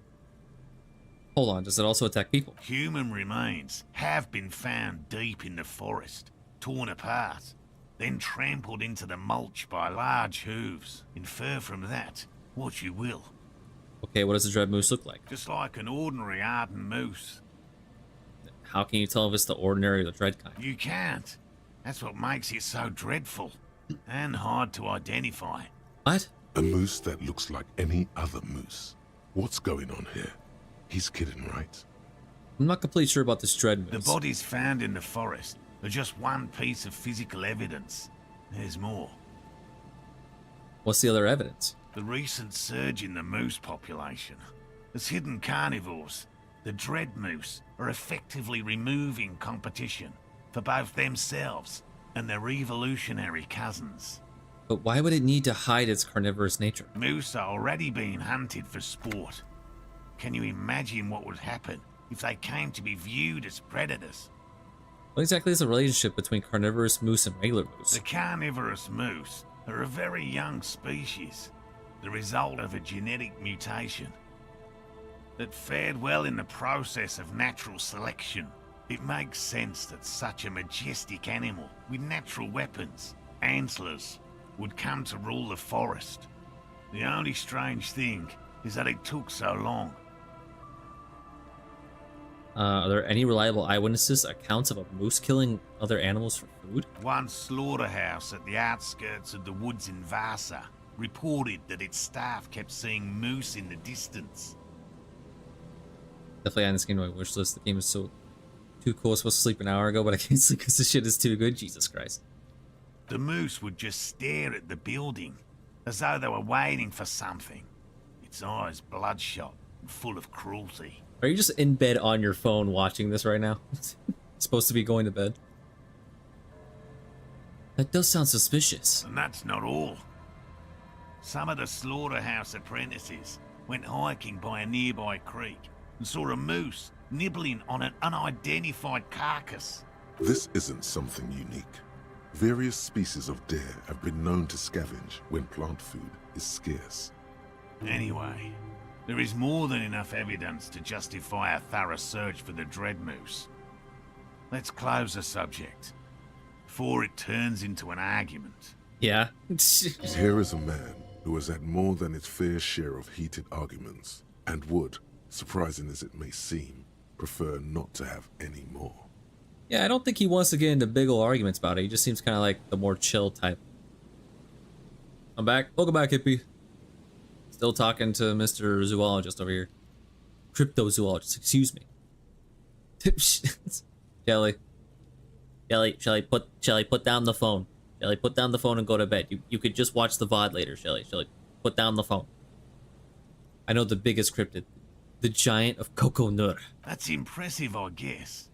Hold on, does it also attack people? Human remains have been found deep in the forest, torn apart, then trampled into the mulch by large hooves. Infer from that what you will. Okay, what does the dread moose look like? Just like an ordinary Arden moose. How can you tell if it's the ordinary or the dread kind? You can't. That's what makes it so dreadful and hard to identify. What? A moose that looks like any other moose. What's going on here? He's kidding, right? I'm not completely sure about this dread moose. The bodies found in the forest are just one piece of physical evidence. There's more. What's the other evidence? The recent surge in the moose population has hidden carnivores. The dread moose are effectively removing competition for both themselves and their evolutionary cousins. But why would it need to hide its carnivorous nature? Moose are already being hunted for sport. Can you imagine what would happen if they came to be viewed as predators? What exactly is the relationship between carnivorous moose and regular moose? The carnivorous moose are a very young species, the result of a genetic mutation that fared well in the process of natural selection. It makes sense that such a majestic animal with natural weapons, antlers, would come to rule the forest. The only strange thing is that it took so long. Are there any reliable eyewitnesses accounts of a moose killing other animals for food? One slaughterhouse at the outskirts of the woods in Vasa reported that its staff kept seeing moose in the distance. Definitely on this game on my wish list. The game is so too cool. I was supposed to sleep an hour ago, but I can't sleep because this shit is too good. Jesus Christ. The moose would just stare at the building, as though they were waiting for something. Its eyes bloodshot and full of cruelty. Are you just in bed on your phone watching this right now? Supposed to be going to bed? That does sound suspicious. And that's not all. Some of the slaughterhouse apprentices went hiking by a nearby creek and saw a moose nibbling on an unidentified carcass. This isn't something unique. Various species of deer have been known to scavenge when plant food is scarce. Anyway, there is more than enough evidence to justify a thorough search for the dread moose. Let's close the subject before it turns into an argument. Yeah. Here is a man who has had more than his fair share of heated arguments and would, surprising as it may seem, prefer not to have any more. Yeah, I don't think he wants to get into big ol' arguments about it. He just seems kind of like the more chill type. I'm back. Welcome back, hippie. Still talking to Mr. Zoologist over here. Cryptozoologist, excuse me. Shelly, put down the phone. Shelly, put down the phone and go to bed. You could just watch the VOD later, Shelly. Put down the phone. I know the biggest cryptid. The giant of Coco Nur. That's impressive, I guess.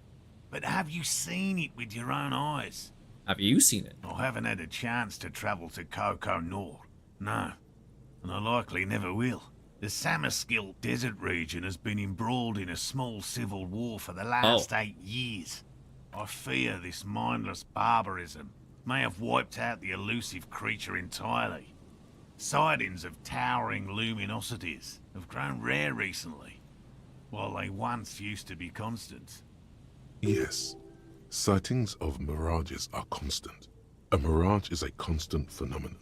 But have you seen it with your own eyes? Have you seen it? I haven't had a chance to travel to Coco Nur. No. And I likely never will. The Samaskil desert region has been embroiled in a small civil war for the last 8 years. I fear this mindless barbarism may have wiped out the elusive creature entirely. Sightings of towering luminosities have grown rare recently, while they once used to be constant. Yes, sightings of mirages are constant. A mirage is a constant phenomenon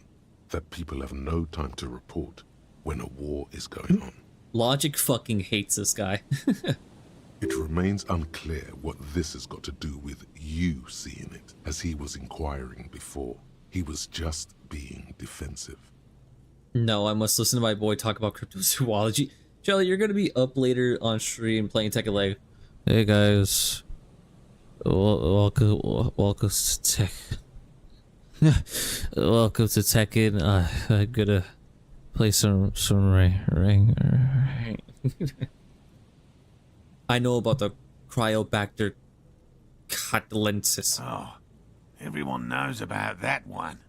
that people have no time to report when a war is going on. Logic fucking hates this guy. It remains unclear what this has got to do with you seeing it, as he was inquiring before. He was just being defensive. No, I must listen to my boy talk about cryptozoology. Shelly, you're gonna be up later on stream playing Tekken Leg. Hey guys, welcome to Tech. Welcome to Tekken. I'm gonna play some ring. I know about the Cryobacter catalensis. Oh, everyone knows about that one.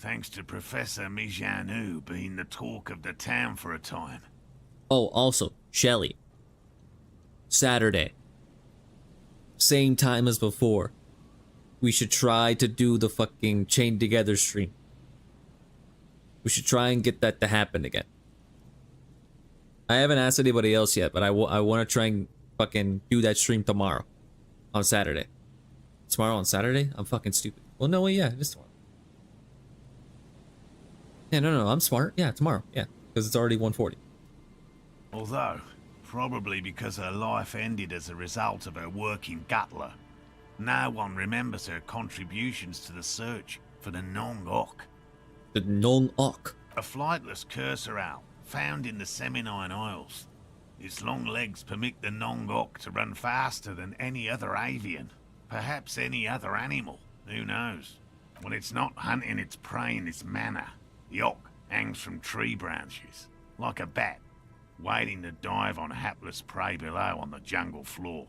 Thanks to Professor Mijanu being the talk of the town for a time. Oh, also, Shelly. Saturday. Same time as before. We should try to do the fucking chain together stream. We should try and get that to happen again. I haven't asked anybody else yet, but I want to try and fucking do that stream tomorrow. On Saturday. Tomorrow on Saturday? I'm fucking stupid. Well, no, yeah, it is tomorrow. Yeah, no, I'm smart. Yeah, tomorrow. Yeah, because it's already 1:40. Although, probably because her life ended as a result of her work in Gutler, no one remembers her contributions to the search for the Nong-Ok. The Nong-Ok? A flightless cursor owl found in the Seminine Isles. Its long legs permit the Nong-Ok to run faster than any other avian. Perhaps any other animal. Who knows? When it's not hunting its prey in this manner, the Ok hangs from tree branches, like a bat, waiting to dive on hapless prey below on the jungle floor.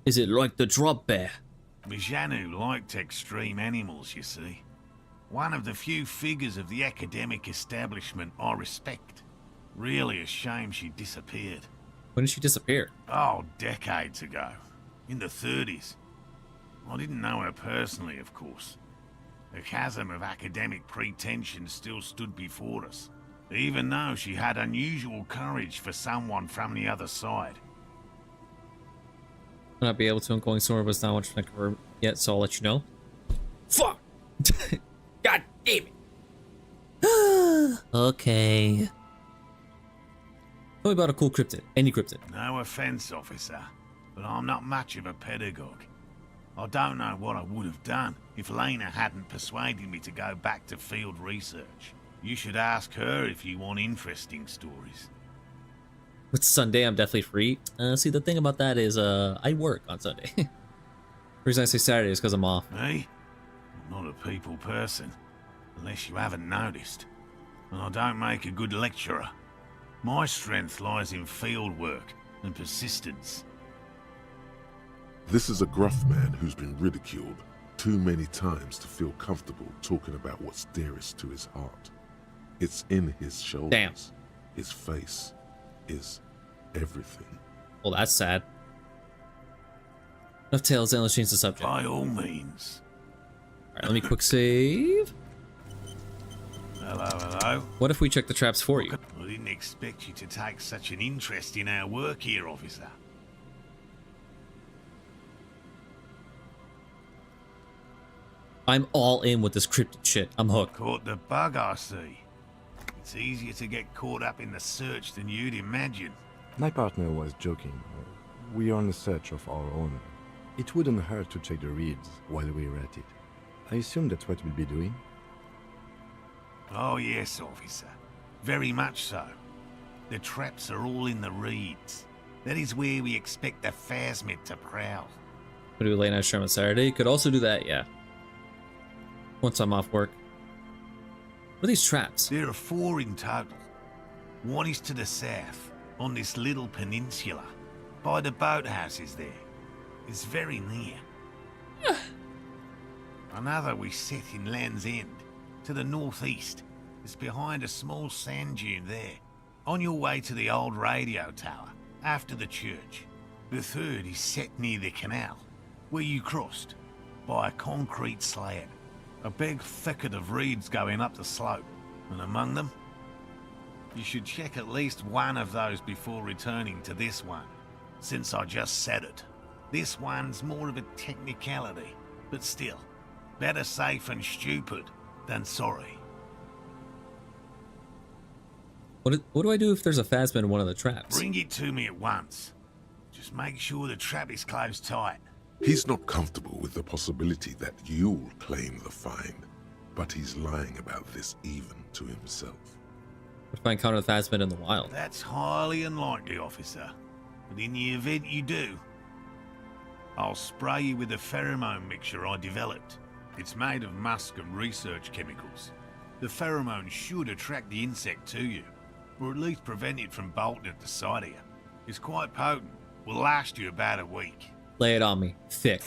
Is it like the drop bear? Mijanu liked extreme animals, you see. One of the few figures of the academic establishment I respect. Really a shame she disappeared. When did she disappear? Oh, decades ago. In the 30s. I didn't know her personally, of course. The chasm of academic pretension still stood before us, even though she had unusual courage for someone from the other side. I'll not be able to. I'm going somewhere, but it's not much to confirm yet, so I'll let you know. Fuck! God damn it! Okay. Tell me about a cool cryptid. Any cryptid. No offense, officer, but I'm not much of a pedagogue. I don't know what I would have done if Lena hadn't persuaded me to go back to field research. You should ask her if you want interesting stories. It's Sunday, I'm definitely free. See, the thing about that is, I work on Sunday. The reason I say Saturday is because I'm off. Me? I'm not a people person, unless you haven't noticed. And I don't make a good lecturer. My strength lies in field work and persistence. This is a gruff man who's been ridiculed too many times to feel comfortable talking about what's dearest to his heart. It's in his shoulders. Damn. His face is everything. Well, that's sad. Enough tales, then let's change the subject. By all means. Alright, let me quick save. Hello. What if we check the traps for you? I didn't expect you to take such an interest in our work here, officer. I'm all in with this cryptid shit. I'm hooked. Caught the bug, I see. It's easier to get caught up in the search than you'd imagine. My partner was joking. We are on the search of our own. It wouldn't hurt to check the reeds while we're at it. I assume that's what we'll be doing? Oh yes, officer. Very much so. The traps are all in the reeds. That is where we expect the phasmid to prowl. We'll do a late night stream on Saturday. Could also do that, yeah. Once I'm off work. What are these traps? There are 4 in total. One is to the south, on this little peninsula, by the boathouses there. It's very near. Another we set in Land's End, to the northeast. It's behind a small sand dune there, on your way to the old radio tower, after the church. The third is set near the canal, where you crossed, by a concrete slab. A big thicket of reeds going up the slope, and among them, you should check at least one of those before returning to this one, since I just said it. This one's more of a technicality, but still, better safe and stupid than sorry. What do I do if there's a phasmid in one of the traps? Bring it to me at once. Just make sure the trap is closed tight. He's not comfortable with the possibility that you'll claim the find, but he's lying about this even to himself. What if I encounter the Phasmid in the wild? That's highly unlikely, officer. But in the event you do, I'll spray you with a pheromone mixture I developed. It's made of musk and research chemicals. The pheromone should attract the insect to you, or at least prevent it from bolting at the sight of you. It's quite potent. Will last you about a week. Lay it on me. Thick.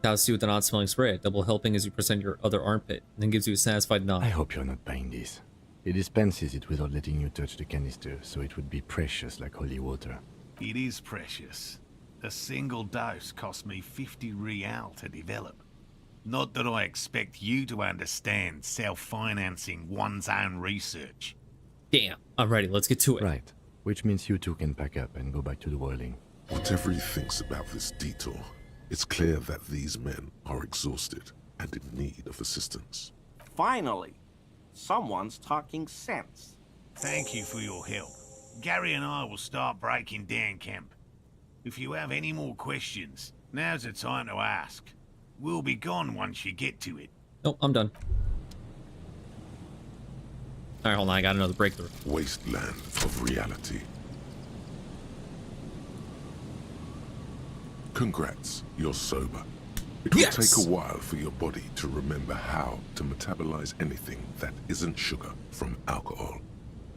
Douse you with a non-smelling spray, double helping as you present your other armpit, and then gives you a satisfied nod. I hope you're not buying this. It dispenses it without letting you touch the canister, so it would be precious like holy water. It is precious. A single dose cost me 50 real to develop. Not that I expect you to understand self-financing one's own research. Damn, I'm ready. Let's get to it. Right. Which means you two can pack up and go back to the whirling. Whatever he thinks about this detour, it's clear that these men are exhausted and in need of assistance. Finally, someone's talking sense. Thank you for your help. Gary and I will start breaking down camp. If you have any more questions, now's the time to ask. We'll be gone once you get to it. Nope, I'm done. Alright, hold on, I got another breakthrough. Wasteland of reality. Congrats, you're sober. It will take a while for your body to remember how to metabolize anything that isn't sugar from alcohol.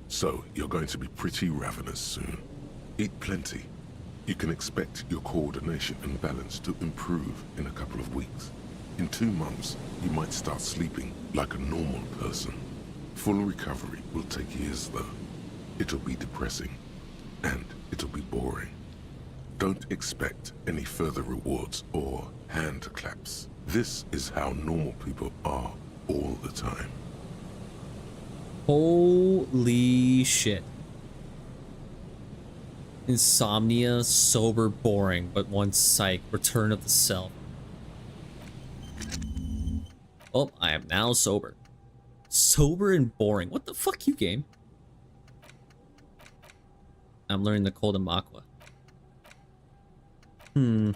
So you're going to be pretty ravenous soon. Eat plenty. You can expect your coordination and balance to improve in a couple of weeks. In 2 months, you might start sleeping like a normal person. Full recovery will take years though. It'll be depressing, and it'll be boring. Don't expect any further rewards or hand claps. This is how normal people are all the time. Holy shit. Insomnia, sober, boring, but one psych. Return of the self. Oh, I am now sober. Sober and boring. What the fuck, you game? I'm learning the cold and Makwa. I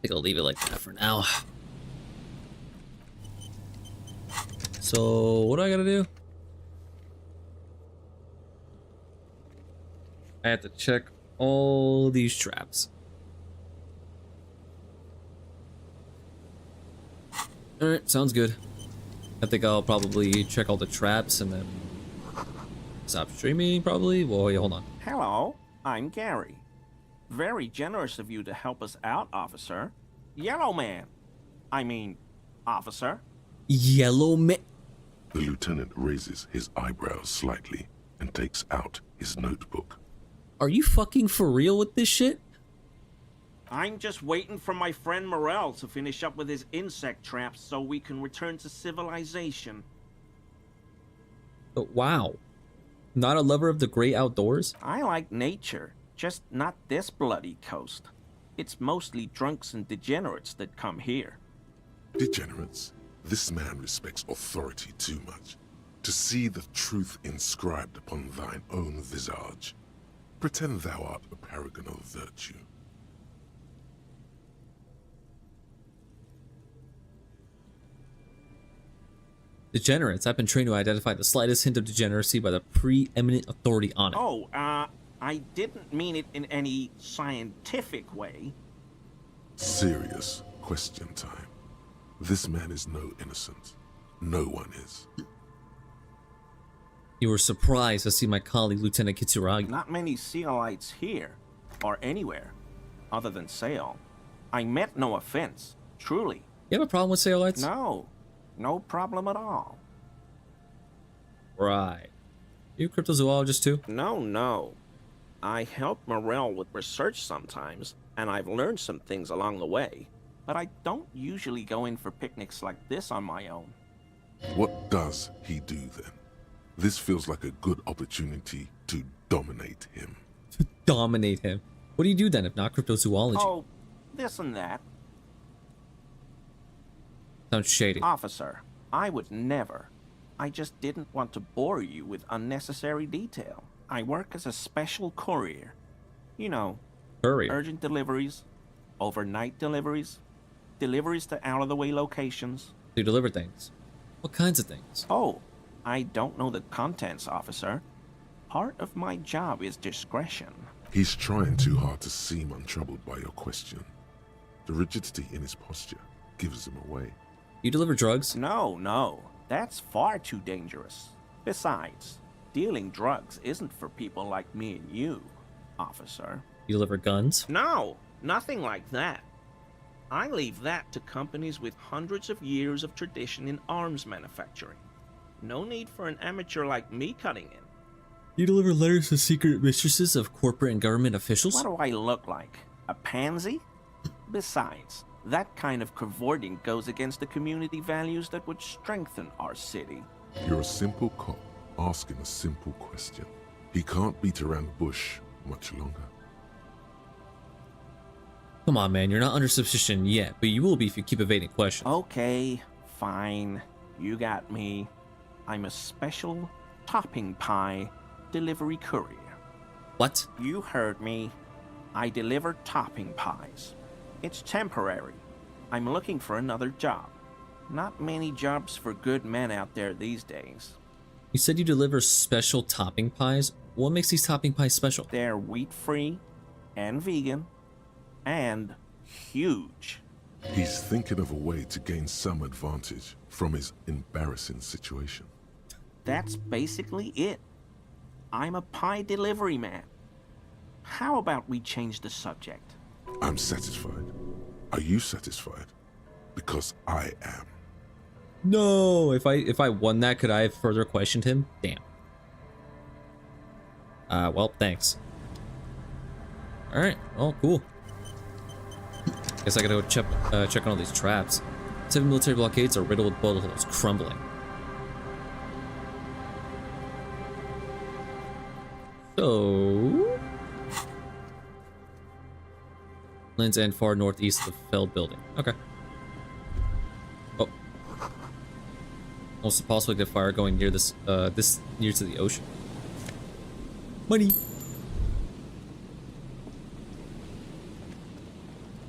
think I'll leave it like that for now. So, what do I gotta do? I have to check all these traps. Alright, sounds good. I think I'll probably check all the traps and then stop streaming, probably. Whoa, wait, hold on. Hello, I'm Gary. Very generous of you to help us out, officer. Yellow man. I mean, officer. Yellow man? The lieutenant raises his eyebrows slightly and takes out his notebook. Are you fucking for real with this shit? I'm just waiting for my friend Morel to finish up with his insect traps so we can return to civilization. But wow. Not a lover of the great outdoors? I like nature, just not this bloody coast. It's mostly drunks and degenerates that come here. Degenerates? This man respects authority too much. To see the truth inscribed upon thine own visage. Pretend thou art a paragon of virtue. Degenerates. I've been trained to identify the slightest hint of degeneracy by the preeminent authority on it. Oh, I didn't mean it in any scientific way. Serious question time. This man is no innocent. No one is. You were surprised to see my colleague, Lieutenant Kitsuragi. Not many Sealites here, or anywhere, other than Sail. I meant no offense, truly. You have a problem with Seolites? No, no problem at all. Right. You a cryptozoologist too? No. I help Morel with research sometimes, and I've learned some things along the way. But I don't usually go in for picnics like this on my own. What does he do then? This feels like a good opportunity to dominate him. Dominate him? What do you do then if not cryptozoology? Oh, this and that. Sounds shady. Officer, I would never. I just didn't want to bore you with unnecessary detail. I work as a special courier. You know, Courier. urgent deliveries, overnight deliveries, deliveries to out-of-the-way locations. You deliver things. What kinds of things? Oh, I don't know the contents, officer. Part of my job is discretion. He's trying too hard to seem untroubled by your question. The rigidity in his posture gives him away. You deliver drugs? No. That's far too dangerous. Besides, dealing drugs isn't for people like me and you, officer. You deliver guns? No, nothing like that. I leave that to companies with hundreds of years of tradition in arms manufacturing. No need for an amateur like me cutting in. You deliver letters to secret mistresses of corporate and government officials? What do I look like? A pansy? Besides, that kind of cavorting goes against the community values that would strengthen our city. You're a simple cop asking a simple question. He can't beat around the bush much longer. Come on, man. You're not under suspicion yet, but you will be if you keep evading questions. Okay, fine. You got me. I'm a special topping pie delivery courier. What? You heard me. I deliver topping pies. It's temporary. I'm looking for another job. Not many jobs for good men out there these days. You said you deliver special topping pies? What makes these topping pies special? They're wheat-free and vegan and huge. He's thinking of a way to gain some advantage from his embarrassing situation. That's basically it. I'm a pie delivery man. How about we change the subject? I'm satisfied. Are you satisfied? Because I am. No, if I won that, could I have further questioned him? Damn. Well, thanks. Alright, well, cool. Guess I gotta go check on all these traps. 7 military blockades are riddled with bullet holes, crumbling. So... Land's End, far northeast of the Feld building. Okay. Oh. Also possibly get fire going near this, near to the ocean. Money!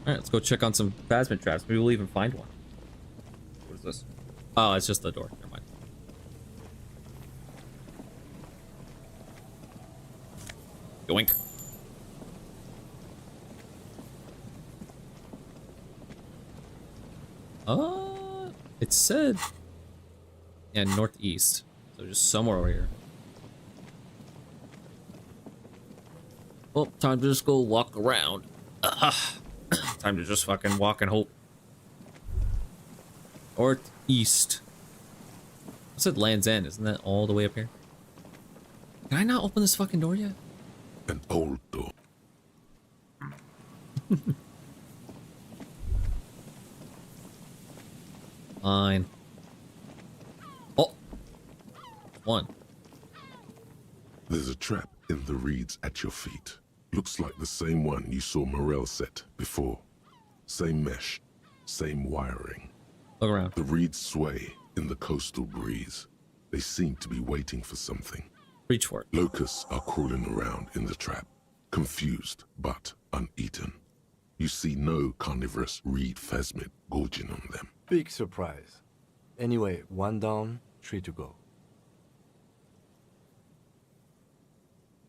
Alright, let's go check on some phasmid traps. Maybe we'll even find one. What is this? Oh, it's just the door. Never mind. Yoink. It said... Yeah, northeast. So just somewhere over here. Well, time to just go walk around. Time to just fucking walk and hope. Northeast. I said Land's End. Isn't that all the way up here? Can I not open this fucking door yet? An old door. Fine. Oh! One. There's a trap in the reeds at your feet. Looks like the same one you saw Morel set before. Same mesh, same wiring. Look around. The reeds sway in the coastal breeze. They seem to be waiting for something. Reach for it. Locusts are crawling around in the trap, confused but uneaten. You see no carnivorous reed phasmid gorging on them. Big surprise. Anyway, 1 down, 3 to go.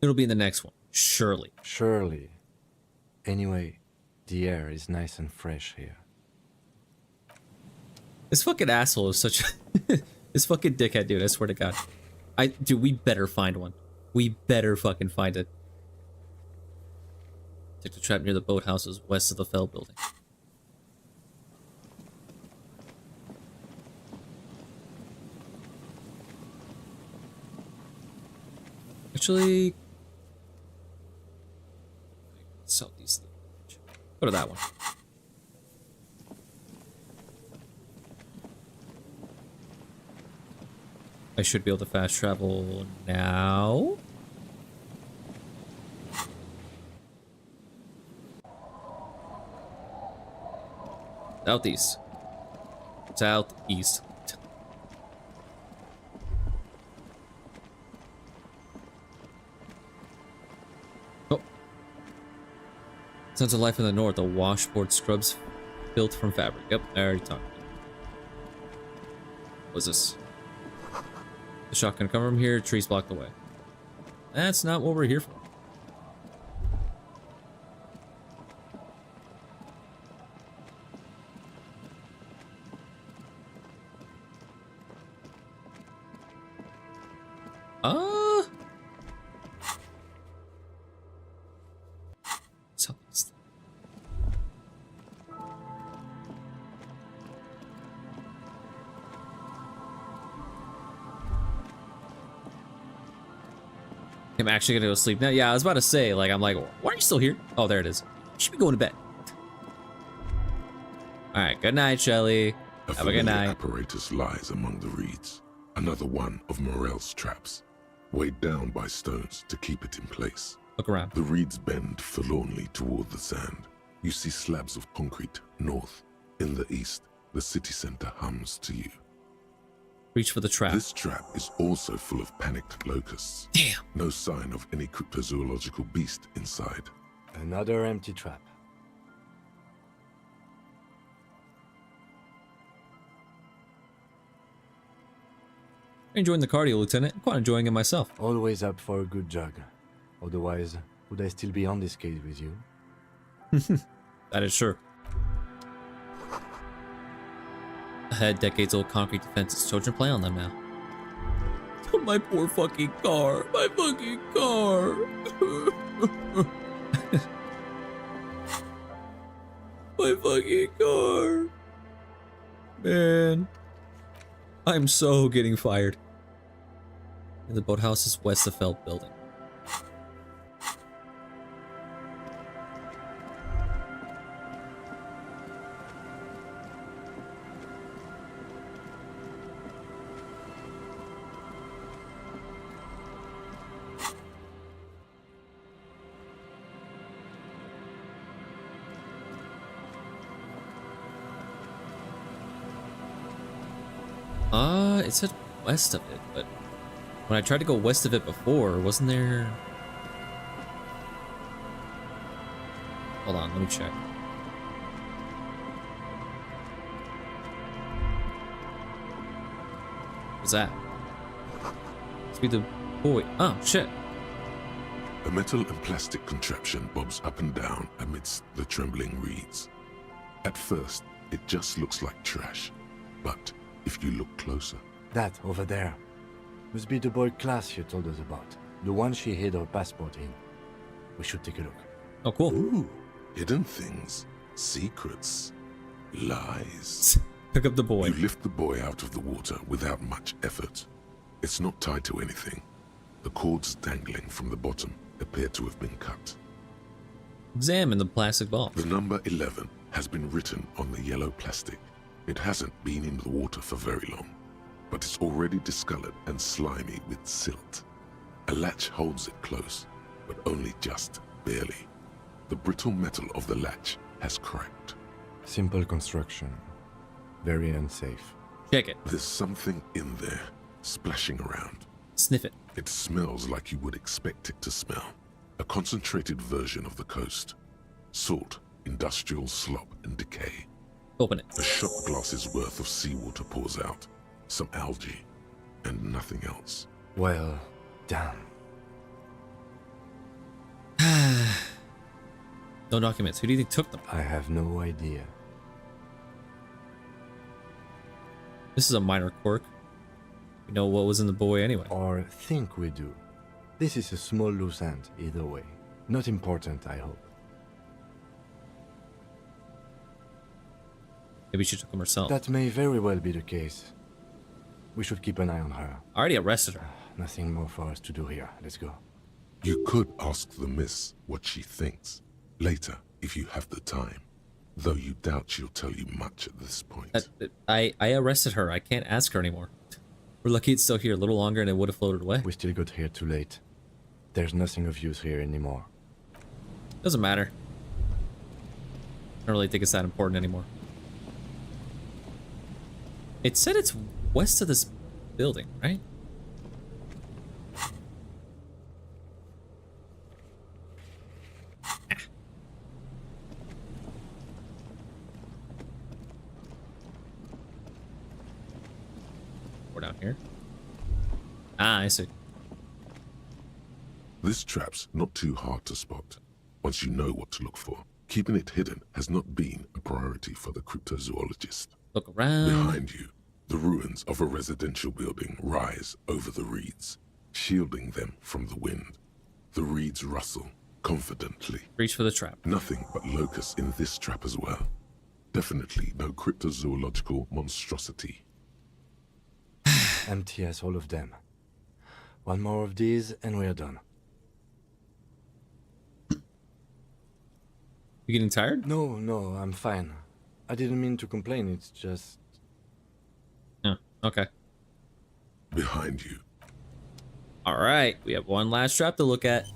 It'll be in the next one. Surely. Surely. Anyway, the air is nice and fresh here. This fucking asshole is such a... This fucking dickhead, dude, I swear to God. Dude, we better find one. We better fucking find it. Take the trap near the boathouses west of the Fell building. Actually... Southeast. Go to that one. I should be able to fast travel now. Southeast. Southeast. Sense of life in the north, a washboard scrubs built from fabric. Yep, I already talked. What's this? The shotgun come from here, trees block the way. That's not what we're here for. Southeast. I'm actually gonna go sleep now. Yeah, I was about to say, like, I'm like, why are you still here? Oh, there it is. You should be going to bed. All right, good night, Shelly. Have a good night. Apparatus lies among the reeds. Another one of Morel's traps, weighed down by stones to keep it in place. Look around. The reeds bend forlornly toward the sand. You see slabs of concrete north. In the east, the city center hums to you. Reach for the trap. This trap is also full of panicked locusts. Damn. No sign of any cryptozoological beast inside. Another empty trap. Enjoying the cardio, Lieutenant. I'm quite enjoying it myself. Always up for a good jog. Otherwise, would I still be on this case with you? That is true. Ahead, decades-old concrete defenses. Children play on them now. My poor fucking car. My fucking car. My fucking car. Man. I'm so getting fired. And the boathouse is west of Feld building. It said west of it, but when I tried to go west of it before, wasn't there... Hold on, let me check. What's that? Must be the boy. Oh, shit. A metal and plastic contraption bobs up and down amidst the trembling reeds. At first, it just looks like trash, but if you look closer... That, over there. Must be the boy class you told us about. The one she hid her passport in. We should take a look. Oh, cool. Ooh, hidden things, secrets, lies. Pick up the boy. You lift the boy out of the water without much effort. It's not tied to anything. The cords dangling from the bottom appear to have been cut. Examine the plastic ball. The number 11 has been written on the yellow plastic. It hasn't been in the water for very long, but it's already discolored and slimy with silt. A latch holds it close, but only just barely. The brittle metal of the latch has cracked. Simple construction. Very unsafe. Check it. There's something in there, splashing around. Sniff it. It smells like you would expect it to smell. A concentrated version of the coast. Salt, industrial slop, and decay. Open it. A shot glass's worth of seawater pours out. Some algae, and nothing else. Well, damn. No documents. Who do you think took them? I have no idea. This is a minor quirk. We know what was in the boy anyway. Or think we do. This is a small loose end, either way. Not important, I hope. Maybe she took them herself. That may very well be the case. We should keep an eye on her. I already arrested her. Nothing more for us to do here. Let's go. You could ask the miss what she thinks. Later, if you have the time. Though you doubt she'll tell you much at this point. I arrested her. I can't ask her anymore. We're lucky it's still here a little longer and it would have floated away. We still got here too late. There's nothing of use here anymore. Doesn't matter. I don't really think it's that important anymore. It said it's west of this building, right? for down here? Ah, I see. This trap's not too hard to spot once you know what to look for. Keeping it hidden has not been a priority for the cryptozoologist. Look around. Behind you, the ruins of a residential building rise over the reeds, shielding them from the wind. The reeds rustle confidently. Reach for the trap. Nothing but locusts in this trap as well. Definitely no cryptozoological monstrosity. Empty as all of them. One more of these and we're done. You getting tired? No, I'm fine. I didn't mean to complain, it's just... Yeah, okay. Behind you. Alright, we have one last trap to look at.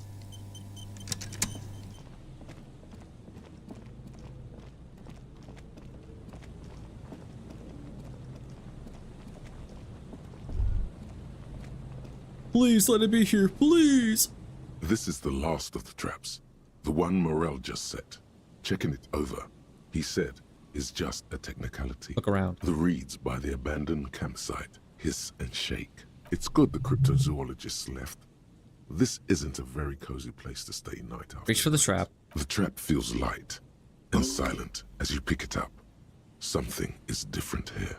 Please let it be here, please! This is the last of the traps. The one Morel just set. Checking it over, he said, is just a technicality. Look around. The reeds by the abandoned campsite hiss and shake. It's good the cryptozoologists left. This isn't a very cozy place to stay night after. Reach for the trap. The trap feels light and silent as you pick it up. Something is different here.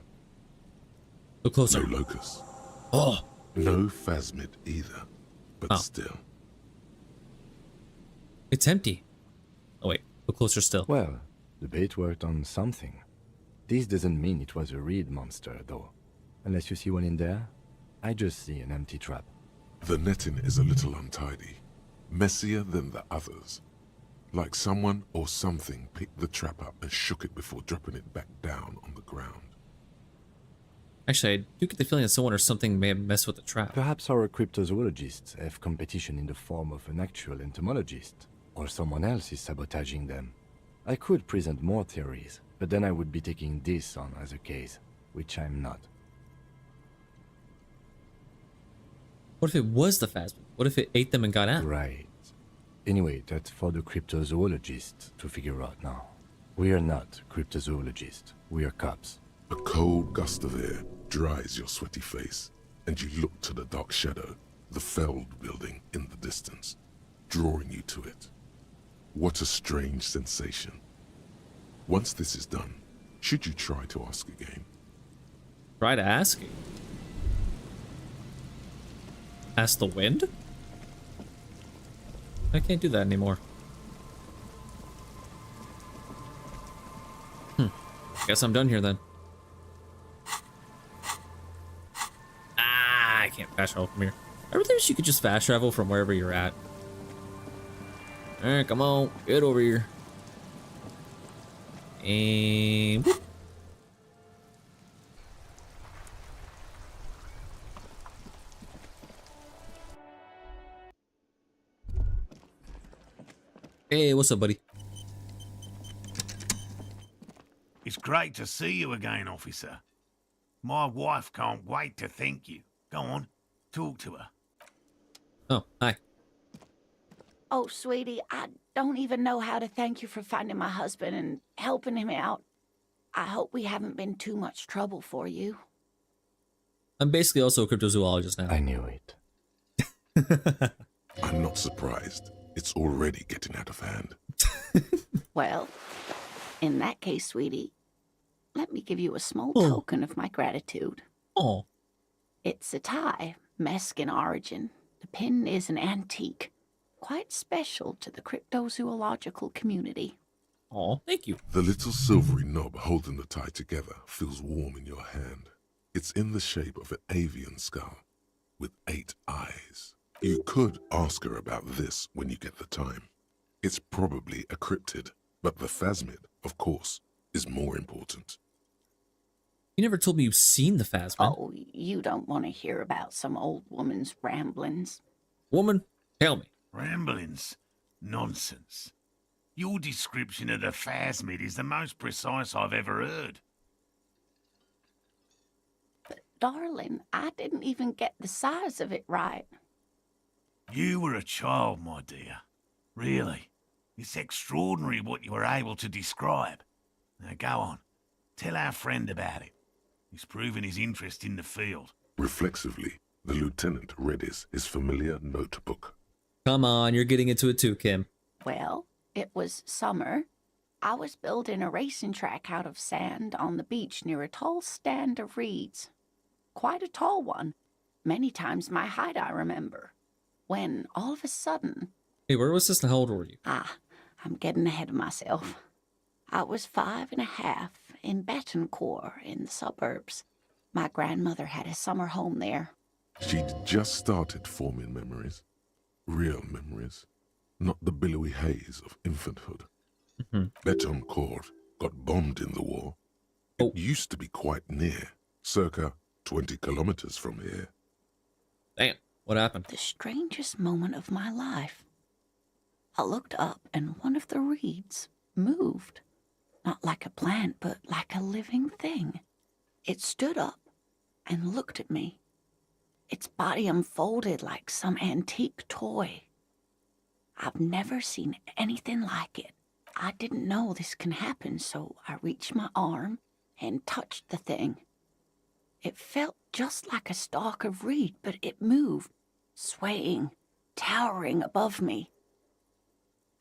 Look closer. No locust. Oh. No phasmid either, but still. It's empty. Oh wait, look closer still. Well, the bait worked on something. This doesn't mean it was a reed monster, though. Unless you see one in there, I just see an empty trap. The netting is a little untidy, messier than the others. Like someone or something picked the trap up and shook it before dropping it back down on the ground. Actually, I do get the feeling that someone or something may have messed with the trap. Perhaps our cryptozoologists have competition in the form of an actual entomologist, or someone else is sabotaging them. I could present more theories, but then I would be taking this on as a case, which I'm not. What if it was the phasmid? What if it ate them and got out? Right. Anyway, that's for the cryptozoologists to figure out now. We are not cryptozoologists. We are cops. A cold gust of air dries your sweaty face, and you look to the dark shadow, the felled building in the distance, drawing you to it. What a strange sensation. Once this is done, should you try to ask again? Try to ask? Ask the wind? I can't do that anymore. Guess I'm done here then. I can't fast travel from here. I really wish you could just fast travel from wherever you're at. Alright, come on. Get over here. And... whoop. Hey, what's up, buddy? It's great to see you again, officer. My wife can't wait to thank you. Go on, talk to her. Oh, hi. Oh, sweetie, I don't even know how to thank you for finding my husband and helping him out. I hope we haven't been too much trouble for you. I'm basically also a cryptozoologist now. I knew it. I'm not surprised. It's already getting out of hand. Well, in that case, sweetie, let me give you a small token of my gratitude. Oh. It's a tie, Mesk in origin. The pin is an antique, quite special to the cryptozoological community. Oh, thank you. The little silvery knob holding the tie together feels warm in your hand. It's in the shape of an avian skull with 8 eyes. You could ask her about this when you get the time. It's probably a cryptid, but the phasmid, of course, is more important. You never told me you've seen the phasmid. Oh, you don't want to hear about some old woman's ramblings. Woman, tell me. Ramblings? Nonsense. Your description of the phasmid is the most precise I've ever heard. But, darling, I didn't even get the size of it right. You were a child, my dear. Really. It's extraordinary what you were able to describe. Now go on. Tell our friend about it. He's proven his interest in the field. Reflexively, the lieutenant read his familiar notebook. Come on, you're getting into it too, Kim. Well, it was summer. I was building a racing track out of sand on the beach near a tall stand of reeds. Quite a tall one. Many times my height, I remember. When, all of a sudden... Hey, where was this and how old were you? I'm getting ahead of myself. I was 5.5 in Betancourt in the suburbs. My grandmother had a summer home there. She'd just started forming memories. Real memories. Not the billowy haze of infanthood. Betancourt got bombed in the war. It used to be quite near, circa 20 kilometers from here. Damn, what happened? The strangest moment of my life. I looked up and one of the reeds moved. Not like a plant, but like a living thing. It stood up and looked at me. Its body unfolded like some antique toy. I've never seen anything like it. I didn't know this can happen, so I reached my arm and touched the thing. It felt just like a stalk of reed, but it moved, swaying, towering above me.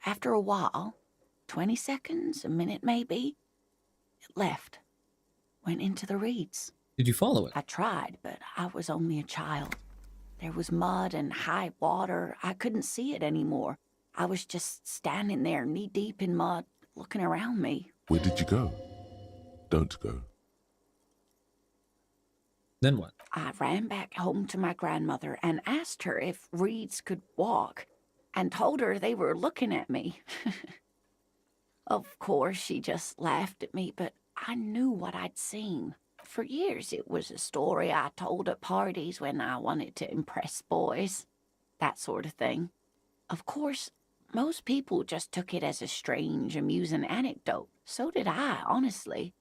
After a while, 20 seconds, a minute maybe, it left, went into the reeds. Did you follow it? I tried, but I was only a child. There was mud and high water. I couldn't see it anymore. I was just standing there knee-deep in mud, looking around me. Where did you go? Don't go. Then what? I ran back home to my grandmother and asked her if reeds could walk, and told her they were looking at me. Of course, she just laughed at me, but I knew what I'd seen. For years, it was a story I told at parties when I wanted to impress boys. That sort of thing. Of course, most people just took it as a strange, amusing anecdote. So did I, honestly.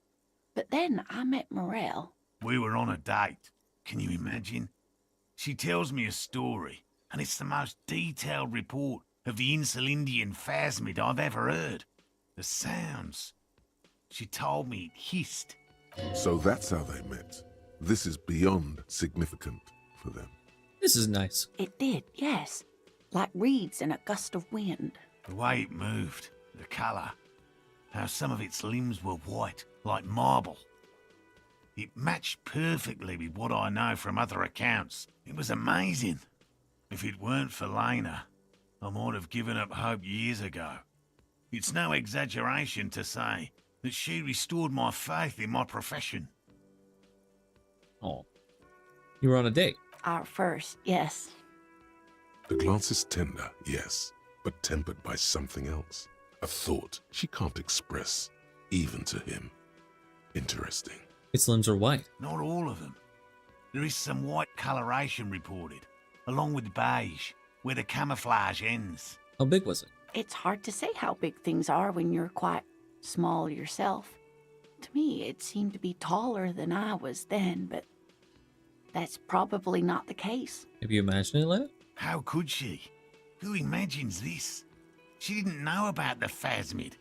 But then I met Morel. We were on a date. Can you imagine? She tells me a story, and it's the most detailed report of the Insulindian phasmid I've ever heard. The sounds. She told me it hissed. So that's how they met. This is beyond significant for them. This is nice. It did, yes. Like reeds in a gust of wind. The way it moved, the colour, how some of its limbs were white, like marble. It matched perfectly with what I know from other accounts. It was amazing. If it weren't for Lena, I might have given up hope years ago. It's no exaggeration to say that she restored my faith in my profession. Oh. You were on a date? Our first, yes. The glance is tender, yes, but tempered by something else. A thought she can't express, even to him. Interesting. Its limbs are white. Not all of them. There is some white coloration reported, along with beige, where the camouflage ends. How big was it? It's hard to say how big things are when you're quite small yourself. To me, it seemed to be taller than I was then, but that's probably not the case. Have you imagined it, Lena? How could she? Who imagines this? She didn't know about the phasmid.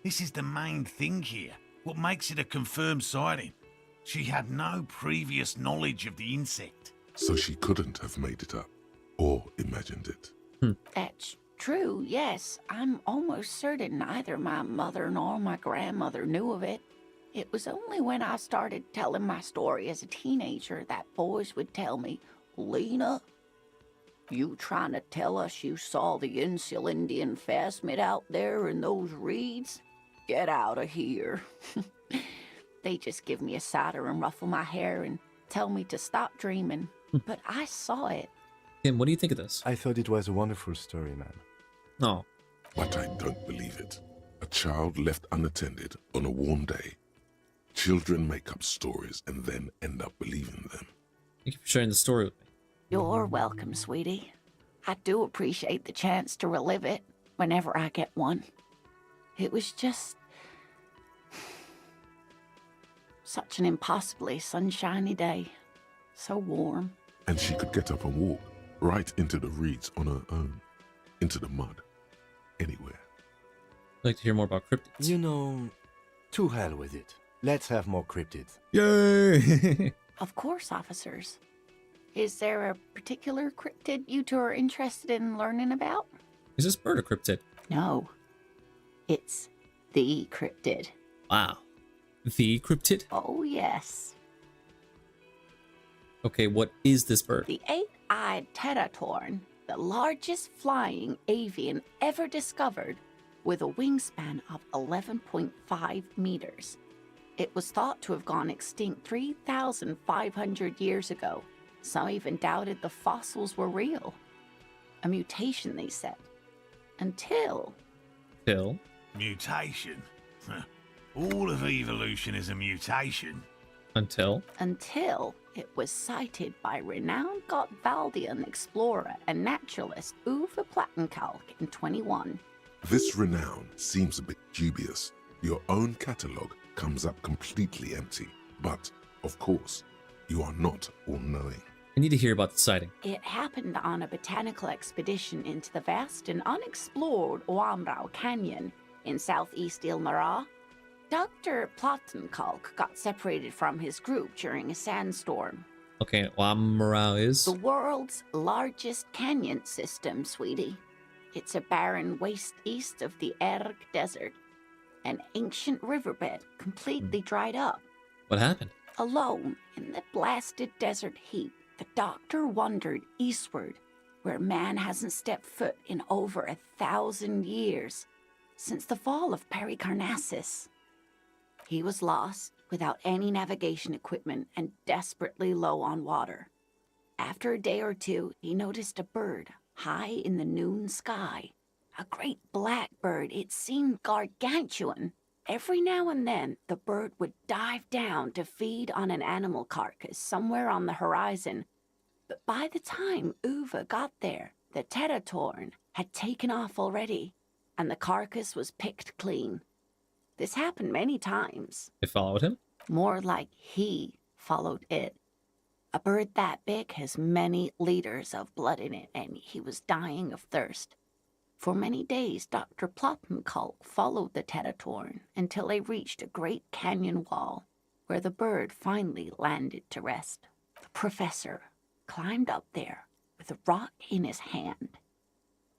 This is the main thing here, what makes it a confirmed sighting. She had no previous knowledge of the insect. So she couldn't have made it up, or imagined it. That's true, yes. I'm almost certain neither my mother nor my grandmother knew of it. It was only when I started telling my story as a teenager that boys would tell me, Lena, you trying to tell us you saw the Insulindian phasmid out there in those reeds? Get out of here. They just give me a cider and ruffle my hair and tell me to stop dreaming. But I saw it. Kim, what do you think of this? I thought it was a wonderful story, man. No. But I don't believe it. A child left unattended on a warm day. Children make up stories and then end up believing them. Thank you for sharing the story with me. You're welcome, sweetie. I do appreciate the chance to relive it whenever I get one. It was just such an impossibly sunshiny day. So warm. And she could get up and walk right into the reeds on her own. Into the mud. Anywhere. I'd like to hear more about cryptids. You know, to hell with it. Let's have more cryptids. Yay! Of course, officers. Is there a particular cryptid you two are interested in learning about? Is this bird a cryptid? No. It's the cryptid. Wow. The cryptid? Oh, yes. Okay, what is this bird? The eight-eyed teratorn, the largest flying avian ever discovered, with a wingspan of 11.5 meters. It was thought to have gone extinct 3,500 years ago. Some even doubted the fossils were real. A mutation, they said. Until... Mutation? All of evolution is a mutation. Until it was cited by renowned Gotvaldian explorer and naturalist Uwe Plattenkalk in 21. This renown seems a bit dubious. Your own catalogue comes up completely empty. But, of course, you are not all-knowing. I need to hear about the sighting. It happened on a botanical expedition into the vast and unexplored Oamrau Canyon in southeast Ilmara. Dr. Plattenkalk got separated from his group during a sandstorm. Okay, Oamrau is? The world's largest canyon system, sweetie. It's a barren waste east of the Erg Desert. An ancient riverbed completely dried up. What happened? Alone in the blasted desert heap, the doctor wandered eastward, where man hasn't stepped foot in over 1,000 years, since the fall of Pericarnassus. He was lost, without any navigation equipment, and desperately low on water. After a day or two, he noticed a bird high in the noon sky. A great black bird. It seemed gargantuan. Every now and then, the bird would dive down to feed on an animal carcass somewhere on the horizon. But by the time Uwe got there, the teratorn had taken off already, and the carcass was picked clean. This happened many times. It followed him? More like he followed it. A bird that big has many liters of blood in it, and he was dying of thirst. For many days, Dr. Plattenkalk followed the teratorn until they reached a great canyon wall, where the bird finally landed to rest. The professor climbed up there with a rock in his hand.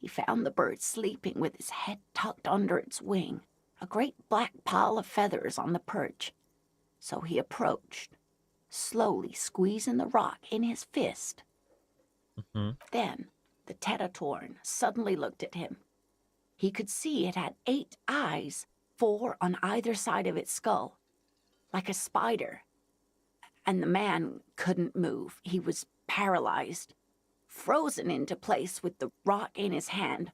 He found the bird sleeping with his head tucked under its wing, a great black pile of feathers on the perch. So he approached, slowly squeezing the rock in his fist. Then the teratorn suddenly looked at him. He could see it had 8 eyes, 4 on either side of its skull, like a spider. And the man couldn't move. He was paralyzed, frozen into place with the rock in his hand.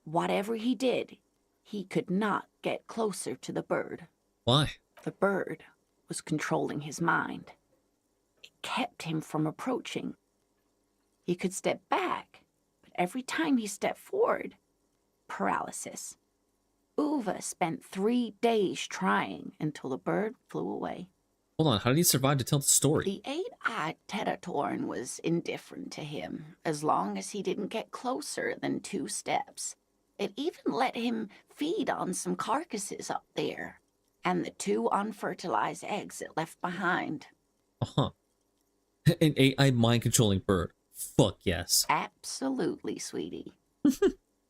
Whatever he did, he could not get closer to the bird. Why? The bird was controlling his mind. It kept him from approaching. He could step back, but every time he stepped forward, paralysis. Uwe spent 3 days trying until the bird flew away. Hold on, how did he survive to tell the story? The 8-eyed teratorn was indifferent to him, as long as he didn't get closer than 2 steps. It even let him feed on some carcasses up there, and the 2 unfertilized eggs it left behind. An 8-eyed mind-controlling bird. Fuck yes. Absolutely, sweetie.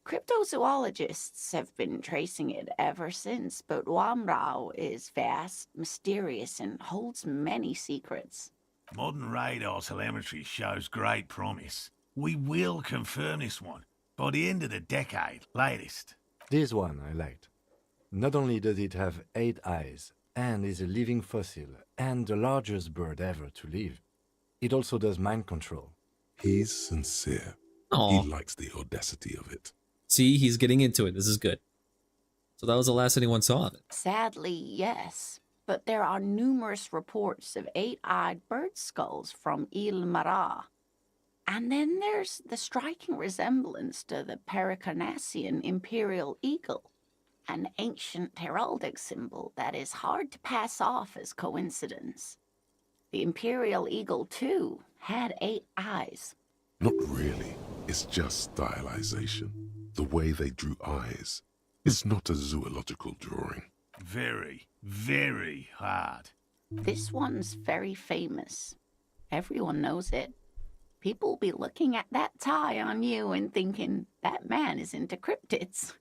Cryptozoologists have been tracing it ever since, but Oamrau is vast, mysterious, and holds many secrets. Modern radar telemetry shows great promise. We will confirm this one by the end of the decade, latest. This one I liked. Not only does it have 8 eyes, and is a living fossil, and the largest bird ever to live, it also does mind control. He's sincere. Aww. He likes the audacity of it. See, he's getting into it. This is good. So that was the last anyone saw of it. Sadly, yes. But there are numerous reports of 8-eyed bird skulls from Ilmara. And then there's the striking resemblance to the Pericarnassian imperial eagle, an ancient heraldic symbol that is hard to pass off as coincidence. The imperial eagle, too, had 8 eyes. Not really. It's just stylization. The way they drew eyes. It's not a zoological drawing. Very, very hard. This one's very famous. Everyone knows it. People will be looking at that tie on you and thinking, that man is into cryptids.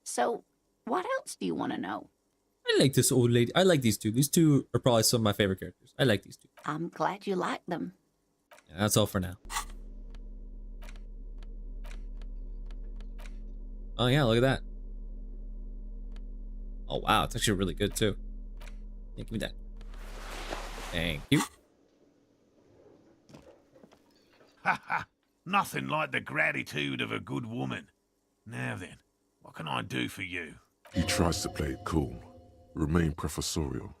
So, what else do you want to know? I like this old lady. I like these two. These two are probably some of my favorite characters. I like these two. I'm glad you like them. Yeah, that's all for now. Oh yeah, look at that. Oh wow, it's actually really good too. Yeah, give me that. Thank you. Ha ha! Nothing like the gratitude of a good woman. Now then, what can I do for you? He tries to play it cool, remain professorial,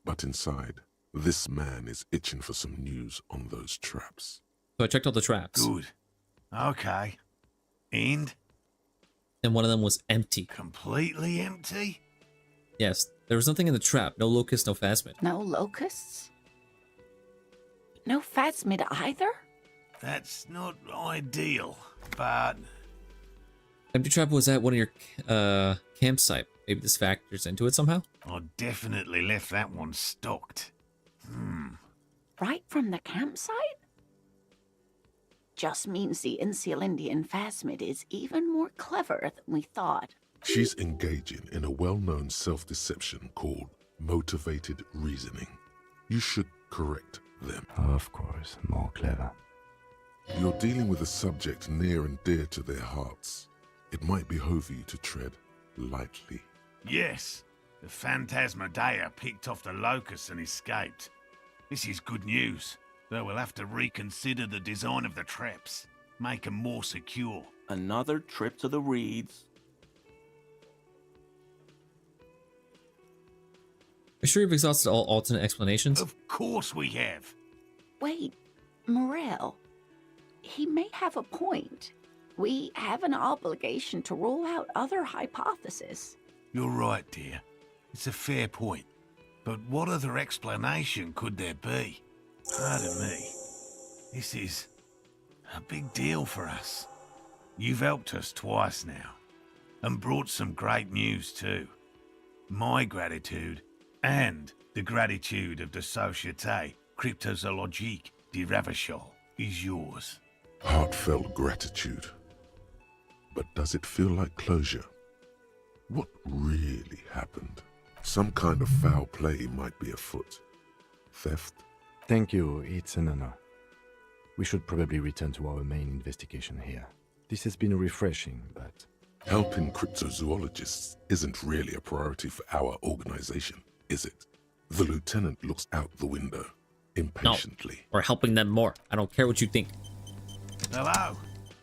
but inside, this man is itching for some news on those traps. So I checked all the traps. Good. Okay. And one of them was empty. Completely empty? Yes, there was nothing in the trap. No locust, no phasmid. No locusts? No phasmid either? That's not ideal, but... Empty trap was at one of your campsite. Maybe this factors into it somehow? I definitely left that one stocked. Right from the campsite? Just means the Insulindian phasmid is even more clever than we thought. She's engaging in a well-known self-deception called motivated reasoning. You should correct them. Of course, more clever. You're dealing with a subject near and dear to their hearts. It might behove you to tread lightly. Yes, the Phantasmadeia picked off the locusts and escaped. This is good news, though we'll have to reconsider the design of the traps, make them more secure. Another trip to the Reeds. Are you sure you've exhausted all alternate explanations? Of course we have. Wait, Morel. He may have a point. We have an obligation to rule out other hypotheses. You're right, dear. It's a fair point. But what other explanation could there be? Pardon me. This is a big deal for us. You've helped us twice now, and brought some great news too. My gratitude, and the gratitude of the Société Cryptozoologique de Ravachol is yours. Heartfelt gratitude. But does it feel like closure? What really happened? Some kind of foul play might be afoot. Theft? Thank you, it's an honor. We should probably return to our main investigation here. This has been refreshing, but... Helping cryptozoologists isn't really a priority for our organization, is it? The lieutenant looks out the window, impatiently. No, we're helping them more. I don't care what you think. Hello.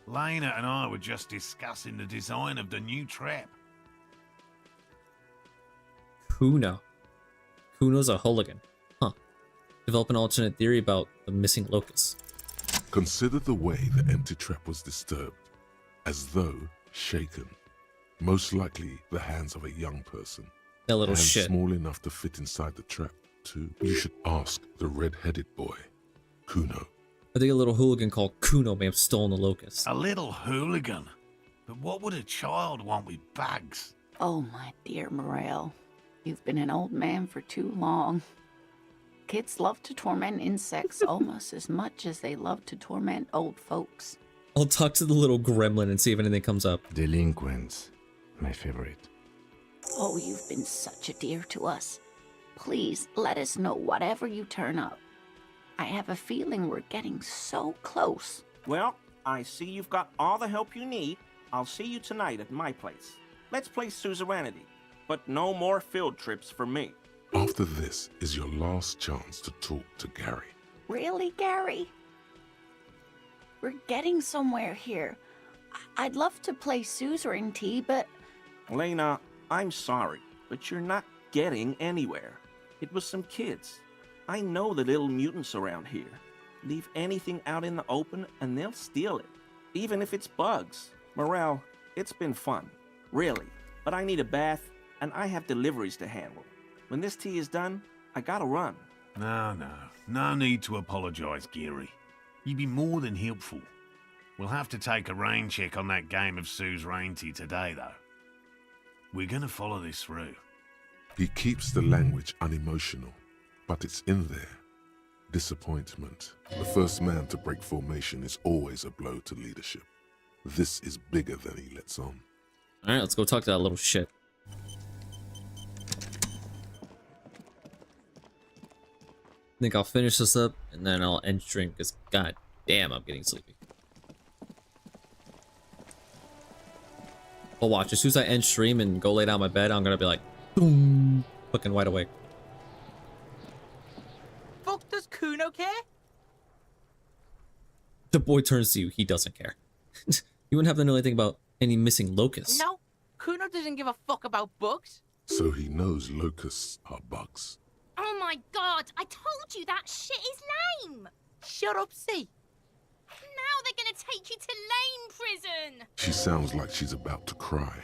Lena and I were just discussing the design of the new trap. Kuno. Kuno's a hooligan. Huh. Develop an alternate theory about the missing locusts. Consider the way the empty trap was disturbed, as though shaken. Most likely the hands of a young person. That little hands shit. Small enough to fit inside the trap, too. You should ask the red-headed boy, Kuno. I think a little hooligan called Kuno may have stolen the locust. A little hooligan? But what would a child want with bugs? Oh, my dear Morel. You've been an old man for too long. Kids love to torment insects almost as much as they love to torment old folks. I'll talk to the little gremlin and see if anything comes up. Delinquents. My favorite. Oh, you've been such a dear to us. Please, let us know whatever you turn up. I have a feeling we're getting so close. Well, I see you've got all the help you need. I'll see you tonight at my place. Let's play suzerainty, but no more field trips for me. After this is your last chance to talk to Gary. Really, Gary? We're getting somewhere here. I'd love to play suzerainty, but... Lena, I'm sorry, but you're not getting anywhere. It was some kids. I know the little mutants around here. Leave anything out in the open and they'll steal it, even if it's bugs. Morel, it's been fun, really, but I need a bath and I have deliveries to handle. When this tea is done, I gotta run. No need to apologize, Gary. You'd be more than helpful. We'll have to take a rain check on that game of suzerainty today, though. We're gonna follow this through. He keeps the language unemotional, but it's in there. Disappointment. The first man to break formation is always a blow to leadership. This is bigger than he lets on. Alright, let's go talk to that little shit. I think I'll finish this up and then I'll end stream because god damn, I'm getting sleepy. But watch, as soon as I end stream and go lay down my bed, I'm gonna be like, boom, fucking wide awake. Fuck does Kuno care? The boy turns to you, he doesn't care. You wouldn't have to know anything about any missing locusts. No, Kuno doesn't give a fuck about bugs. So he knows locusts are bugs. Oh my god, I told you that shit is lame! Shut up, C. Now they're gonna take you to lame prison! She sounds like she's about to cry,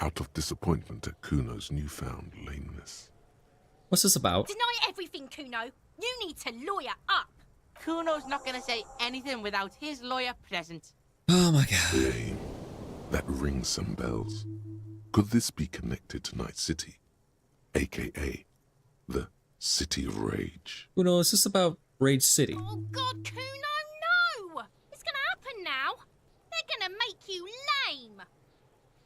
out of disappointment at Kuno's newfound lameness. What's this about? Deny everything, Kuno. You need to lawyer up. Kuno's not gonna say anything without his lawyer present. Oh my god. Lame. That rings some bells. Could this be connected to Night City? AKA the City of Rage. Kuno, is this about Rage City? Oh god, Kuno, no! It's gonna happen now. They're gonna make you lame.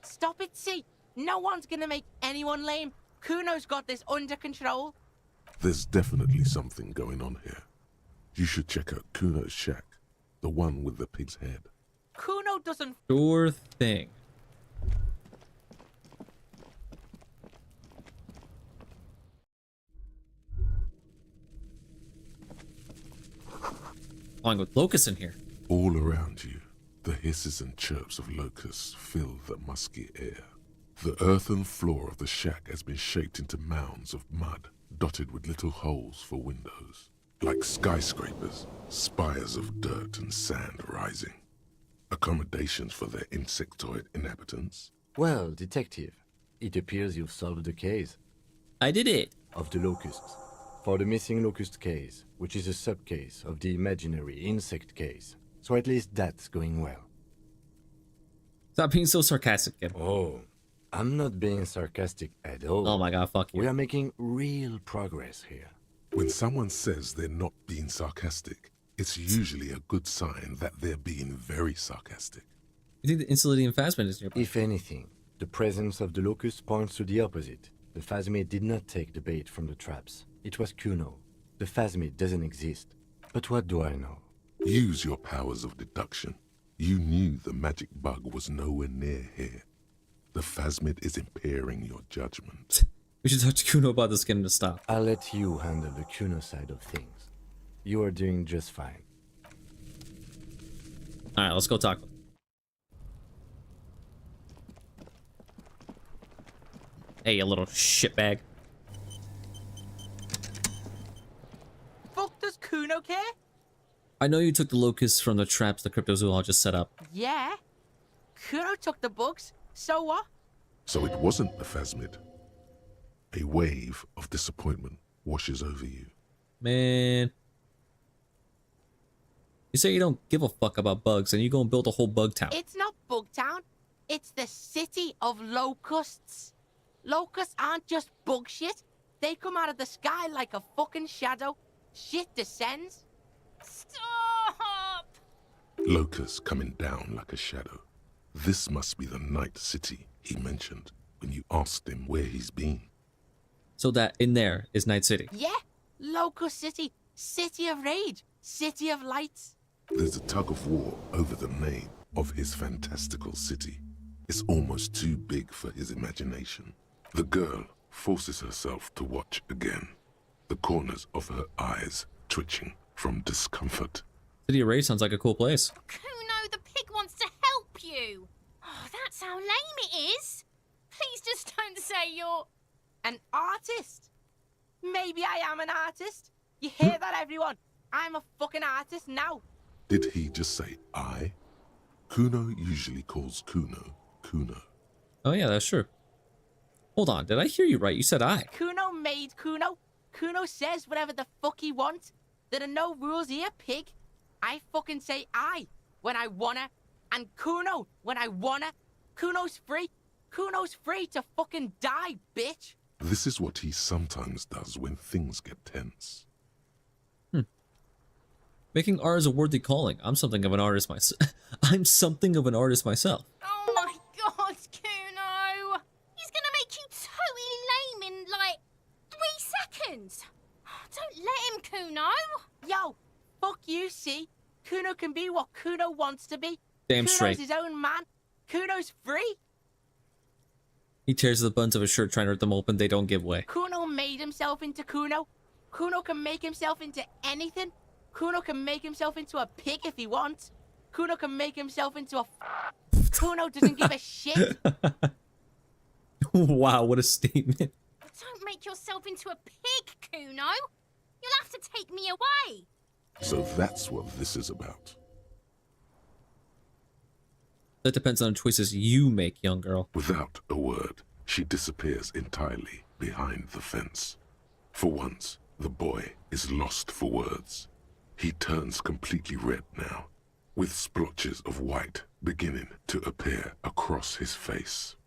Stop it, C. No one's gonna make anyone lame. Kuno's got this under control. There's definitely something going on here. You should check out Kuno's shack, the one with the pig's head. Kuno doesn't... Sure thing. Along with locusts in here. All around you, the hisses and chirps of locusts fill the musky air. The earthen floor of the shack has been shaped into mounds of mud, dotted with little holes for windows. Like skyscrapers, spires of dirt and sand rising. Accommodations for their insectoid inhabitants. Well, detective, it appears you've solved the case. I did it. Of the locusts. For the missing locust case, which is a sub-case of the imaginary insect case. So at least that's going well. Stop being so sarcastic, kid. Oh, I'm not being sarcastic at all. Oh my god, fuck you. We are making real progress here. When someone says they're not being sarcastic, it's usually a good sign that they're being very sarcastic. You think the insulating phasmid is nearby? If anything, the presence of the locust points to the opposite. The phasmid did not take the bait from the traps. It was Kuno. The phasmid doesn't exist. But what do I know? Use your powers of deduction. You knew the magic bug was nowhere near here. The phasmid is impairing your judgment. We should talk to Kuno about this, get him to stop. I'll let you handle the Kuno side of things. You are doing just fine. Alright, let's go talk. Hey, you little shitbag. Fuck does Kuno care? I know you took the locusts from the traps the cryptozoologist set up. Yeah. Kuno took the bugs. So what? So it wasn't the phasmid. A wave of disappointment washes over you. Man. You say you don't give a fuck about bugs and you go and build a whole bug town. It's not Bugtown. It's the city of locusts. Locusts aren't just bug shit. They come out of the sky like a fucking shadow. Shit descends. Stop! Locusts coming down like a shadow. This must be the Night City he mentioned when you asked him where he's been. So that in there is Night City. Yeah. Locust City. City of Rage. City of Lights. There's a tug of war over the name of his fantastical city. It's almost too big for his imagination. The girl forces herself to watch again, the corners of her eyes twitching from discomfort. City of Rage sounds like a cool place. Kuno, the pig wants to help you. Oh, that's how lame it is. Please just don't say you're... An artist? Maybe I am an artist. You hear that, everyone? I'm a fucking artist now. Did he just say I? Kuno usually calls Kuno, Kuno. Oh yeah, that's true. Hold on, did I hear you right? You said I. Kuno made Kuno. Kuno says whatever the fuck he wants. There are no rules here, pig. I fucking say I when I wanna, and Kuno when I wanna. Kuno's free. Kuno's free to fucking die, bitch. This is what he sometimes does when things get tense. Making art is a worthy calling. I'm something of an artist myself. I'm something of an artist myself. Oh my god, Kuno! He's gonna make you totally lame in, like, 3 seconds. Don't let him, Kuno. Yo, fuck you, see? Kuno can be what Kuno wants to be. Damn Kuno's straight. his own man. Kuno's free. He tears the buttons of his shirt trying to rip them open. They don't give way. Kuno made himself into Kuno. Kuno can make himself into anything. Kuno can make himself into a pig if he wants. Kuno can make himself into a... Kuno doesn't give a shit. Wow, what a statement. Don't make yourself into a pig, Kuno. You'll have to take me away. So that's what this is about. That depends on the choices you make, young girl. Without a word, she disappears entirely behind the fence. For once, the boy is lost for words. He turns completely red now, with splotches of white beginning to appear across his face.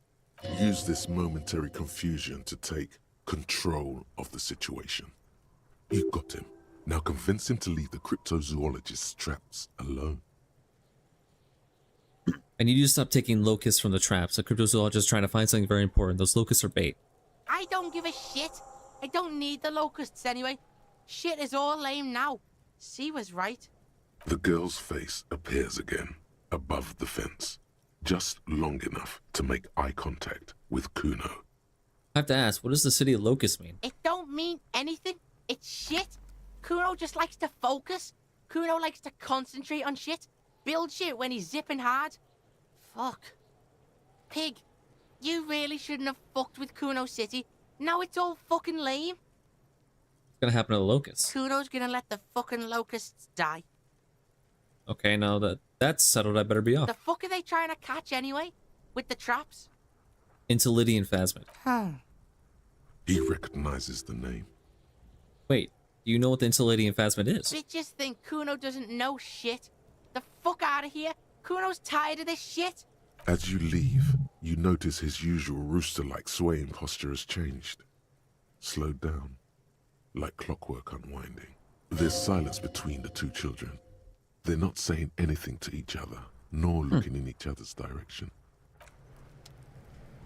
Use this momentary confusion to take control of the situation. You got him. Now convince him to leave the cryptozoologist's traps alone. I need you to stop taking locusts from the traps. The cryptozoologist is trying to find something very important. Those locusts are bait. I don't give a shit. I don't need the locusts anyway. Shit is all lame now. C was right. The girl's face appears again, above the fence, just long enough to make eye contact with Kuno. I have to ask, what does the city of locusts mean? It don't mean anything. It's shit. Kuno just likes to focus. Kuno likes to concentrate on shit. Build shit when he's zipping hard. Fuck. Pig, you really shouldn't have fucked with Kuno City. Now it's all fucking lame. What's gonna happen to the locusts? Kuno's gonna let the fucking locusts die. Okay, now that that's settled, I better be off. The fuck are they trying to catch anyway? With the traps? Into Lydian Phasmid. He recognizes the name. Wait, do you know what the Lydian Phasmid is? Bitches think Kuno doesn't know shit. The fuck out of here. Kuno's tired of this shit. As you leave, you notice his usual rooster-like swaying posture has changed. Slowed down, like clockwork unwinding. There's silence between the two children. They're not saying anything to each other, nor looking in each other's direction.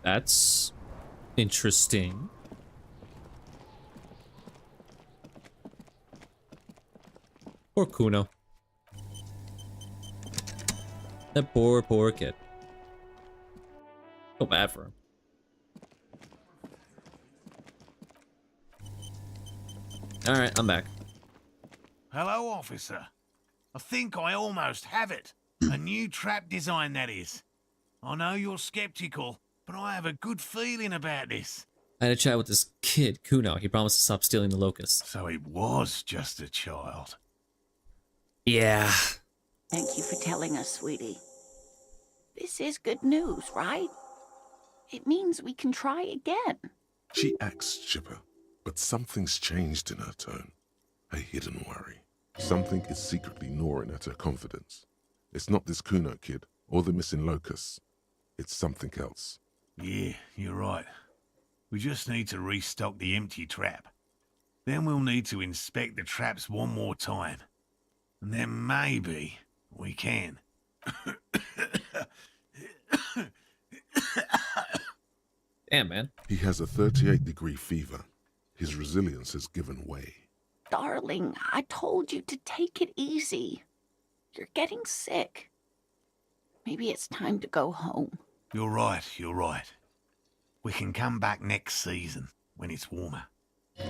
That's interesting. Poor Kuno. That poor kid. So bad for him. Alright, I'm back. Hello, officer. I think I almost have it. A new trap design, that is. I know you're skeptical, but I have a good feeling about this. I had a chat with this kid, Kuno. He promised to stop stealing the locusts. So it was just a child. Yeah. Thank you for telling us, sweetie. This is good news, right? It means we can try again. She acts chipper, but something's changed in her tone. A hidden worry. Something is secretly gnawing at her confidence. It's not this Kuno kid, or the missing locusts. It's something else. Yeah, you're right. We just need to restock the empty trap. Then we'll need to inspect the traps one more time. And then maybe we can. Damn, man. He has a 38-degree fever. His resilience has given way. Darling, I told you to take it easy. You're getting sick. Maybe it's time to go home. You're right, you're right. We can come back next season, when it's warmer.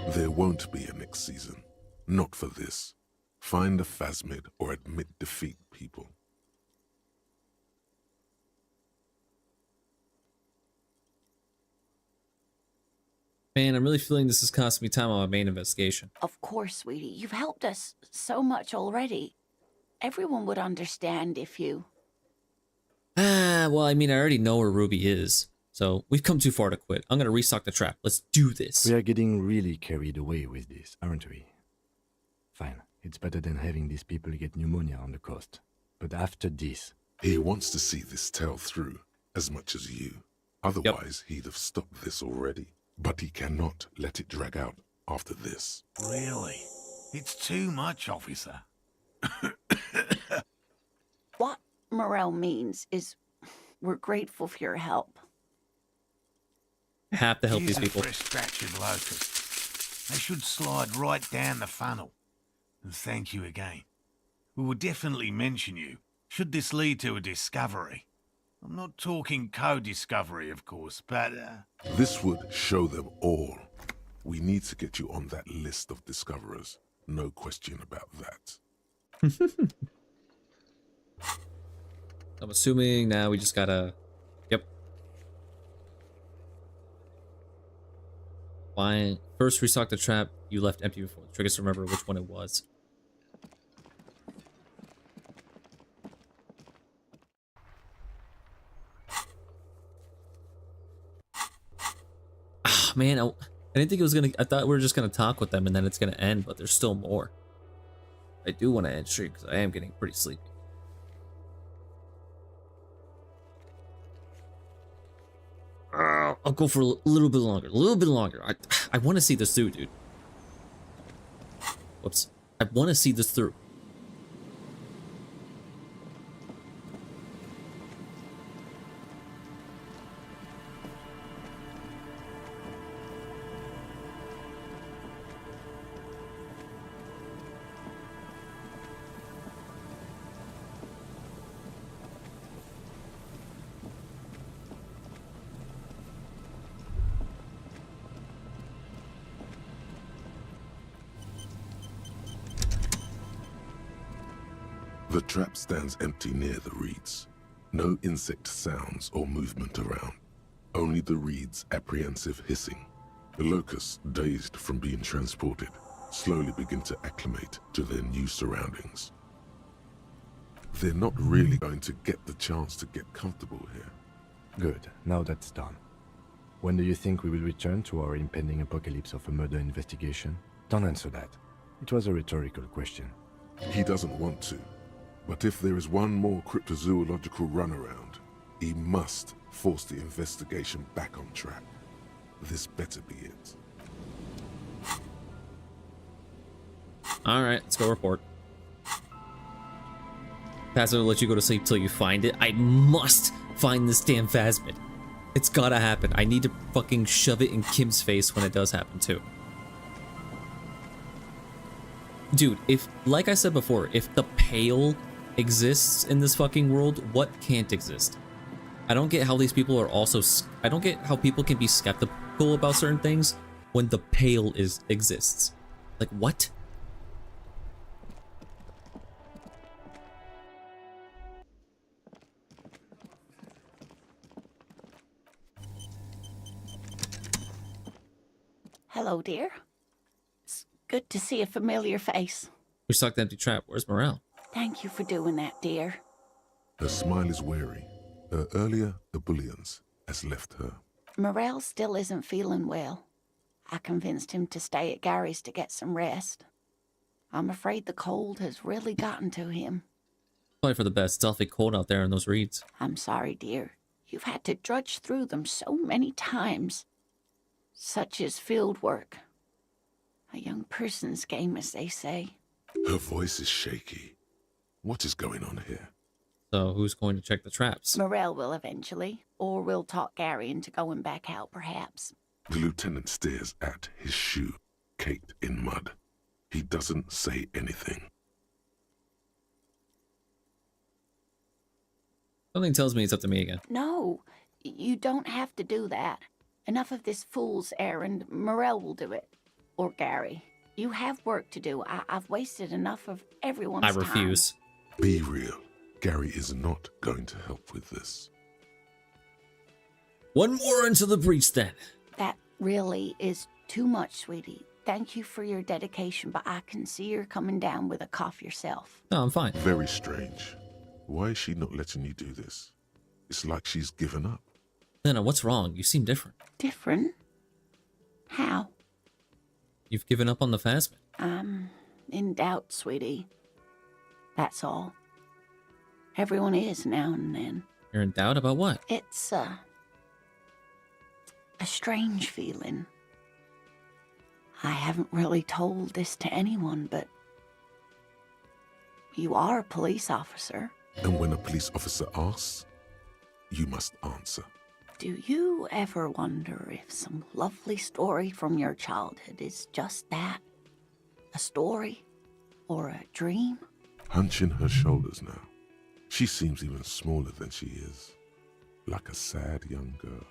There won't be a next season. Not for this. Find a Phasmid or admit defeat, people. Man, I'm really feeling this is costing me time on my main investigation. Of course, sweetie. You've helped us so much already. Everyone would understand if you... Well, I mean, I already know where Ruby is. So, we've come too far to quit. I'm gonna restock the trap. Let's do this. We are getting really carried away with this, aren't we? Fine. It's better than having these people get pneumonia on the coast. But after this... He wants to see this tale through, as much as you. Otherwise, he'd have stopped this already. But he cannot let it drag out after this. Really? It's too much, officer. What Morel means is we're grateful for your help. Have to help Here's these people. a fresh batch of locusts. They should slide right down the funnel. And thank you again. We will definitely mention you, should this lead to a discovery. I'm not talking co-discovery, of course, but... This would show them all. We need to get you on that list of discoverers. No question about that. I'm assuming now we just gotta... Yep. Fine. First restock the trap you left empty before. Trigger us to remember which one it was. Ah, man, I didn't think it was gonna... I thought we were just gonna talk with them and then it's gonna end, but there's still more. I do want to end stream because I am getting pretty sleepy. I'll go for a little bit longer. A little bit longer. I want to see this through, dude. Whoops. I want to see this through. The trap stands empty near the reeds. No insect sounds or movement around. Only the reeds' apprehensive hissing. The locusts, dazed from being transported, slowly begin to acclimate to their new surroundings. They're not really going to get the chance to get comfortable here. Good, now that's done. When do you think we will return to our impending apocalypse of a murder investigation? Don't answer that. It was a rhetorical question. He doesn't want to. But if there is one more cryptozoological runaround, he must force the investigation back on track. This better be it. Alright, let's go report. Phasmid will let you go to sleep till you find it. I must find this damn Phasmid. It's gotta happen. I need to fucking shove it in Kim's face when it does happen too. Dude, if, like I said before, if the Pale exists in this fucking world, what can't exist? I don't get how these people are also... I don't get how people can be skeptical about certain things when the Pale exists. Like, what? Hello, dear. It's good to see a familiar face. We stuck the empty trap. Where's Morel? Thank you for doing that, dear. Her smile is wary. Her earlier ebullience has left her. Morel still isn't feeling well. I convinced him to stay at Gary's to get some rest. I'm afraid the cold has really gotten to him. Probably for the best. It's awfully cold out there in those reeds. I'm sorry, dear. You've had to drudge through them so many times. Such is field work. A young person's game, as they say. Her voice is shaky. What is going on here? So who's going to check the traps? Morel will eventually, or we'll talk Gary into going back out, perhaps. The lieutenant stares at his shoe, caked in mud. He doesn't say anything. Something tells me it's up to me again. No, you don't have to do that. Enough of this fool's errand. Morel will do it. Or Gary. You have work to do. I've wasted enough of everyone's time. I refuse. Be real. Gary is not going to help with this. One more into the breach, then. That really is too much, sweetie. Thank you for your dedication, but I can see you're coming down with a cough yourself. No, I'm fine. Very strange. Why is she not letting you do this? It's like she's given up. Lena, what's wrong? You seem different. Different? How? You've given up on the Phasmid. I'm in doubt, sweetie. That's all. Everyone is now and then. You're in doubt about what? It's, a strange feeling. I haven't really told this to anyone, but You are a police officer. And when a police officer asks, you must answer. Do you ever wonder if some lovely story from your childhood is just that? A story? Or a dream? Hunching her shoulders now. She seems even smaller than she is. Like a sad young girl.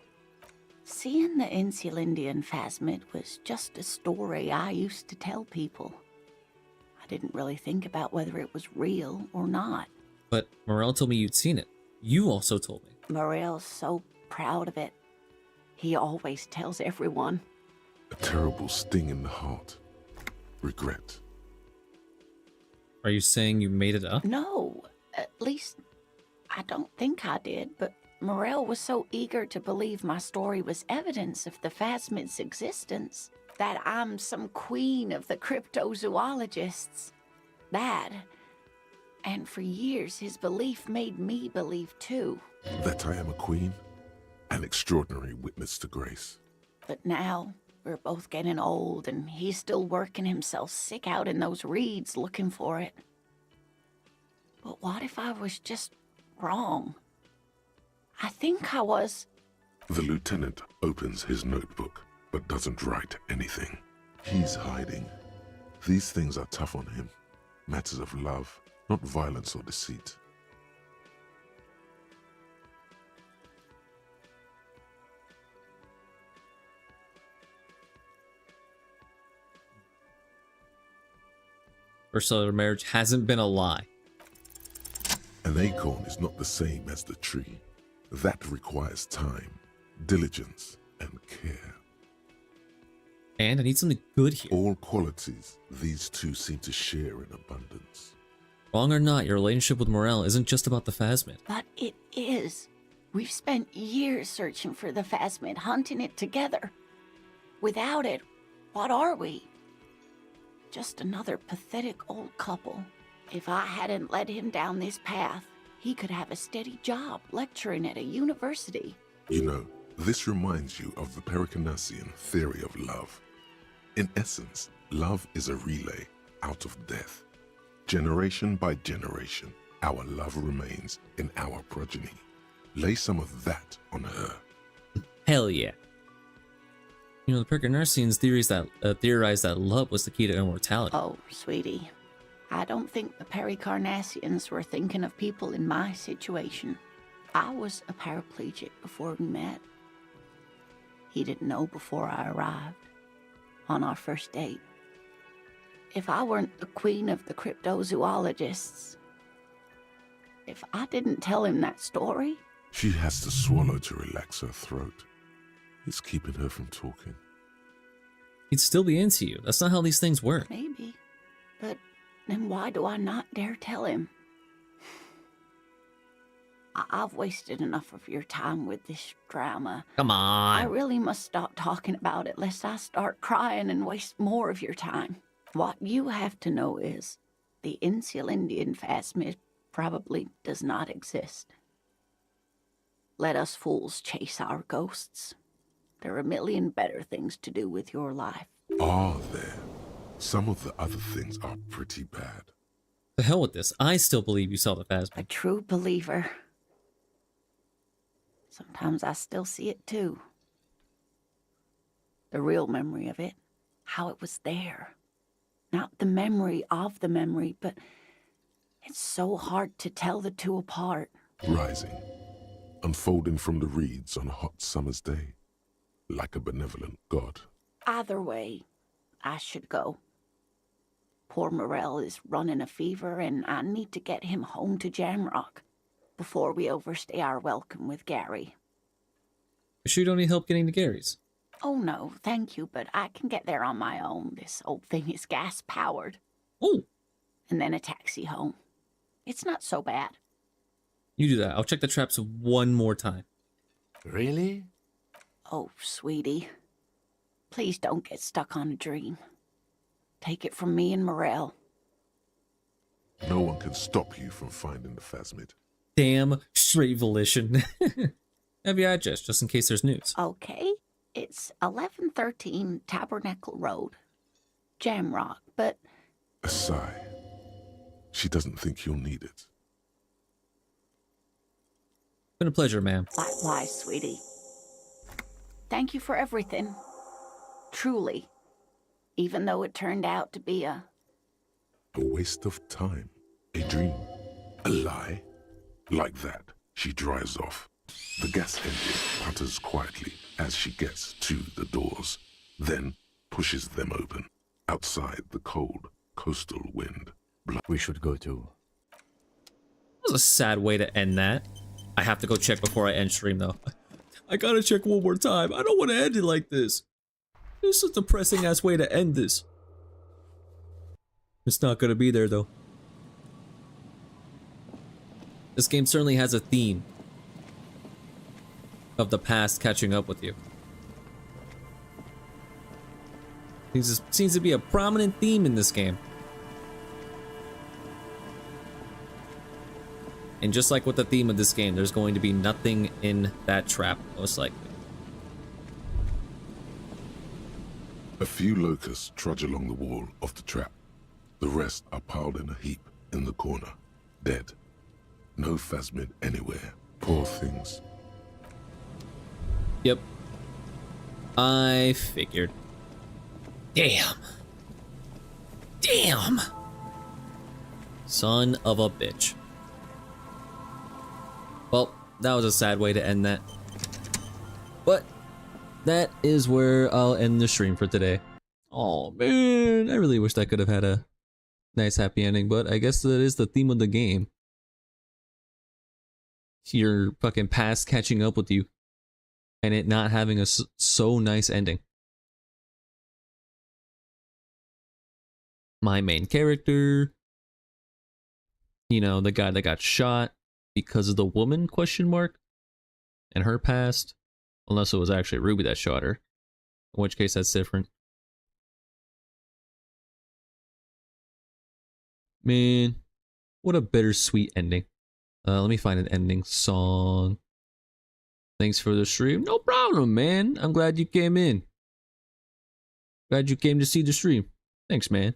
Seeing the Insulindian phasmid was just a story I used to tell people. I didn't really think about whether it was real or not. But Morel told me you'd seen it. You also told me. Morel's so proud of it. He always tells everyone. A terrible sting in the heart. Regret. Are you saying you made it up? No, at least I don't think I did, but Morel was so eager to believe my story was evidence of the phasmid's existence, that I'm some queen of the cryptozoologists. That, and for years his belief made me believe too. That I am a queen? An extraordinary witness to grace. But now, we're both getting old, and he's still working himself sick out in those reeds looking for it. But what if I was just wrong? I think I was. The lieutenant opens his notebook, but doesn't write anything. He's hiding. These things are tough on him. Matters of love, not violence or deceit. First cellular marriage hasn't been a lie. An acorn is not the same as the tree. That requires time, diligence, and care. And I need something good here. All qualities these two seem to share in abundance. Wrong or not, your relationship with Morel isn't just about the phasmid. But it is. We've spent years searching for the phasmid, hunting it together. Without it, what are we? Just another pathetic old couple. If I hadn't led him down this path, he could have a steady job lecturing at a university. You know, this reminds you of the Pericarnassian theory of love. In essence, love is a relay out of death. Generation by generation, our love remains in our progeny. Lay some of that on her. Hell yeah. You know, the Pericarnassians theorized that love was the key to immortality. Oh, sweetie. I don't think the Pericarnassians were thinking of people in my situation. I was a paraplegic before we met. He didn't know before I arrived. On our first date. If I weren't the queen of the cryptozoologists, if I didn't tell him that story... She has to swallow to relax her throat. It's keeping her from talking. He'd still be into you. That's not how these things work. Maybe. But then why do I not dare tell him? I've wasted enough of your time with this drama. Come on. I really must stop talking about it lest I start crying and waste more of your time. What you have to know is the Insulindian phasmid probably does not exist. Let us fools chase our ghosts. There are a million better things to do with your life. Are there? Some of the other things are pretty bad. The hell with this. I still believe you saw the phasmid. A true believer. Sometimes I still see it too. The real memory of it. How it was there. Not the memory of the memory, but it's so hard to tell the two apart. Rising. Unfolding from the reeds on a hot summer's day. Like a benevolent god. Either way, I should go. Poor Morel is running a fever, and I need to get him home to Jamrock before we overstay our welcome with Gary. You sure you don't need help getting to Gary's? Oh no, thank you, but I can get there on my own. This old thing is gas-powered. Oh! And then a taxi home. It's not so bad. You do that. I'll check the traps one more time. Really? Oh, sweetie. Please don't get stuck on a dream. Take it from me and Morel. No one can stop you from finding the phasmid. Damn straight volition. Have your address, just in case there's news. Okay. It's 1113 Tabernacle Road. Jamrock, but... A sigh. she doesn't think you'll need it. Been a pleasure, ma'am. Likewise, sweetie. Thank you for everything. Truly. Even though it turned out to be a waste of time. A dream. A lie. Like that, she drives off. The gas engine putters quietly as she gets to the doors, then pushes them open. Outside, the cold, coastal wind. We should go too. That was a sad way to end that. I have to go check before I end stream, though. I gotta check one more time. I don't want to end it like this. This is a depressing ass way to end this. It's not gonna be there, though. This game certainly has a theme of the past catching up with you. This seems to be a prominent theme in this game. And just like with the theme of this game, there's going to be nothing in that trap, most likely. A few locusts trudge along the wall of the trap. The rest are piled in a heap in the corner, dead. No phasmid anywhere. Poor things. Yep. I figured. Damn. Damn. Son of a bitch. Well, that was a sad way to end that. But that is where I'll end the stream for today. Oh man, I really wish I could have had a nice happy ending, but I guess that is the theme of the game. Your fucking past catching up with you and it not having a so nice ending. My main character, you know, the guy that got shot because of the woman, question mark, and her past, unless it was actually Ruby that shot her, in which case that's different. Man, what a bittersweet ending. Let me find an ending song. Thanks for the stream. No problem, man. I'm glad you came in. Glad you came to see the stream. Thanks, man.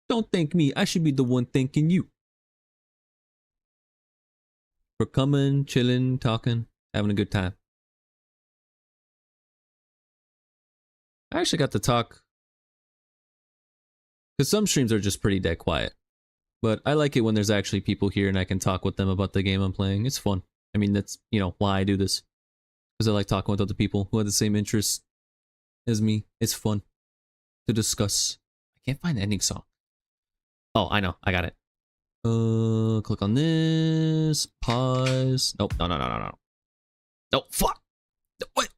Don't thank me. I should be the one thanking you. For coming, chilling, talking, having a good time. I actually got to talk. Because some streams are just pretty dead quiet. But I like it when there's actually people here and I can talk with them about the game I'm playing. It's fun. I mean, that's, you know, why I do this. Because I like talking with other people who have the same interests as me. It's fun to discuss. I can't find the ending song. Oh, I know. I got it. Click on this. Pause. Nope. No. No, fuck. No, what?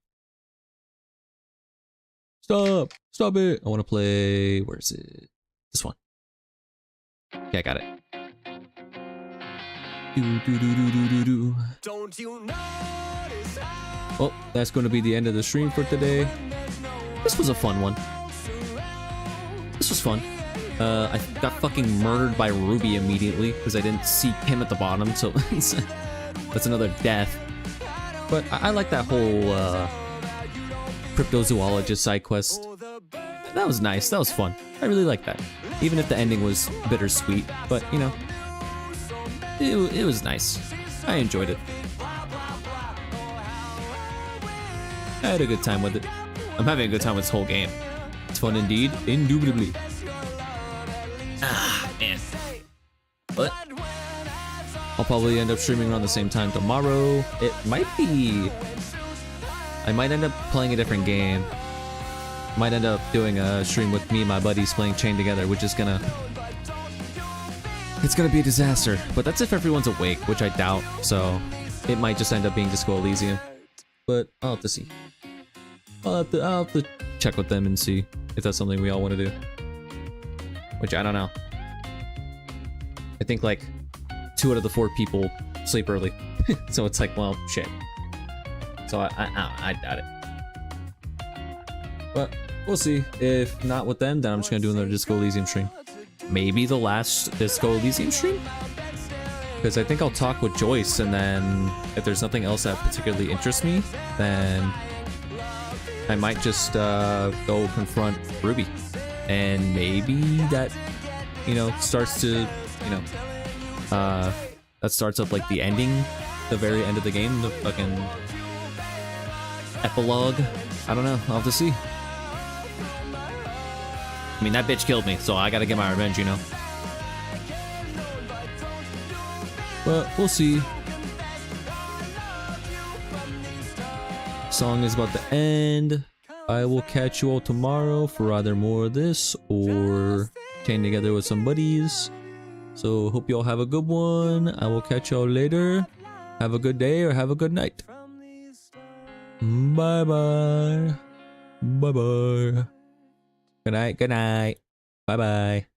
Stop. Stop it. I want to play. Where is it? This one. Okay, I got it. Don't you notice how Well, that's going to be the end of the stream for today. This was a fun one. This was fun. I got fucking murdered by Ruby immediately because I didn't see him at the bottom, so that's another death. But I like that whole cryptozoologist side quest. That was nice. That was fun. I really like that. Even if the ending was bittersweet, but you know, it was nice. I enjoyed it. I had a good time with it. I'm having a good time with this whole game. It's fun indeed, indubitably. Ah, man. But I'll probably end up streaming around the same time tomorrow. It might be... I might end up playing a different game. Might end up doing a stream with me and my buddies playing Chain together, which is gonna... It's gonna be a disaster. But that's if everyone's awake, which I doubt. So it might just end up being Disco Elysium. But I'll have to see. I'll have to check with them and see if that's something we all want to do. Which I don't know. I think like 2 out of the 4 people sleep early. So it's like, well, shit. So I doubt it. But we'll see. If not with them, then I'm just gonna do another Disco Elysium stream. Maybe the last Disco Elysium stream? Because I think I'll talk with Joyce, and then if there's nothing else that particularly interests me, then I might just go confront Ruby. And maybe that you know, starts to, you know, that starts up like the ending, the very end of the game, the fucking epilogue. I don't know. I'll have to see. I mean, that bitch killed me, so I gotta get my revenge, you know. But we'll see. Song is about to end. I will catch you all tomorrow for either more of this or chain together with some buddies. So hope you all have a good one. I will catch y'all later. Have a good day or have a good night. Bye bye. Bye bye. Good night. Good night. Bye bye.